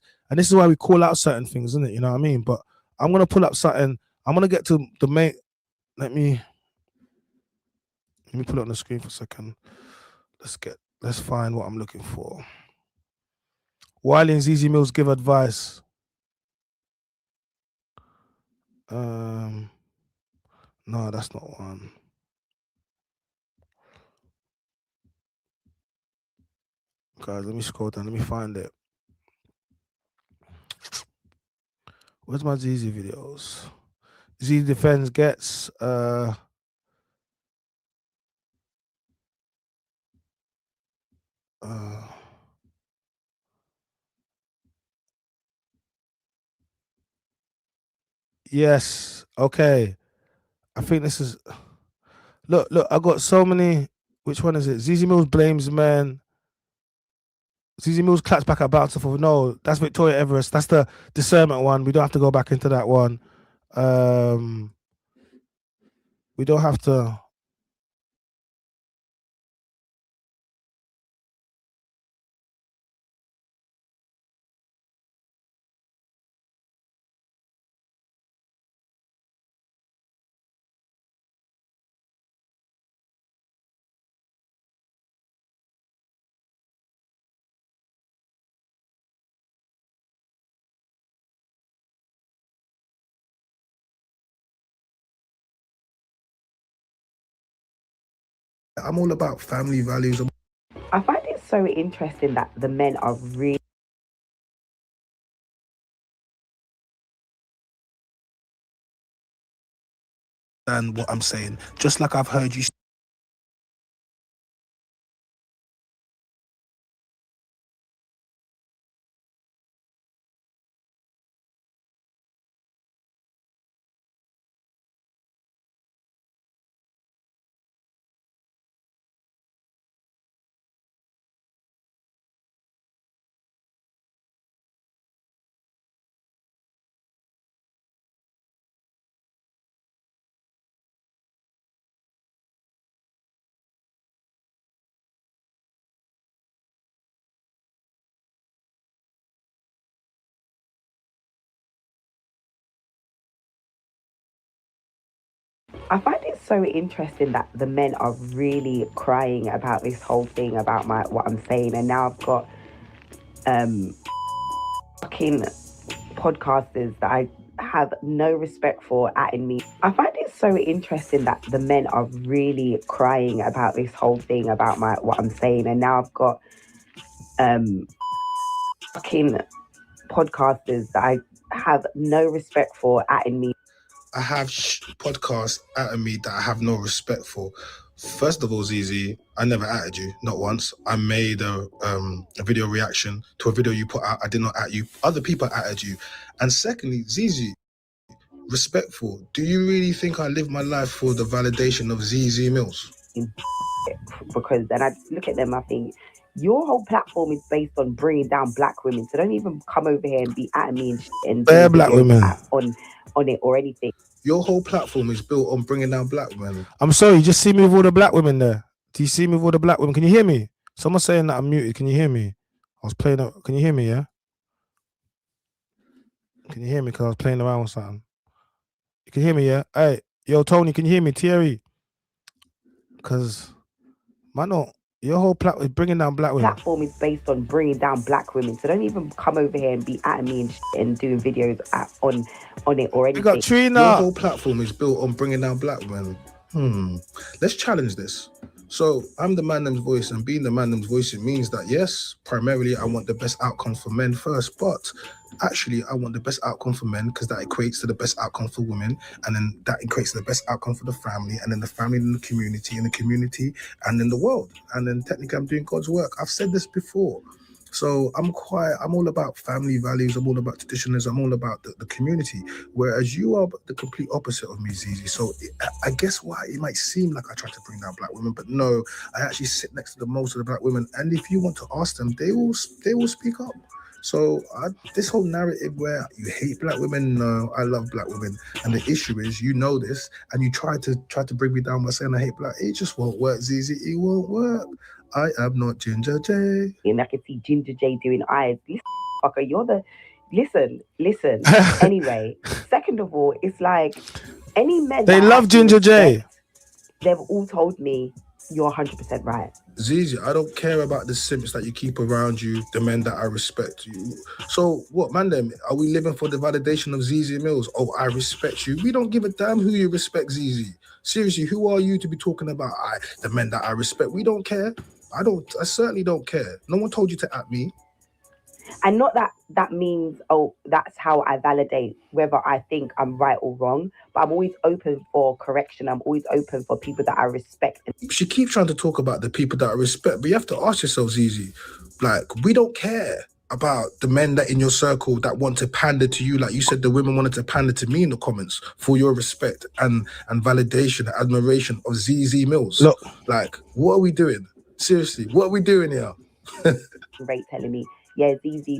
why we call out certain things, innit? You know what I mean? But I'm gonna pull up something. I'm gonna get to the main. Let me put it on the screen for a second. Let's find what I'm looking for. Wiley and Zeze Millz give advice. No, that's not one. Guys, let me scroll down. Let me find it. Where's my Zeze videos? Zeze defends gets yes. Okay. I think this is. Look. I got so many. Which one is it? Zeze Millz blames men. Zeze Millz claps back at Bountiful. No, that's Victoria Everest. That's the discernment one. We don't have to go back into that one. We don't have to. I'm all about family values. I find it so interesting that the men are really And what I'm saying, just like I've heard you. I find it so interesting that the men are really crying about this whole thing about what I'm saying, and now I've got fucking podcasters that I have no respect for atting me. I find it so interesting that the men are really crying about this whole thing about what I'm saying, and now I've got fucking podcasters that I have no respect for atting me. I have podcasts at me that I have no respect for. First of all, Zeze, I never atted you, not once. I made a video reaction to a video you put out. I did not at you. Other people atted you. And secondly, Zeze, respectful. Do you really think I live my life for the validation of Zeze Millz? Because then I look at them, I think, your whole platform is based on bringing down black women. So don't even come over here and be at me and bare black women on it or anything. Your whole platform is built on bringing down black women. I'm sorry, you just see me with all the black women there. Do you see me with all the black women? Can you hear me? Someone's saying that I'm muted. Can you hear me? I was playing. Can you hear me? Yeah. Can you hear me? Because I was playing around with something. You can hear me? Yeah. Hey, yo, Tony, can you hear me? Thierry. Because, man, your whole platform is bringing down black women. Platform is based on bringing down black women. So don't even come over here and be at me and doing videos on it or anything. You got Chyna. Your whole platform is built on bringing down black women. Let's challenge this. So I'm the man them's voice, and being the man them's voice, it means that yes, primarily I want the best outcomes for men first, but actually I want the best outcome for men because that equates to the best outcome for women, and then that equates to the best outcome for the family, and then the family in the community, and in the world, and then technically I'm doing God's work. I've said this before. So I'm all about family values, I'm all about traditionalism, I'm all about the community, whereas you are the complete opposite of me, Zeze. So I guess why it might seem like I try to bring down black women, but no, I actually sit next to the most of the black women, and if you want to ask them, they will speak up. So this whole narrative where you hate black women, no, I love black women, and the issue is, you know this, and you try to bring me down by saying I hate black. It just won't work, Zeze. It won't work. I am not Ginger J. And I can see Ginger J doing eyes. Listen, fucker, you're the... Listen. Anyway, second of all, it's like any men... They love Ginger J. They've all told me You're 100% right. Zeze, I don't care about the simps that you keep around you, the men that I respect you. So what, man, them, are we living for the validation of Zeze Millz? Oh, I respect you. We don't give a damn who you respect, Zeze. Seriously, who are you to be talking about the men that I respect? We don't care. I certainly don't care. No one told you to at me. And not that means, oh, that's how I validate whether I think I'm right or wrong. But I'm always open for correction. I'm always open for people that I respect. She keeps trying to talk about the people that I respect, but you have to ask yourself, Zeze, like, we don't care about the men that in your circle that want to pander to you. Like you said, the women wanted to pander to me in the comments for your respect and validation and admiration of Zeze Millz. Look, like, what are we doing? Seriously, what are we doing here? Great telling me, yeah, Zeze,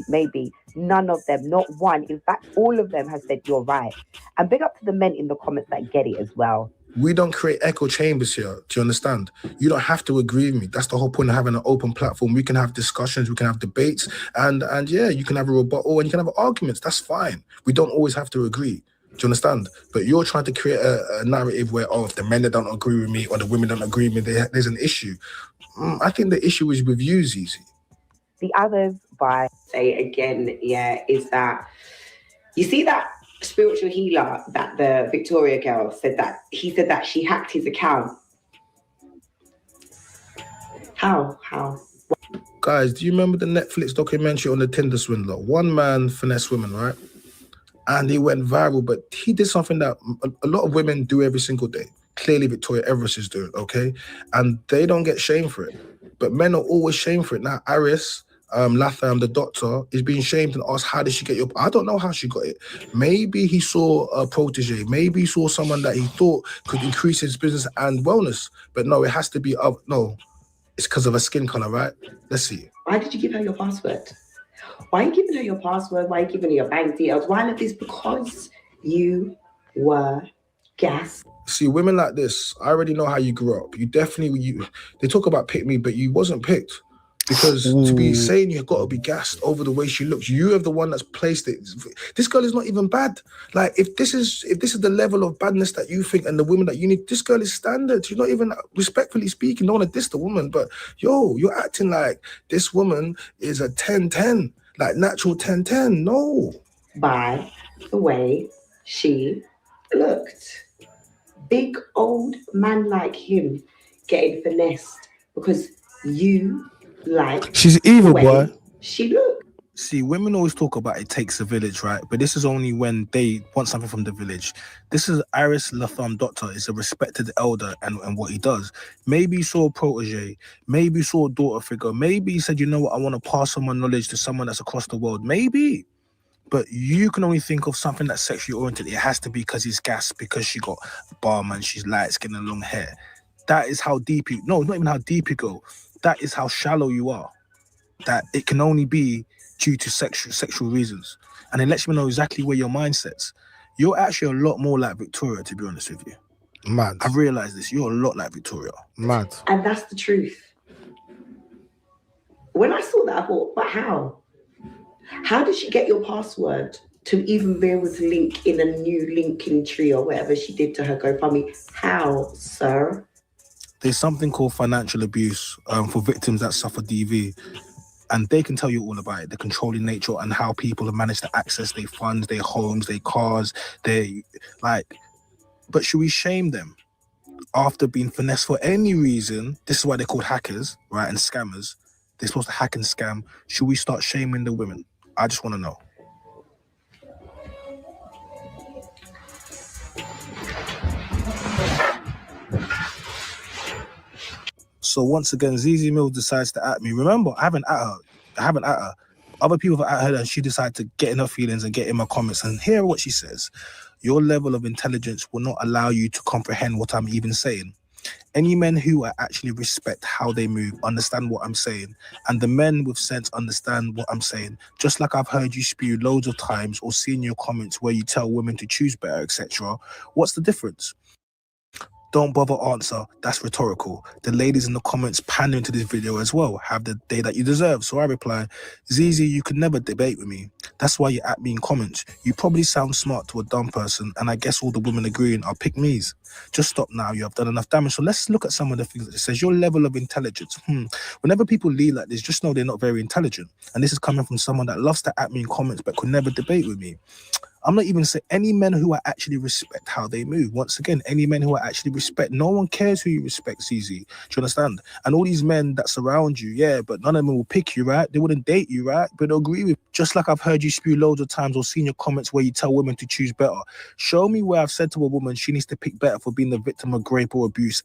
maybe none of them, not one. In fact, all of them have said you're right. And big up to the men in the comments that get it as well. We don't create echo chambers here. Do you understand? You don't have to agree with me. That's the whole point of having an open platform. We can have discussions, we can have debates, and yeah, you can have a rebuttal and you can have arguments. That's fine. We don't always have to agree. Do you understand? But you're trying to create a narrative where, oh, if the men that don't agree with me or the women don't agree with me, there's an issue. I think the issue is with you, Zeze. The others, by say again, yeah, is that you see that spiritual healer that the Victoria girl said that he said that she hacked his account. How? Guys, do you remember the Netflix documentary on the Tinder swindler? One man finessed women, right? And he went viral, but he did something that a lot of women do every single day. Clearly, Victoria Everest is doing, okay? And they don't get shamed for it. But men are always shamed for it. Now, Aris Latham, the doctor, is being shamed and asked, how did she get your... I don't know how she got it. Maybe he saw a protege. Maybe he saw someone that he thought could increase his business and wellness. But no, it has to be... no, it's because of her skin color, right? Let's see. Why did you give her your password? Why are you giving her your password? Why are you giving her your bank details? Why not this? Because you were gassed. See, women like this, I already know how you grew up. You definitely... they talk about pick me, but you wasn't picked. Because to be saying you've got to be gassed over the way she looks, you have the one that's placed it. This girl is not even bad. Like, if this is the level of badness that you think and the women that you need, this girl is standard. She's not even, respectfully speaking, don't want to diss the woman, but yo, you're acting like this woman is a 10-10, like natural 10-10. No. By the way she looked. Big old man like him getting finessed because you like she's evil, boy. She look. See, women always talk about it takes a village, right? But this is only when they want something from the village. This is Aris Latham Doctor, is a respected elder and what he does. Maybe he saw a protege, maybe he saw a daughter figure, maybe he said, you know what, I want to pass on my knowledge to someone that's across the world. Maybe. But you can only think of something that's sexually oriented. It has to be because he's gas, because she got a barman, she's light skin and long hair. That is how deep you, no, not even how deep you go. That is how shallow you are. That it can only be due to sexual reasons. And it lets you know exactly where your mind sets. You're actually a lot more like Victoria, to be honest with you. Mad. I've realized this. You're a lot like Victoria. Mad. And that's the truth. When I saw that, I thought, but how? How did she get your password to even be able to link in a new linking tree or whatever she did to her GoFundMe? How, sir? There's something called financial abuse for victims that suffer DV. And they can tell you all about it, the controlling nature and how people have managed to access their funds, their homes, their cars, but should we shame them after being finessed for any reason? This is why they're called hackers, right? And scammers. They're supposed to hack and scam. Should we start shaming the women? I just want to know. So once again, Zeze Millz decides to at me. Remember, I haven't at her. Other people have at her and she decided to get in her feelings and get in my comments and hear what she says. Your level of intelligence will not allow you to comprehend what I'm even saying. Any men who actually respect how they move, understand what I'm saying, and the men with sense understand what I'm saying. Just like I've heard you spew loads of times or seen your comments where you tell women to choose better, etc. What's the difference? Don't bother answer. That's rhetorical. The ladies in the comments pandering to this video as well have the day that you deserve. So I reply, Zeze, you can never debate with me. That's why you're at me in comments. You probably sound smart to a dumb person, and I guess all the women agreeing are pick me's. Just stop now. You have done enough damage. So let's look at some of the things that it says. Your level of intelligence. Whenever people lead like this, just know they're not very intelligent. And this is coming from someone that loves to at me in comments but could never debate with me. I'm not even saying any men who I actually respect how they move. Once again, any men who I actually respect. No one cares who you respect, Zeze. Do you understand? And all these men that surround you, yeah, but none of them will pick you, right? They wouldn't date you, right? But they'll agree with. Just like I've heard you spew loads of times or seen your comments where you tell women to choose better. Show me where I've said to a woman she needs to pick better for being the victim of rape or abuse.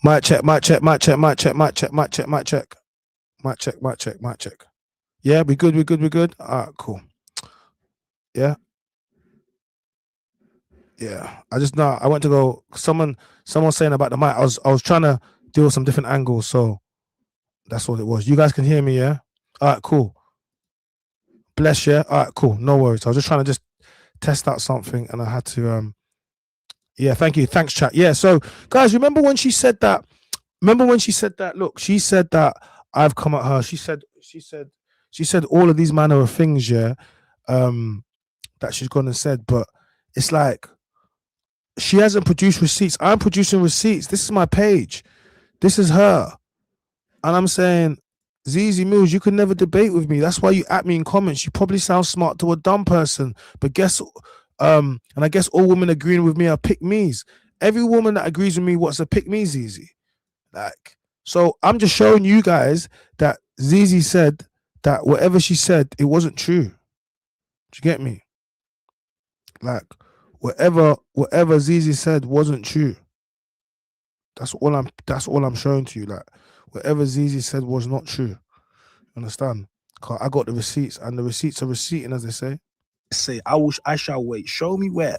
Mic check. Yeah, we good. All right, cool. Yeah. I just know I went to go. Someone saying about the mic. I was trying to deal with some different angles, so that's what it was. You guys can hear me, yeah? All right, cool. Bless you. All right, cool. No worries. I was just trying to just test out something, and I had to yeah, thank you. Thanks, chat. Yeah, so guys, remember when she said that? Look, she said that I've come at her. She said all of these manner of things, yeah, that she's gone and said, but it's like she hasn't produced receipts. I'm producing receipts. This is my page. This is her. And I'm saying, Zeze Millz, you can never debate with me. That's why you at me in comments. You probably sound smart to a dumb person. But and I guess all women agreeing with me are pick me's. Every woman that agrees with me wants a pick me, Zeze. Like, so I'm just showing you guys that Zeze said that whatever she said, it wasn't true. Do you get me? Like, whatever Zeze said wasn't true. That's all I'm showing to you. Like, whatever Zeze said was not true. Understand? Cause I got the receipts, and the receipts are receipting, as they say. I shall wait. Show me where.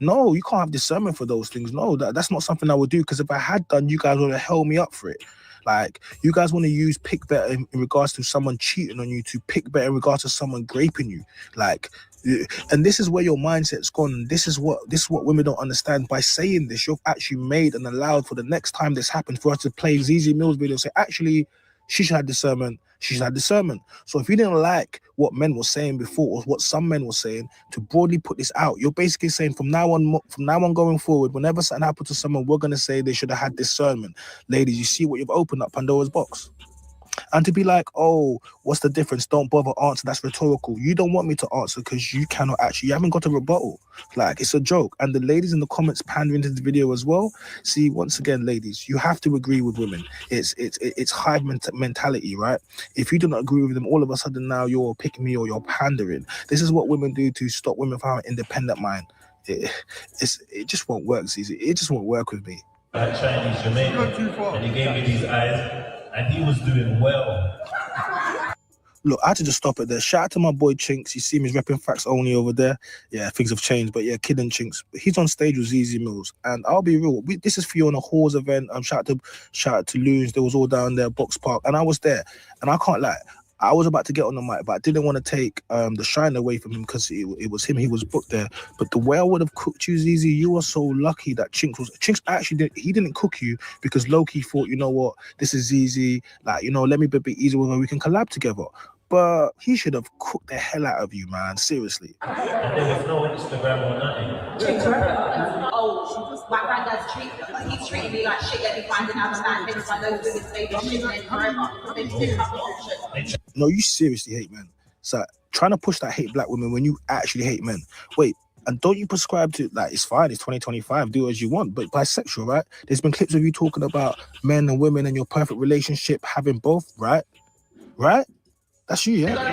No, you can't have discernment for those things. No, that's not something I would do, because if I had done, you guys would have held me up for it. Like, you guys want to use pick better in regards to someone cheating on you, to pick better in regards to someone graping you. Like, and this is where your mindset's gone. This is what women don't understand. By saying this, you've actually made and allowed for the next time this happens for us to play Zeze Millz video and say, actually, she should have discernment. She should have discernment. So if you didn't like what men were saying before, or what some men were saying, to broadly put this out, you're basically saying from now on going forward, whenever something happens to someone, we're going to say they should have had discernment. Ladies, you see what you've opened up Pandora's box. And to be like, oh, what's the difference? Don't bother answer. That's rhetorical. You don't want me to answer because you cannot actually. You haven't got a rebuttal. Like, it's a joke. And the ladies in the comments pandering to the video as well. See, once again, ladies, you have to agree with women. It's hive mentality, right? If you do not agree with them, all of a sudden now you're picking me or you're pandering. This is what women do to stop women from having an independent mind. It just won't work, Zeze. It just won't work with me. Chinese Jamaican, and he gave me these eyes. And he was doing well. Look, I had to just stop it there. Shout out to my boy Chinks. You see me, he's repping Facts Only over there. Yeah, things have changed, but yeah, Kid and Chinks. He's on stage with Zeze Millz, and I'll be real. This is Fiona Hall's event. Shout out to Loons. They was all down there, Box Park, and I was there. And I can't lie, I was about to get on the mic, but I didn't want to take the shine away from him, because it was him. He was booked there. But the way I would have cooked you, Zeze, you are so lucky that Chinks actually didn't cook you, because Loki thought, you know what, this is Zeze. Like, you know, let me be a bit easier with her. We can collab together. But he should have cooked the hell out of you, man. Seriously. And there was no Instagram or nothing. Oh, she just my granddad's he's treating me like shit, let me find another man, then if I know women's baby shit, then forever. They didn't have the option. No, you seriously hate men. So trying to push that hate black women when you actually hate men. Wait, and don't you prescribe to, like, it's fine, it's 2025, do as you want, but bisexual, right? There's been clips of you talking about men and women and your perfect relationship, having both, right? Right? That's you, yeah? But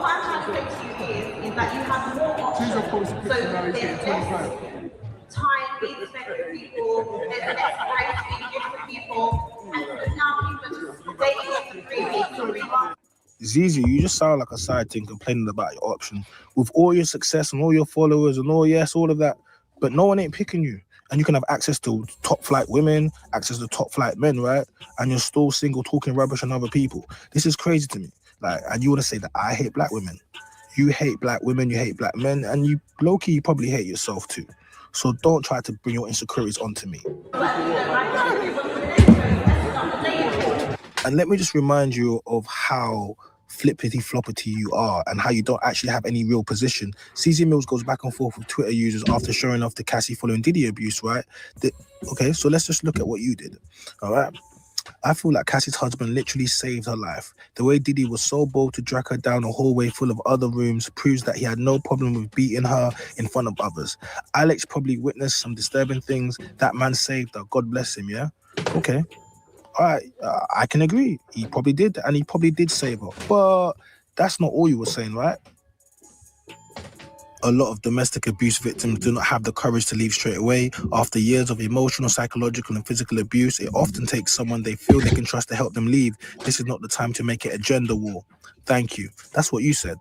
what I'm trying to say to you is that you have more options. So there's less time being spent with people, there's less grace being given to people, and now people are just dating for 3 weeks or 3 months. Zeze, you just sound like a side thing complaining about your option. With all your success and all your followers and all of that, but no one ain't picking you. And you can have access to top flight women, access to top flight men, right? And you're still single talking rubbish on other people. This is crazy to me. Like, and you want to say that I hate black women. You hate black women, you hate black men, and you low-key, you probably hate yourself too. So don't try to bring your insecurities onto me. And let me just remind you of how flippity-floppity you are and how you don't actually have any real position. Zeze Millz goes back and forth with Twitter users after showing off the Cassie following Diddy abuse, right? Okay, so let's just look at what you did, all right? I feel like Cassie's husband literally saved her life. The way Diddy was so bold to drag her down a hallway full of other rooms proves that he had no problem with beating her in front of others. Alex probably witnessed some disturbing things. That man saved her. God bless him, yeah? Okay. All right, I can agree. He probably did, and he probably did save her. But that's not all you were saying, right? A lot of domestic abuse victims do not have the courage to leave straight away. After years of emotional, psychological, and physical abuse, it often takes someone they feel they can trust to help them leave. This is not the time to make it a gender war. Thank you. That's what you said.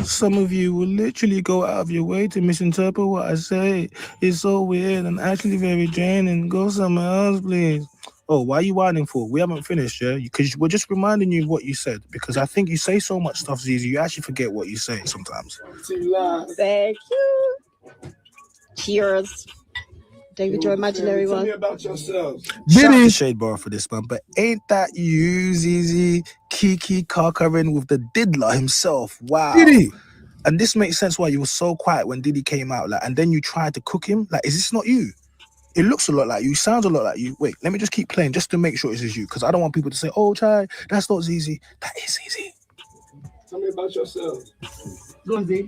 Some of you will literally go out of your way to misinterpret what I say. It's so weird and actually very draining. Go somewhere else, please. Oh, why are you whining for? We haven't finished, yeah? Because we're just reminding you of what you said. Because I think you say so much stuff, Zeze, you actually forget what you say sometimes. Thank you. Cheers. David, your imaginary one. Tell me about yourselves. Shout out to Shade Bar for this, man. But ain't that you, Zeze, Kiki Karkarin with the diddler himself? Wow. Diddy. And this makes sense why you were so quiet when Diddy came out. Like, and then you tried to cook him. Like, is this not you? It looks a lot like you, sounds a lot like you. Wait, let me just keep playing just to make sure this is you, because I don't want people to say, oh, Chai, that's not Zeze. That is Zeze. Tell me about yourselves. Go on, Z.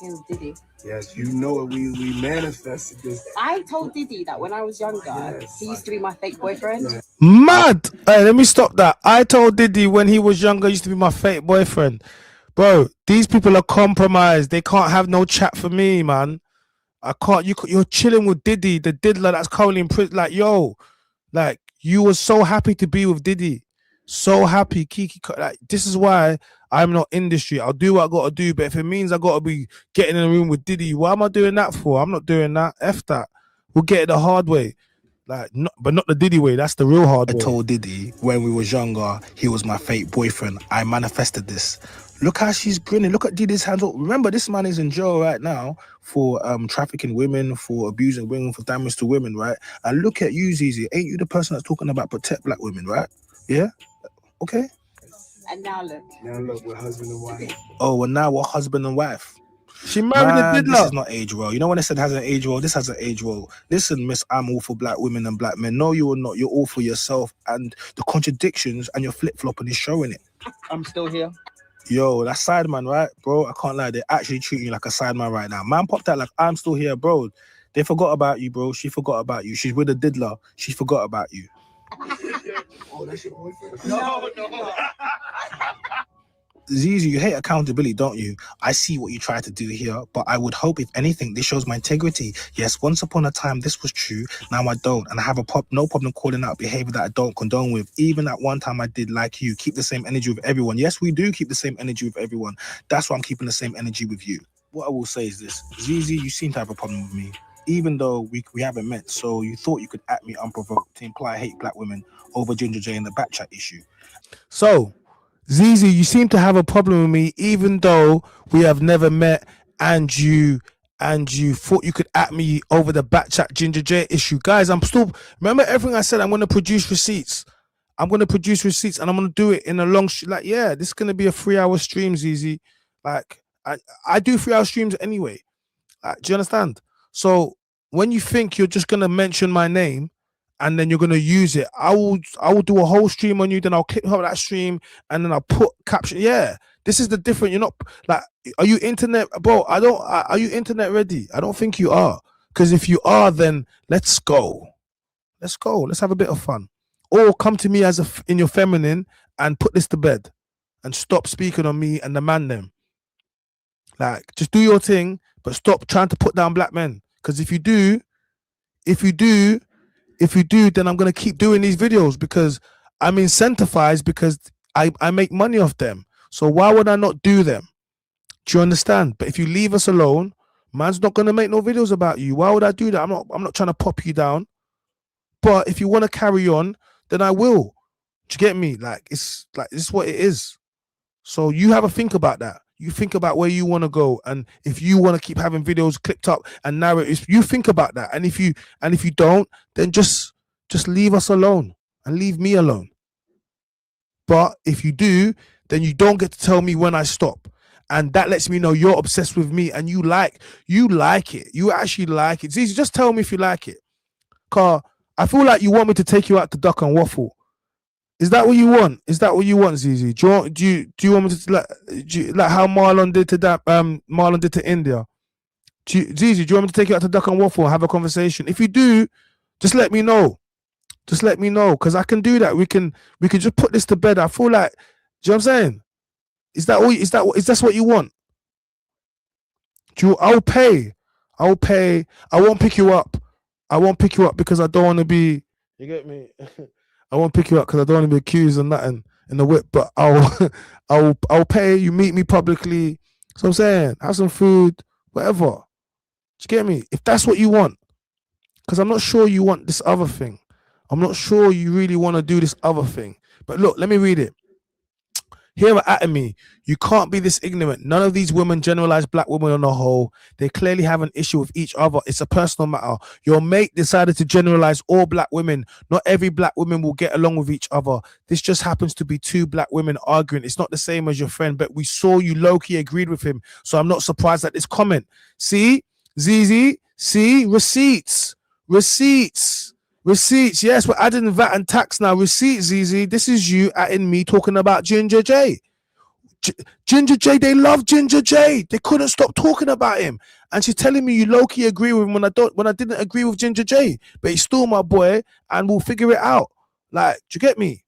Here's Diddy. Yes, you know it. We manifested this. I told Diddy that when I was younger, he used to be my fake boyfriend. Mad! Hey, let me stop that. I told Diddy when he was younger, he used to be my fake boyfriend. Bro, these people are compromised. They can't have no chat for me, man. I can't. You're chilling with Diddy, the diddler that's currently in prison. Like, yo, like, you were so happy to be with Diddy. So happy, Kiki. Like, this is why I'm not industry. I'll do what I gotta do, but if it means I gotta be getting in a room with Diddy, what am I doing that for? I'm not doing that. F that. We'll get it the hard way. Like, but not the Diddy way. That's the real hard way. I told Diddy when we was younger, he was my fake boyfriend. I manifested this. Look how she's grinning. Look at Diddy's hands up. Remember, this man is in jail right now for trafficking women, for abusing women, for damage to women, right? And look at you, Zeze. Ain't you the person that's talking about protect black women, right? Yeah? Okay. And now look. Now look, we're husband and wife. Oh, and now we're husband and wife. She married a diddler. This is not age role. You know when I said has an age role? This has an age role. Listen, miss, I'm all for black women and black men. No, you are not. You're all for yourself. And the contradictions and your flip-flopping is showing it. I'm still here. Yo, that's sideman, right? Bro, I can't lie. They're actually treating you like a sideman right now. Man popped out like, I'm still here, bro. They forgot about you, bro. She forgot about you. She's with a diddler. She forgot about you. Oh, that's your boyfriend? No. Zeze, you hate accountability, don't you? I see what you try to do here, but I would hope, if anything, this shows my integrity. Yes, once upon a time, this was true. Now I don't, and I have no problem calling out behavior that I don't condone with. Even at one time, I did like you. Keep the same energy with everyone. Yes, we do keep the same energy with everyone. That's why I'm keeping the same energy with you. What I will say is this. Zeze, you seem to have a problem with me, even though we haven't met. So you thought you could at me unprovoked to imply I hate black women over Ginger J and the back chat issue. So, Zeze, you seem to have a problem with me, even though we have never met, and you thought you could at me over the back chat Ginger J issue. Guys, I'm still, remember everything I said. I'm going to produce receipts. I'm going to produce receipts, and I'm going to do it in a long, like, yeah, this is going to be a 3-hour stream, Zeze. Like, I do 3-hour streams anyway. Do you understand? So when you think you're just gonna mention my name and then you're gonna use it, I will do a whole stream on you, then I'll clip out that stream and then I'll put caption. Yeah, this is the different. You're not like, are you internet, bro? Are you internet ready? I don't think you are. Because if you are, then let's go. Let's go. Let's have a bit of fun. Or come to me in your feminine and put this to bed and stop speaking on me and the man them. Like, just do your thing, but stop trying to put down black men. Because if you do, then I'm gonna keep doing these videos because I'm incentivized because I make money off them. So why would I not do them? Do you understand? But if you leave us alone, man's not gonna make no videos about you. Why would I do that? I'm not trying to pop you down. But if you want to carry on, then I will. Do you get me? Like, it's like, this is what it is. So you have a think about that. You think about where you want to go, and if you want to keep having videos clipped up and narratives, you think about that. And if you don't, then just leave us alone and leave me alone. But if you do, then you don't get to tell me when I stop. And that lets me know you're obsessed with me and you like it. You actually like it. It's easy. Just tell me if you like it. Car, I feel like you want me to take you out to duck and waffle. Is that what you want? Is that what you want, Zeze? Do you want me to like how Marlon did to that? Marlon did to India. Zeze, do you want me to take you out to duck and waffle and have a conversation? If you do, just let me know. Just let me know, because I can do that. We can just put this to bed. I feel like, do you know what I'm saying? Is that what you want? I'll pay. I won't pick you up. I won't pick you up because I don't want to be. You get me? I won't pick you up because I don't want to be accused of nothing in the whip. But I'll pay. You meet me publicly. So I'm saying, have some food, whatever. Do you get me? If that's what you want, because I'm not sure you want this other thing. I'm not sure you really want to do this other thing. But look, let me read it. Here at me, you can't be this ignorant. None of these women generalize black women on the whole. They clearly have an issue with each other. It's a personal matter. Your mate decided to generalize all black women. Not every black woman will get along with each other. This just happens to be two black women arguing. It's not the same as your friend, but we saw you low-key agreed with him. So I'm not surprised at this comment. See, Zeze, see, receipts. Yes, we're adding VAT and tax now. Receipts, Zeze. This is you adding me talking about Ginger J. Ginger J, they love Ginger J. They couldn't stop talking about him. And she's telling me you low-key agree with him when I didn't agree with Ginger J. But he's still my boy and we'll figure it out. Like, do you get me?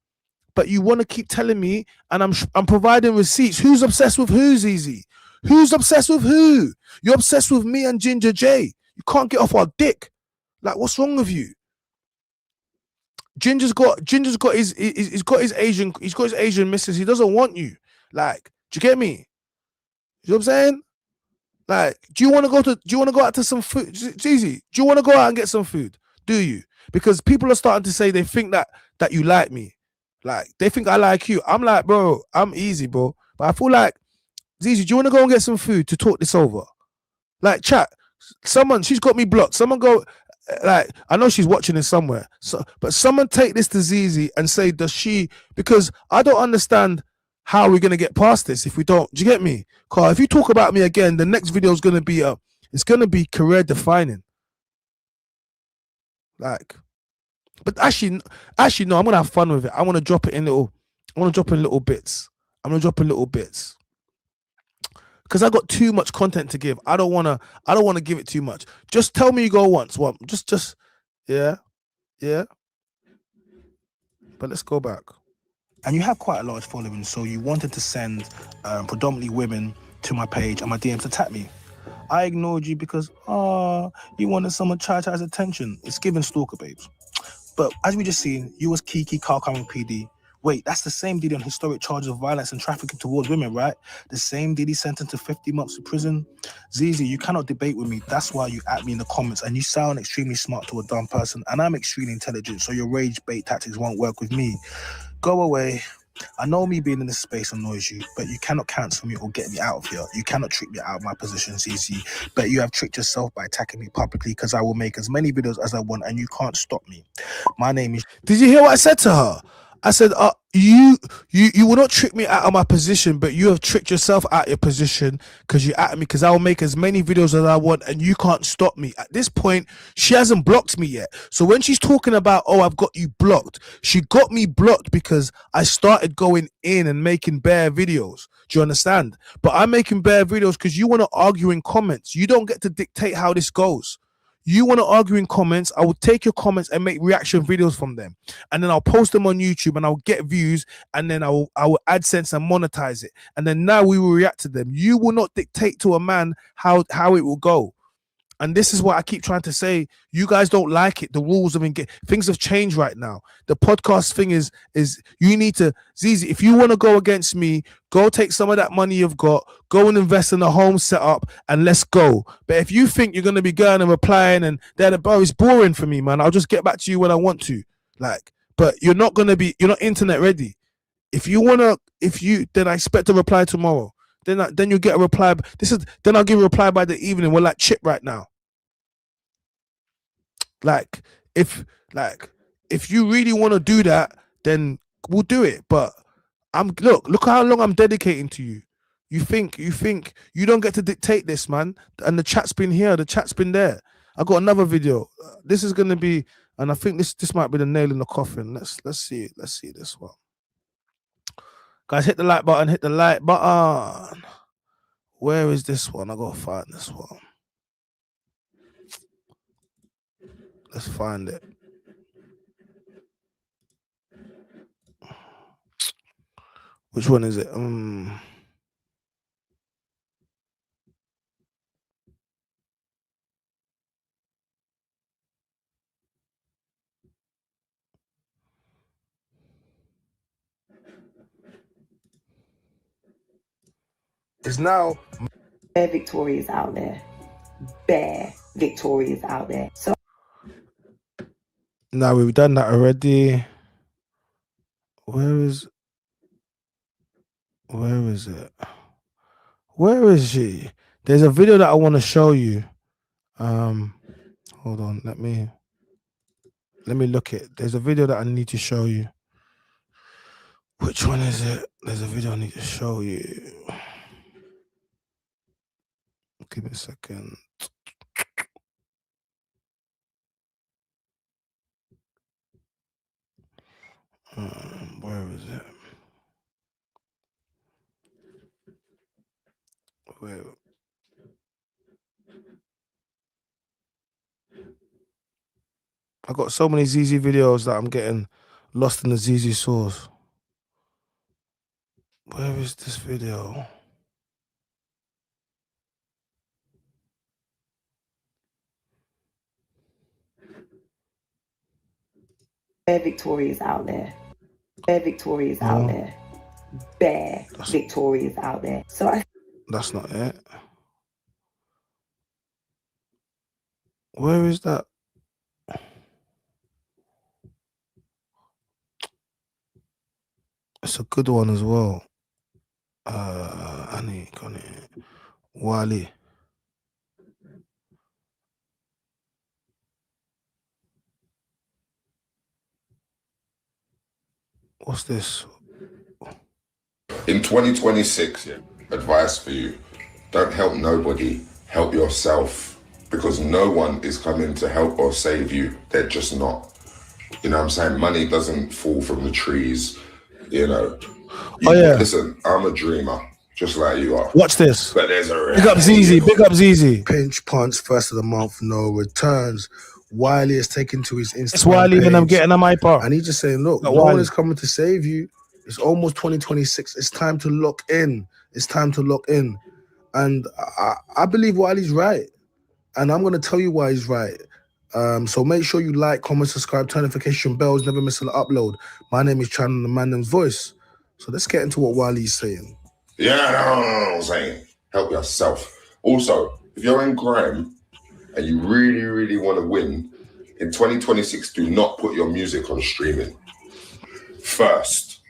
But you want to keep telling me, and I'm providing receipts. Who's obsessed with who, Zeze? Who's obsessed with who? You're obsessed with me and Ginger J. You can't get off our dick. Like, what's wrong with you? Ginger's got his Asian missus. He doesn't want you. Like, do you get me? You know what I'm saying? Like, do you want to go out to some food? It's easy. Do you want to go out and get some food? Do you? Because people are starting to say they think that you like me. Like, they think I like you. I'm like, bro, I'm easy, bro. But I feel like, Zeze, do you want to go and get some food to talk this over? Like, chat. She's got me blocked. Someone go. Like, I know she's watching this somewhere. So, but someone take this to Zeze and say, does she? Because I don't understand how we're gonna get past this if we don't. Do you get me? Because if you talk about me again, the next video is gonna be it's gonna be career defining. Like, but actually, no. I'm gonna have fun with it. I want to drop it in little. I want to drop in little bits. I'm gonna drop in little bits. Because I got too much content to give. I don't wanna give it too much. Just tell me you go once. What? Just yeah. But let's go back. And you have quite a large following, so you wanted to send predominantly women to my page and my DMs to tap me. I ignored you because you wanted someone Chy's attention. It's giving stalker babes. But as we just seen, you was Kiki Kalkami PD. Wait, that's the same Diddy on historic charges of violence and trafficking towards women, right? The same Diddy sentenced to 50 months in prison. Zeze, you cannot debate with me. That's why you at me in the comments, and you sound extremely smart to a dumb person, and I'm extremely intelligent, so your rage bait tactics won't work with me. Go away. I know me being in this space annoys you, but you cannot cancel me or get me out of here. You cannot trick me out of my position, Zeze. But you have tricked yourself by attacking me publicly because I will make as many videos as I want and you can't stop me. My name is... Did you hear what I said to her? I said, you will not trick me out of my position, but you have tricked yourself out of your position because you at me, because I will make as many videos as I want and you can't stop me. At this point, she hasn't blocked me yet. So when she's talking about, oh, I've got you blocked, she got me blocked because I started going in and making bare videos. Do you understand? But I'm making bare videos because you want to argue in comments. You don't get to dictate how this goes. You want to argue in comments, I will take your comments and make reaction videos from them. And then I'll post them on YouTube and I'll get views, and then I will AdSense and monetize it. And then now we will react to them. You will not dictate to a man how it will go. And this is what I keep trying to say. You guys don't like it. The rules have been things have changed right now. The podcast thing is you need to, Zeze, if you want to go against me, go take some of that money you've got, go and invest in a home setup, and let's go. But if you think you're gonna be going and replying and then, bro, it's boring for me, man. I'll just get back to you when I want to. Like, but you're not internet ready. Then I expect a reply tomorrow. Then you get a reply. Then I'll give a reply by the evening. We're like Chip right now. Like if you really want to do that, then we'll do it. But look how long I'm dedicating to you. You think you don't get to dictate this, man. And the chat's been here, the chat's been there. I got another video. This is gonna be, and I think this might be the nail in the coffin. Let's see this one. Guys, hit the like button, hit the like button. Where is this one? I gotta find this one. Let's find it. Which one is it? It's now bare Victorias out there. Bare Victorias out there. So now we've done that already. Where is it? Where is she? There's a video that I want to show you. Hold on, let me look it. There's a video that I need to show you. Which one is it? There's a video I need to show you. Give me a second. Where is it? Where? I got so many Zeze videos that I'm getting lost in the Zeze source. Where is this video? bare Victorias out there. Bare Victorias out there. Bare Victorias out there. So that's not it. Where is that? It's a good one as well. Annie, Wally. What's this? In 2026, advice for you: don't help nobody, help yourself, because no one is coming to help or save you. They're just not. You know what I'm saying? Money doesn't fall from the trees, you know. Listen, I'm a dreamer, just like you are. Watch this. But there's a big up Zeze, big up Zeze. Pinch punch, first of the month, no returns. Wiley is taken to his Instagram. It's Wiley when I'm getting a hyper. And he's just saying, look, no one is coming to save you. It's almost 2026. It's time to lock in. It's time to lock in. And I believe Wiley's right. And I'm going to tell you why he's right. So make sure you like, comment, subscribe, turn notification bells, never miss an upload. My name is Chyna, the Mynameischyna's voice. So let's get into what Wiley's saying. Yeah, no, I'm saying help yourself. Also, if you're in grime and you really, really want to win, in 2026, do not put your music on streaming first.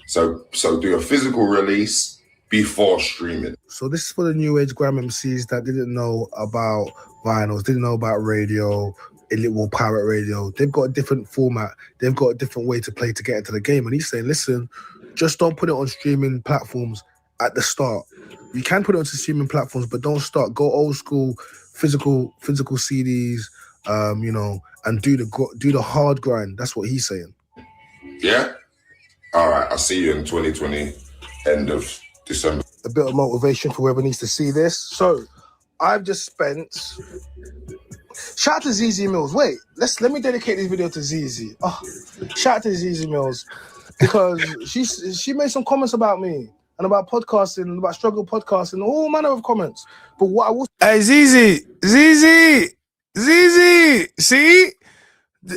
So do a physical release before streaming. So this is for the new age grime MCs that didn't know about vinyls, didn't know about radio, Little Pirate Radio. They've got a different format. They've got a different way to play to get into the game. And he's saying, listen, just don't put it on streaming platforms at the start. You can put it onto streaming platforms, but don't start. Go old school, physical CDs, you know, and do the hard grind. That's what he's saying. Yeah? All right, I'll see you in 2020, end of December. A bit of motivation for whoever needs to see this. So, I've just spent... Shout out to Zeze Millz. Wait, let me dedicate this video to Zeze. Oh, shout out to Zeze Millz, because she made some comments about me and about podcasting and about struggle podcasting, all manner of comments. But what I will... Hey, Zeze,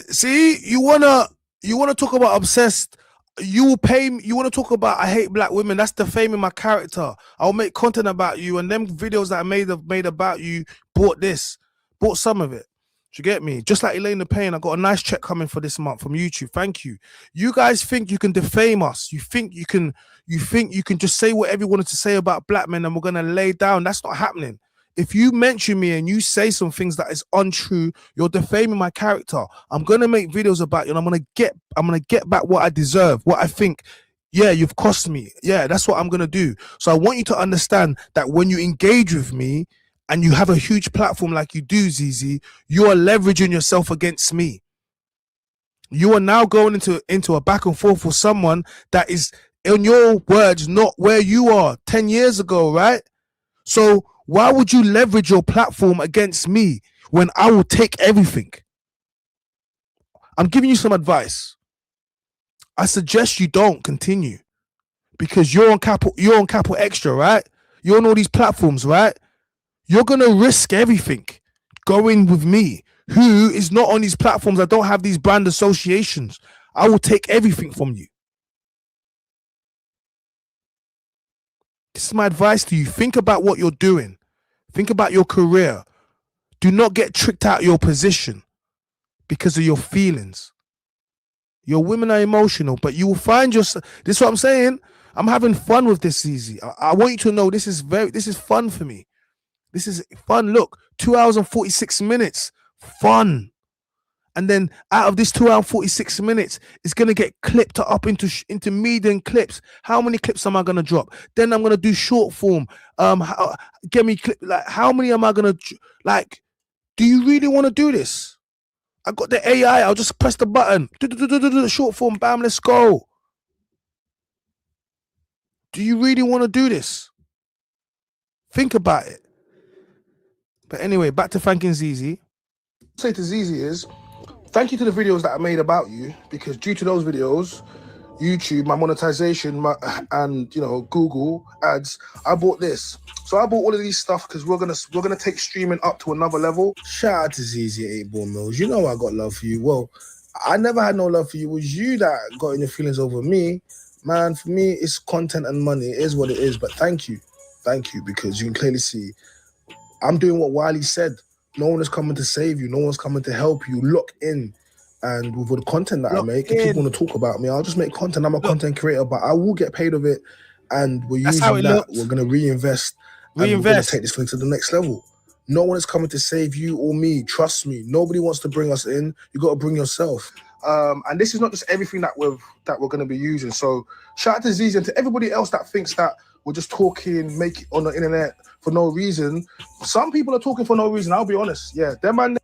see, you wanna talk about obsessed. You will pay me. You want to talk about I hate black women? That's defaming my character. I'll make content about you, and them videos that I made about you bought some of it. Do you get me? Just like Elaine the Payne, I got a nice check coming for this month from YouTube. Thank you. You guys think you can defame us? You think you can just say whatever you wanted to say about black men, and we're gonna lay down? That's not happening. If you mention me and you say some things that is untrue, you're defaming my character. I'm gonna make videos about you, and I'm gonna get back what I deserve, what I think. Yeah, you've cost me. Yeah, that's what I'm gonna do. So I want you to understand that when you engage with me and you have a huge platform like you do, Zeze, you are leveraging yourself against me. You are now going into a back and forth with someone that is, in your words, not where you are 10 years ago, right? So why would you leverage your platform against me when I will take everything? I'm giving you some advice. I suggest you don't continue, because you're on Capital Extra, right? You're on all these platforms, right? You're gonna risk everything going with me, who is not on these platforms. I don't have these brand associations. I will take everything from you. This is my advice to you. Think about what you're doing. Think about your career. Do not get tricked out of your position because of your feelings. Your women are emotional, but you will find yourself. This is what I'm saying. I'm having fun with this, Zeze. I want you to know this is fun for me. This is fun. Look, 2 hours and 46 minutes. Fun. And then out of this 2 hours and 46 minutes, it's going to get clipped up into medium clips. How many clips am I going to drop? Then I'm going to do short form. Get me clip. Like, how many am I going to, like, do you really want to do this? I got the AI. I'll just press the button. Short form. Bam, let's go. Do you really want to do this? Think about it. But anyway, back to thanking Zeze. Say to Zeze is, thank you to the videos that I made about you, because due to those videos, YouTube, my monetization, and you know, Google ads, I bought this. So I bought all of these stuff because we're gonna take streaming up to another level. Shout out to Zeze at Ball Millz. You know I got love for you. Well, I never had no love for you. It was you that got in your feelings over me. Man, for me, it's content and money. It is what it is. But thank you, because you can clearly see I'm doing what Wiley said. No one is coming to save you. No one's coming to help you. Look in. And with all the content that I make, if people want to talk about me, I'll just make content. I'm a content creator, but I will get paid of it. And we're using that. We're going to reinvest. And we're going to take this thing to the next level. No one is coming to save you or me. Trust me. Nobody wants to bring us in. You got to bring yourself. And this is not just everything that we're going to be using. So shout out to Zeze and to everybody else that thinks that we're just talking, make it on the internet for no reason. Some people are talking for no reason. I'll be honest. Yeah,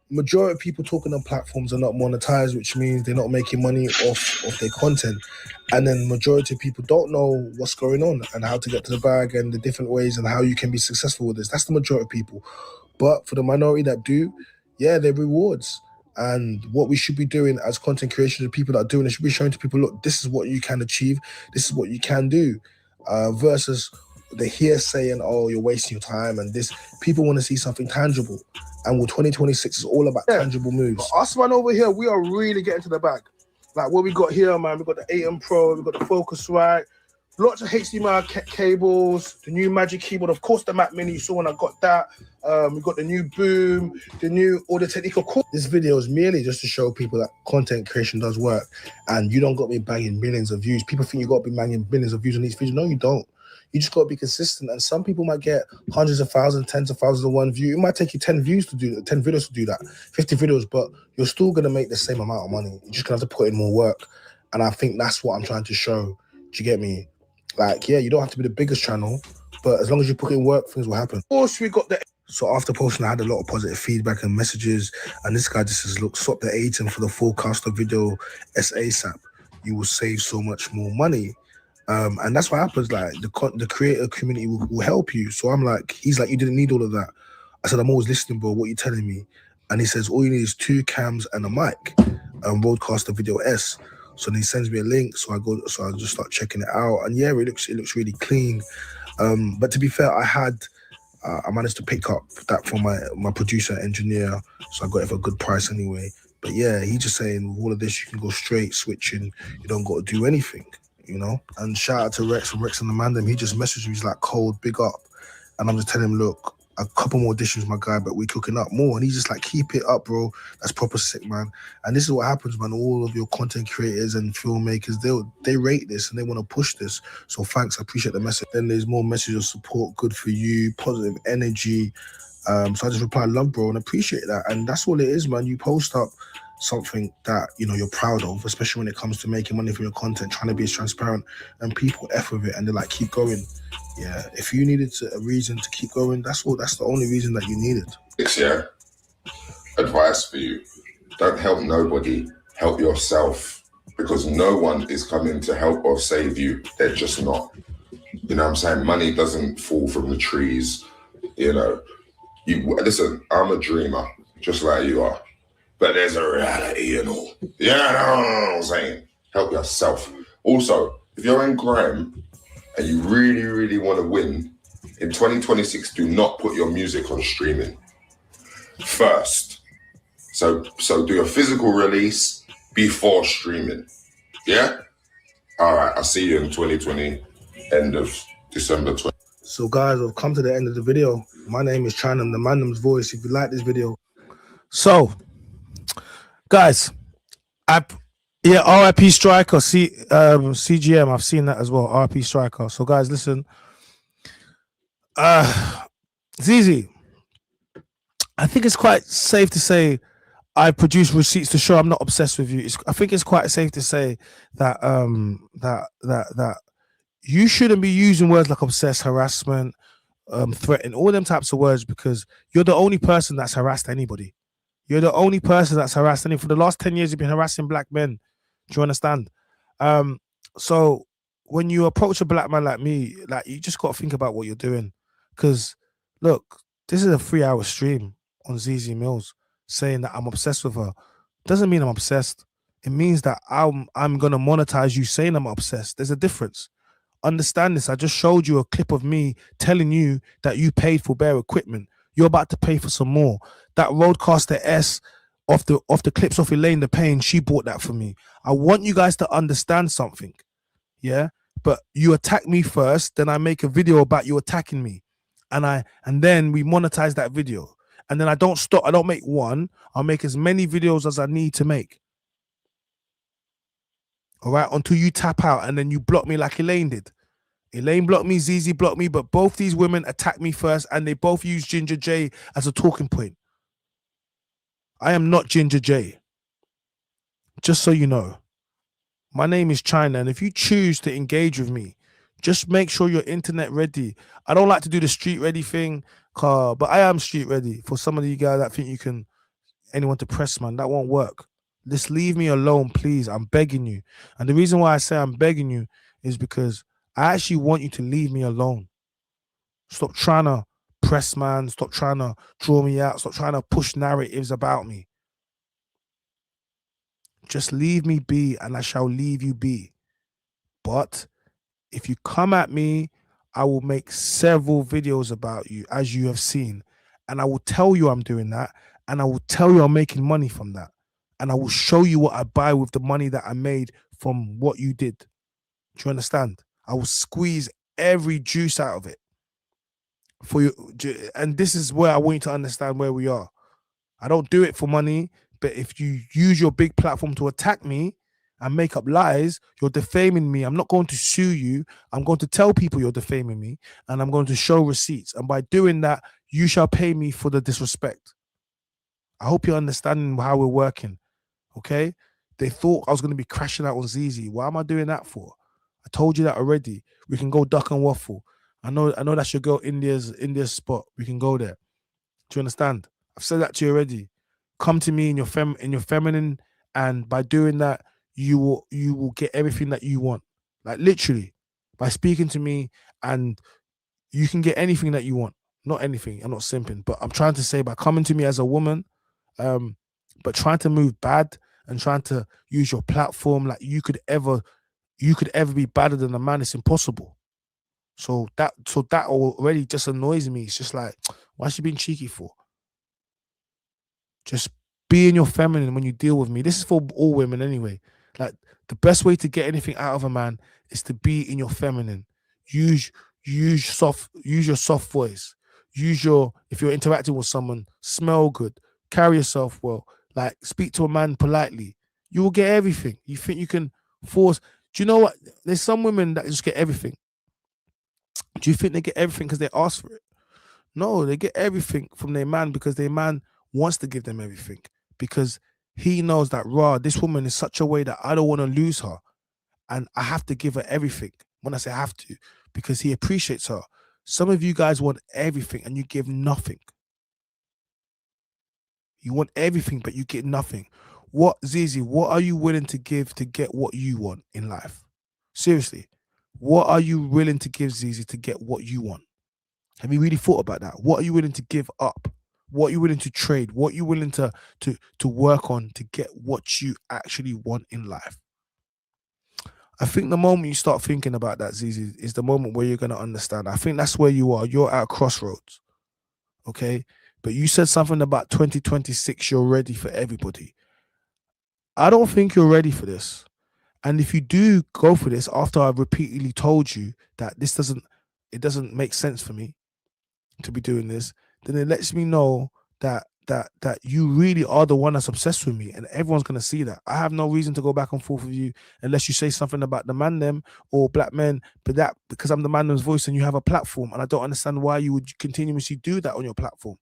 majority of people talking on platforms are not monetized, which means they're not making money off their content. And then majority of people don't know what's going on and how to get to the bag and the different ways and how you can be successful with this. That's the majority of people. But for the minority that do, yeah, they're rewards. And what we should be doing as content creators, the people that are doing it, should be showing to people, look, this is what you can achieve. This is what you can do. Versus the hearsay and, oh, you're wasting your time and this. People want to see something tangible. And with 2026 is all about tangible moves. But us, man, over here, we are really getting to the bag. Like what we got here, man, we got the 8M Pro, we got the Focusrite, lots of HDMI cables, the new Magic keyboard, of course the Mac Mini, you saw when I got that. We got the new boom, the new Audio Technica. This video is merely just to show people that content creation does work, and you don't got to be banging millions of views. People think you got to be banging millions of views on these videos. No, you don't. You just got to be consistent. And some people might get hundreds of thousands, tens of thousands of one view. It might take you 10 views to do 10 videos to do that, 50 videos, but you're still going to make the same amount of money. You're just going to have to put in more work. And I think that's what I'm trying to show. Do you get me? Like, yeah, you don't have to be the biggest channel, but as long as you put in work, things will happen. Of course, we got the... So after posting, I had a lot of positive feedback and messages. And this guy just says, look, stop the hating for the forecaster video ASAP. You will save so much more money. And that's what happens. Like the creator community will help you. So I'm like, he's like, you didn't need all of that. I said, I'm always listening, bro. What are you telling me? And he says, all you need is 2 cams and a mic and Roadcaster Video S. So then he sends me a link. So I just start checking it out. And yeah, it looks really clean. But to be fair, I managed to pick up that from my producer engineer. So I got it for a good price anyway. But yeah, he's just saying with all of this, you can go straight switching. You don't got to do anything, you know? And shout out to Rex from Rex and the Mandem. He just messaged me. He's like, cold, big up. And I'm just telling him, look, a couple more dishes, my guy, but we're cooking up more. And he's just like, keep it up, bro. That's proper sick, man. And this is what happens, man. All of your content creators and filmmakers, they rate this and they want to push this. So thanks, I appreciate the message. Then there's more messages of support, good for you, positive energy. So I just reply, love, bro, and appreciate that. And that's all it is, man. You post up something that, you know, you're proud of, especially when it comes to making money from your content, trying to be as transparent, and people F with it and they're like, keep going. Yeah, if you needed a reason to keep going, that's the only reason that you needed. Yeah. Advice for you. Don't help nobody, help yourself. Because no one is coming to help or save you. They're just not. You know what I'm saying? Money doesn't fall from the trees. You know, listen, I'm a dreamer, just like you are. But there's a reality, you know. Yeah, no, what I'm saying. Help yourself. Also, if you're in grime and you really, really want to win, in 2026, do not put your music on streaming first. So do a physical release before streaming. Yeah? All right, I'll see you in 2020, end of December 20. So guys, we've come to the end of the video. My name is Chyna, the Mandem's voice. If you like this video. So, guys, RIP Striker, CGM, I've seen that as well, RIP Striker. So guys, listen, Zeze, I think it's quite safe to say I produce receipts to show I'm not obsessed with you. I think it's quite safe to say that that you shouldn't be using words like obsessed, harassment, threaten, all them types of words, because you're the only person that's harassed anybody. You're the only person that's harassed anybody. For the last 10 years, you've been harassing black men. Do you understand? So when you approach a black man like me, like, you just got to think about what you're doing. Because look, this is a 3-hour stream on Zeze Millz saying that I'm obsessed with her. Doesn't mean I'm obsessed. It means that I'm gonna monetize you saying I'm obsessed. There's a difference. Understand this. I just showed you a clip of me telling you that you paid for bare equipment. You're about to pay for some more. That Roadcaster S off the clips of Elaine the Pain, she bought that for me. I want you guys to understand something. Yeah? But you attack me first, then I make a video about you attacking me. And then we monetize that video. And then I don't stop. I don't make one. I'll make as many videos as I need to make. All right? Until you tap out and then you block me like Elaine did. Elaine blocked me, Zeze blocked me, but both these women attacked me first and they both used Ginger J as a talking point. I am not Ginger J. Just so you know. My name is Chyna, and if you choose to engage with me, just make sure you're internet ready. I don't like to do the street ready thing, but I am street ready. For some of you guys that think you can, anyone to press, man, that won't work. Just leave me alone, please. I'm begging you. And the reason why I say I'm begging you is because I actually want you to leave me alone. Stop trying to press, man. Stop trying to draw me out. Stop trying to push narratives about me. Just leave me be and I shall leave you be. But if you come at me, I will make several videos about you, as you have seen. And I will tell you I'm doing that. And I will tell you I'm making money from that. And I will show you what I buy with the money that I made from what you did. Do you understand? I will squeeze every juice out of it for you. And this is where I want you to understand where we are. I don't do it for money, but if you use your big platform to attack me and make up lies, you're defaming me. I'm not going to sue you. I'm going to tell people you're defaming me, and I'm going to show receipts. And by doing that, you shall pay me for the disrespect. I hope you're understanding how we're working. Okay? They thought I was going to be crashing out on Zeze. Why am I doing that for? I told you that already. We can go duck and waffle. I know that's your girl India's spot. We can go there. Do you understand? I've said that to you already. Come to me in your feminine, and by doing that, you will get everything that you want. Like literally, by speaking to me, and you can get anything that you want. Not anything. I'm not simping, but I'm trying to say by coming to me as a woman, but trying to move bad and trying to use your platform like you could ever be better than a man. It's impossible. So that already just annoys me. It's just like, why is she being cheeky for? Just be in your feminine when you deal with me. This is for all women anyway. Like the best way to get anything out of a man is to be in your feminine. Use your soft voice. If you're interacting with someone, smell good, carry yourself well, like speak to a man politely. You will get everything. You think you can force? Do you know what? There's some women that just get everything. Do you think they get everything because they ask for it? No, they get everything from their man because their man wants to give them everything, because he knows that this woman is such a way that I don't want to lose her, and I have to give her everything. When I say have to, because he appreciates her. Some of you guys want everything and you give nothing. You want everything, but you get nothing. Zeze, what are you willing to give to get what you want in life? Seriously, what are you willing to give, Zeze, to get what you want? Have you really thought about that? What are you willing to give up? What are you willing to trade? What are you willing to work on to get what you actually want in life? I think the moment you start thinking about that, Zeze, is the moment where you're going to understand. I think that's where you are. You're at a crossroads. Okay? But you said something about 2026, you're ready for everybody. I don't think you're ready for this. And if you do go for this after I've repeatedly told you that it doesn't make sense for me to be doing this, then it lets me know that you really are the one that's obsessed with me, and everyone's going to see that. I have no reason to go back and forth with you unless you say something about the man them or black men, but that because I'm the man them's voice and you have a platform, and I don't understand why you would continuously do that on your platform.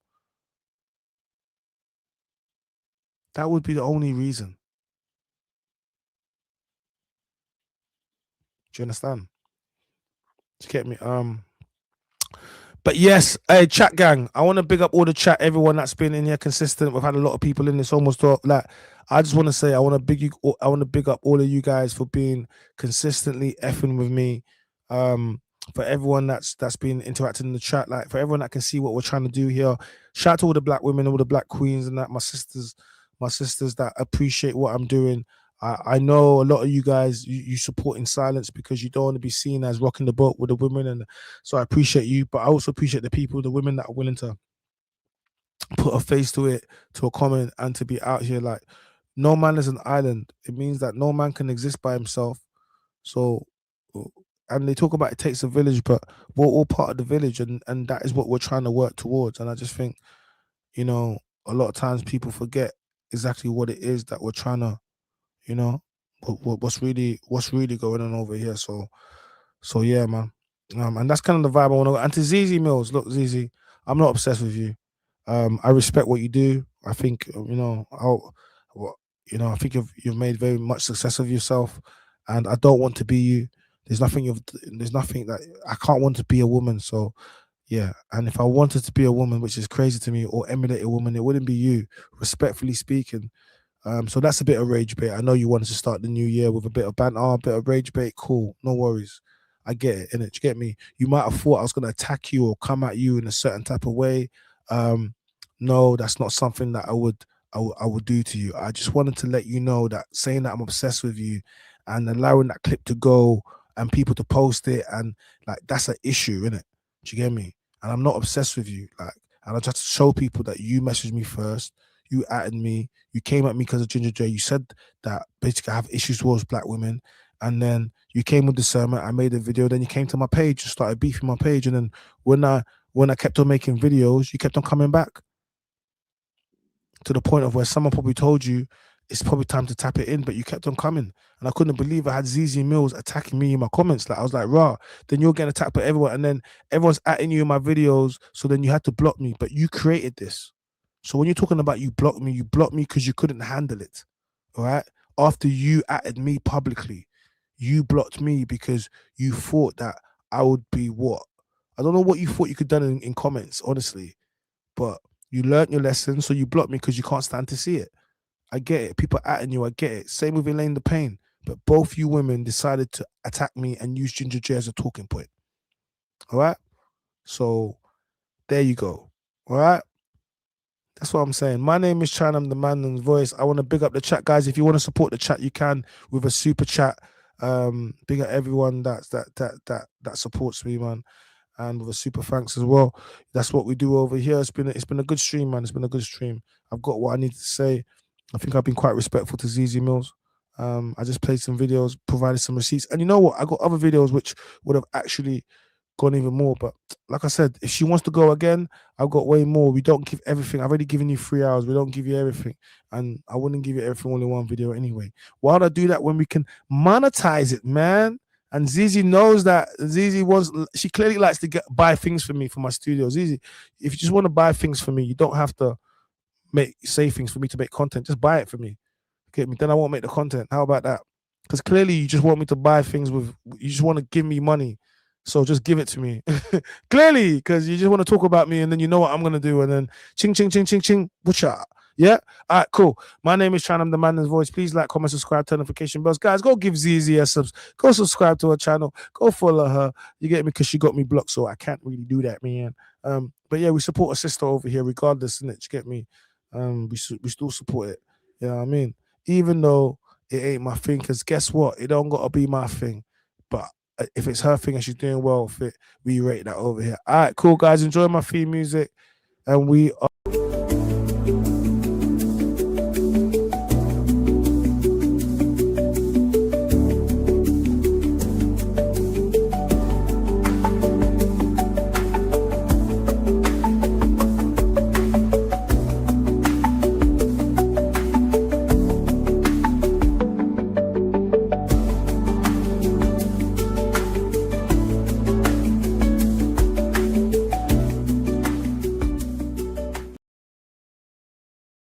That would be the only reason. Do you understand? To get me but yes, hey, chat gang, I want to big up all the chat, everyone that's been in here consistent. We've had a lot of people in this almost like I just want to say I want to big up all of you guys for being consistently effing with me. For everyone that's been interacting in the chat, like for everyone that can see what we're trying to do here. Shout out to all the black women, all the black queens, and that my sisters that appreciate what I'm doing. I know a lot of you guys, you support in silence because you don't want to be seen as rocking the boat with the women, and so I appreciate you, but I also appreciate the people, the women that are willing to put a face to it, to a comment, and to be out here. Like, no man is an island. It means that no man can exist by himself. So, and they talk about it takes a village, but we're all part of the village, and that is what we're trying to work towards. And I just think, a lot of times people forget exactly what it is that we're trying to, what's really going on over here. So yeah, man. And that's kind of the vibe I want to go. And to Zeze Millz, look, Zeze, I'm not obsessed with you. I respect what you do. I think, I think you've made very much success of yourself, and I don't want to be you. There's nothing that I can't want to be a woman. So yeah, and if I wanted to be a woman, which is crazy to me, or emulate a woman, it wouldn't be you, respectfully speaking. So that's a bit of rage bait. I know you wanted to start the new year with a bit of banter, a bit of rage bait. Cool, no worries. I get it, innit? You get me? You might have thought I was going to attack you or come at you in a certain type of way. No, that's not something that I would do to you. I just wanted to let you know that saying that I'm obsessed with you and allowing that clip to go and people to post it, and like that's an issue, innit? Do you get me? And I'm not obsessed with you. Like, and I just to show people that you messaged me first. You added me. You came at me because of Ginger J. You said that basically I have issues towards black women, and then you came with the sermon. I made a video. Then you came to my page and started beefing my page. And then when I kept on making videos, you kept on coming back to the point of where someone probably told you it's probably time to tap it in, but you kept on coming. And I couldn't believe I had Zeze Millz attacking me in my comments. Like, I was like, rah, then you're getting attacked by everyone. And then everyone's atting you in my videos. So then you had to block me, but you created this. So when you're talking about you blocked me because you couldn't handle it. All right. After you atted me publicly, you blocked me because you thought that I would be what? I don't know what you thought you could done in comments, honestly, but you learned your lesson. So you blocked me because you can't stand to see it. I get it. People atting you. I get it. Same with Elaine the Pain. But both you women decided to attack me and use Ginger J as a talking point. All right? So there you go. All right? That's what I'm saying. My name is Chyna. I'm the Mynameischyna voice. I want to big up the chat, guys. If you want to support the chat, you can with a super chat. Big up everyone that supports me, man. And with a super thanks as well. That's what we do over here. It's been a good stream, man. It's been a good stream. I've got what I need to say. I think I've been quite respectful to Zeze Millz. I just played some videos, provided some receipts. And you know what? I got other videos which would have actually gone even more. But like I said, if she wants to go again, I've got way more. We don't give everything. I've already given you 3 hours. We don't give you everything. And I wouldn't give you everything only one video anyway. Why would I do that when we can monetize it, man? And Zeze knows that. She clearly likes to buy things for me for my studio. Zeze, if you just want to buy things for me, you don't have to say things for me to make content. Just buy it for me. Get me? Then I won't make the content. How about that? Because clearly you just want me to buy things you just want to give me money. So just give it to me. Clearly, because you just want to talk about me and then you know what I'm going to do. And then ching, ching, ching, ching, ching, butcha. Yeah? All right, cool. My name is Chyna. I'm the Mynameischyna voice. Please like, comment, subscribe, turn notification bells. Guys, go give Zeze a subs. Go subscribe to her channel. Go follow her. You get me? Because she got me blocked, so I can't really do that, man. But yeah, we support a sister over here regardless, innit? You get me? We still support it. You know what I mean? Even though it ain't my thing, because guess what? It don't got to be my thing. But if it's her thing and she's doing well with it, we rate that over here. All right, cool, guys. Enjoy my theme music. And we are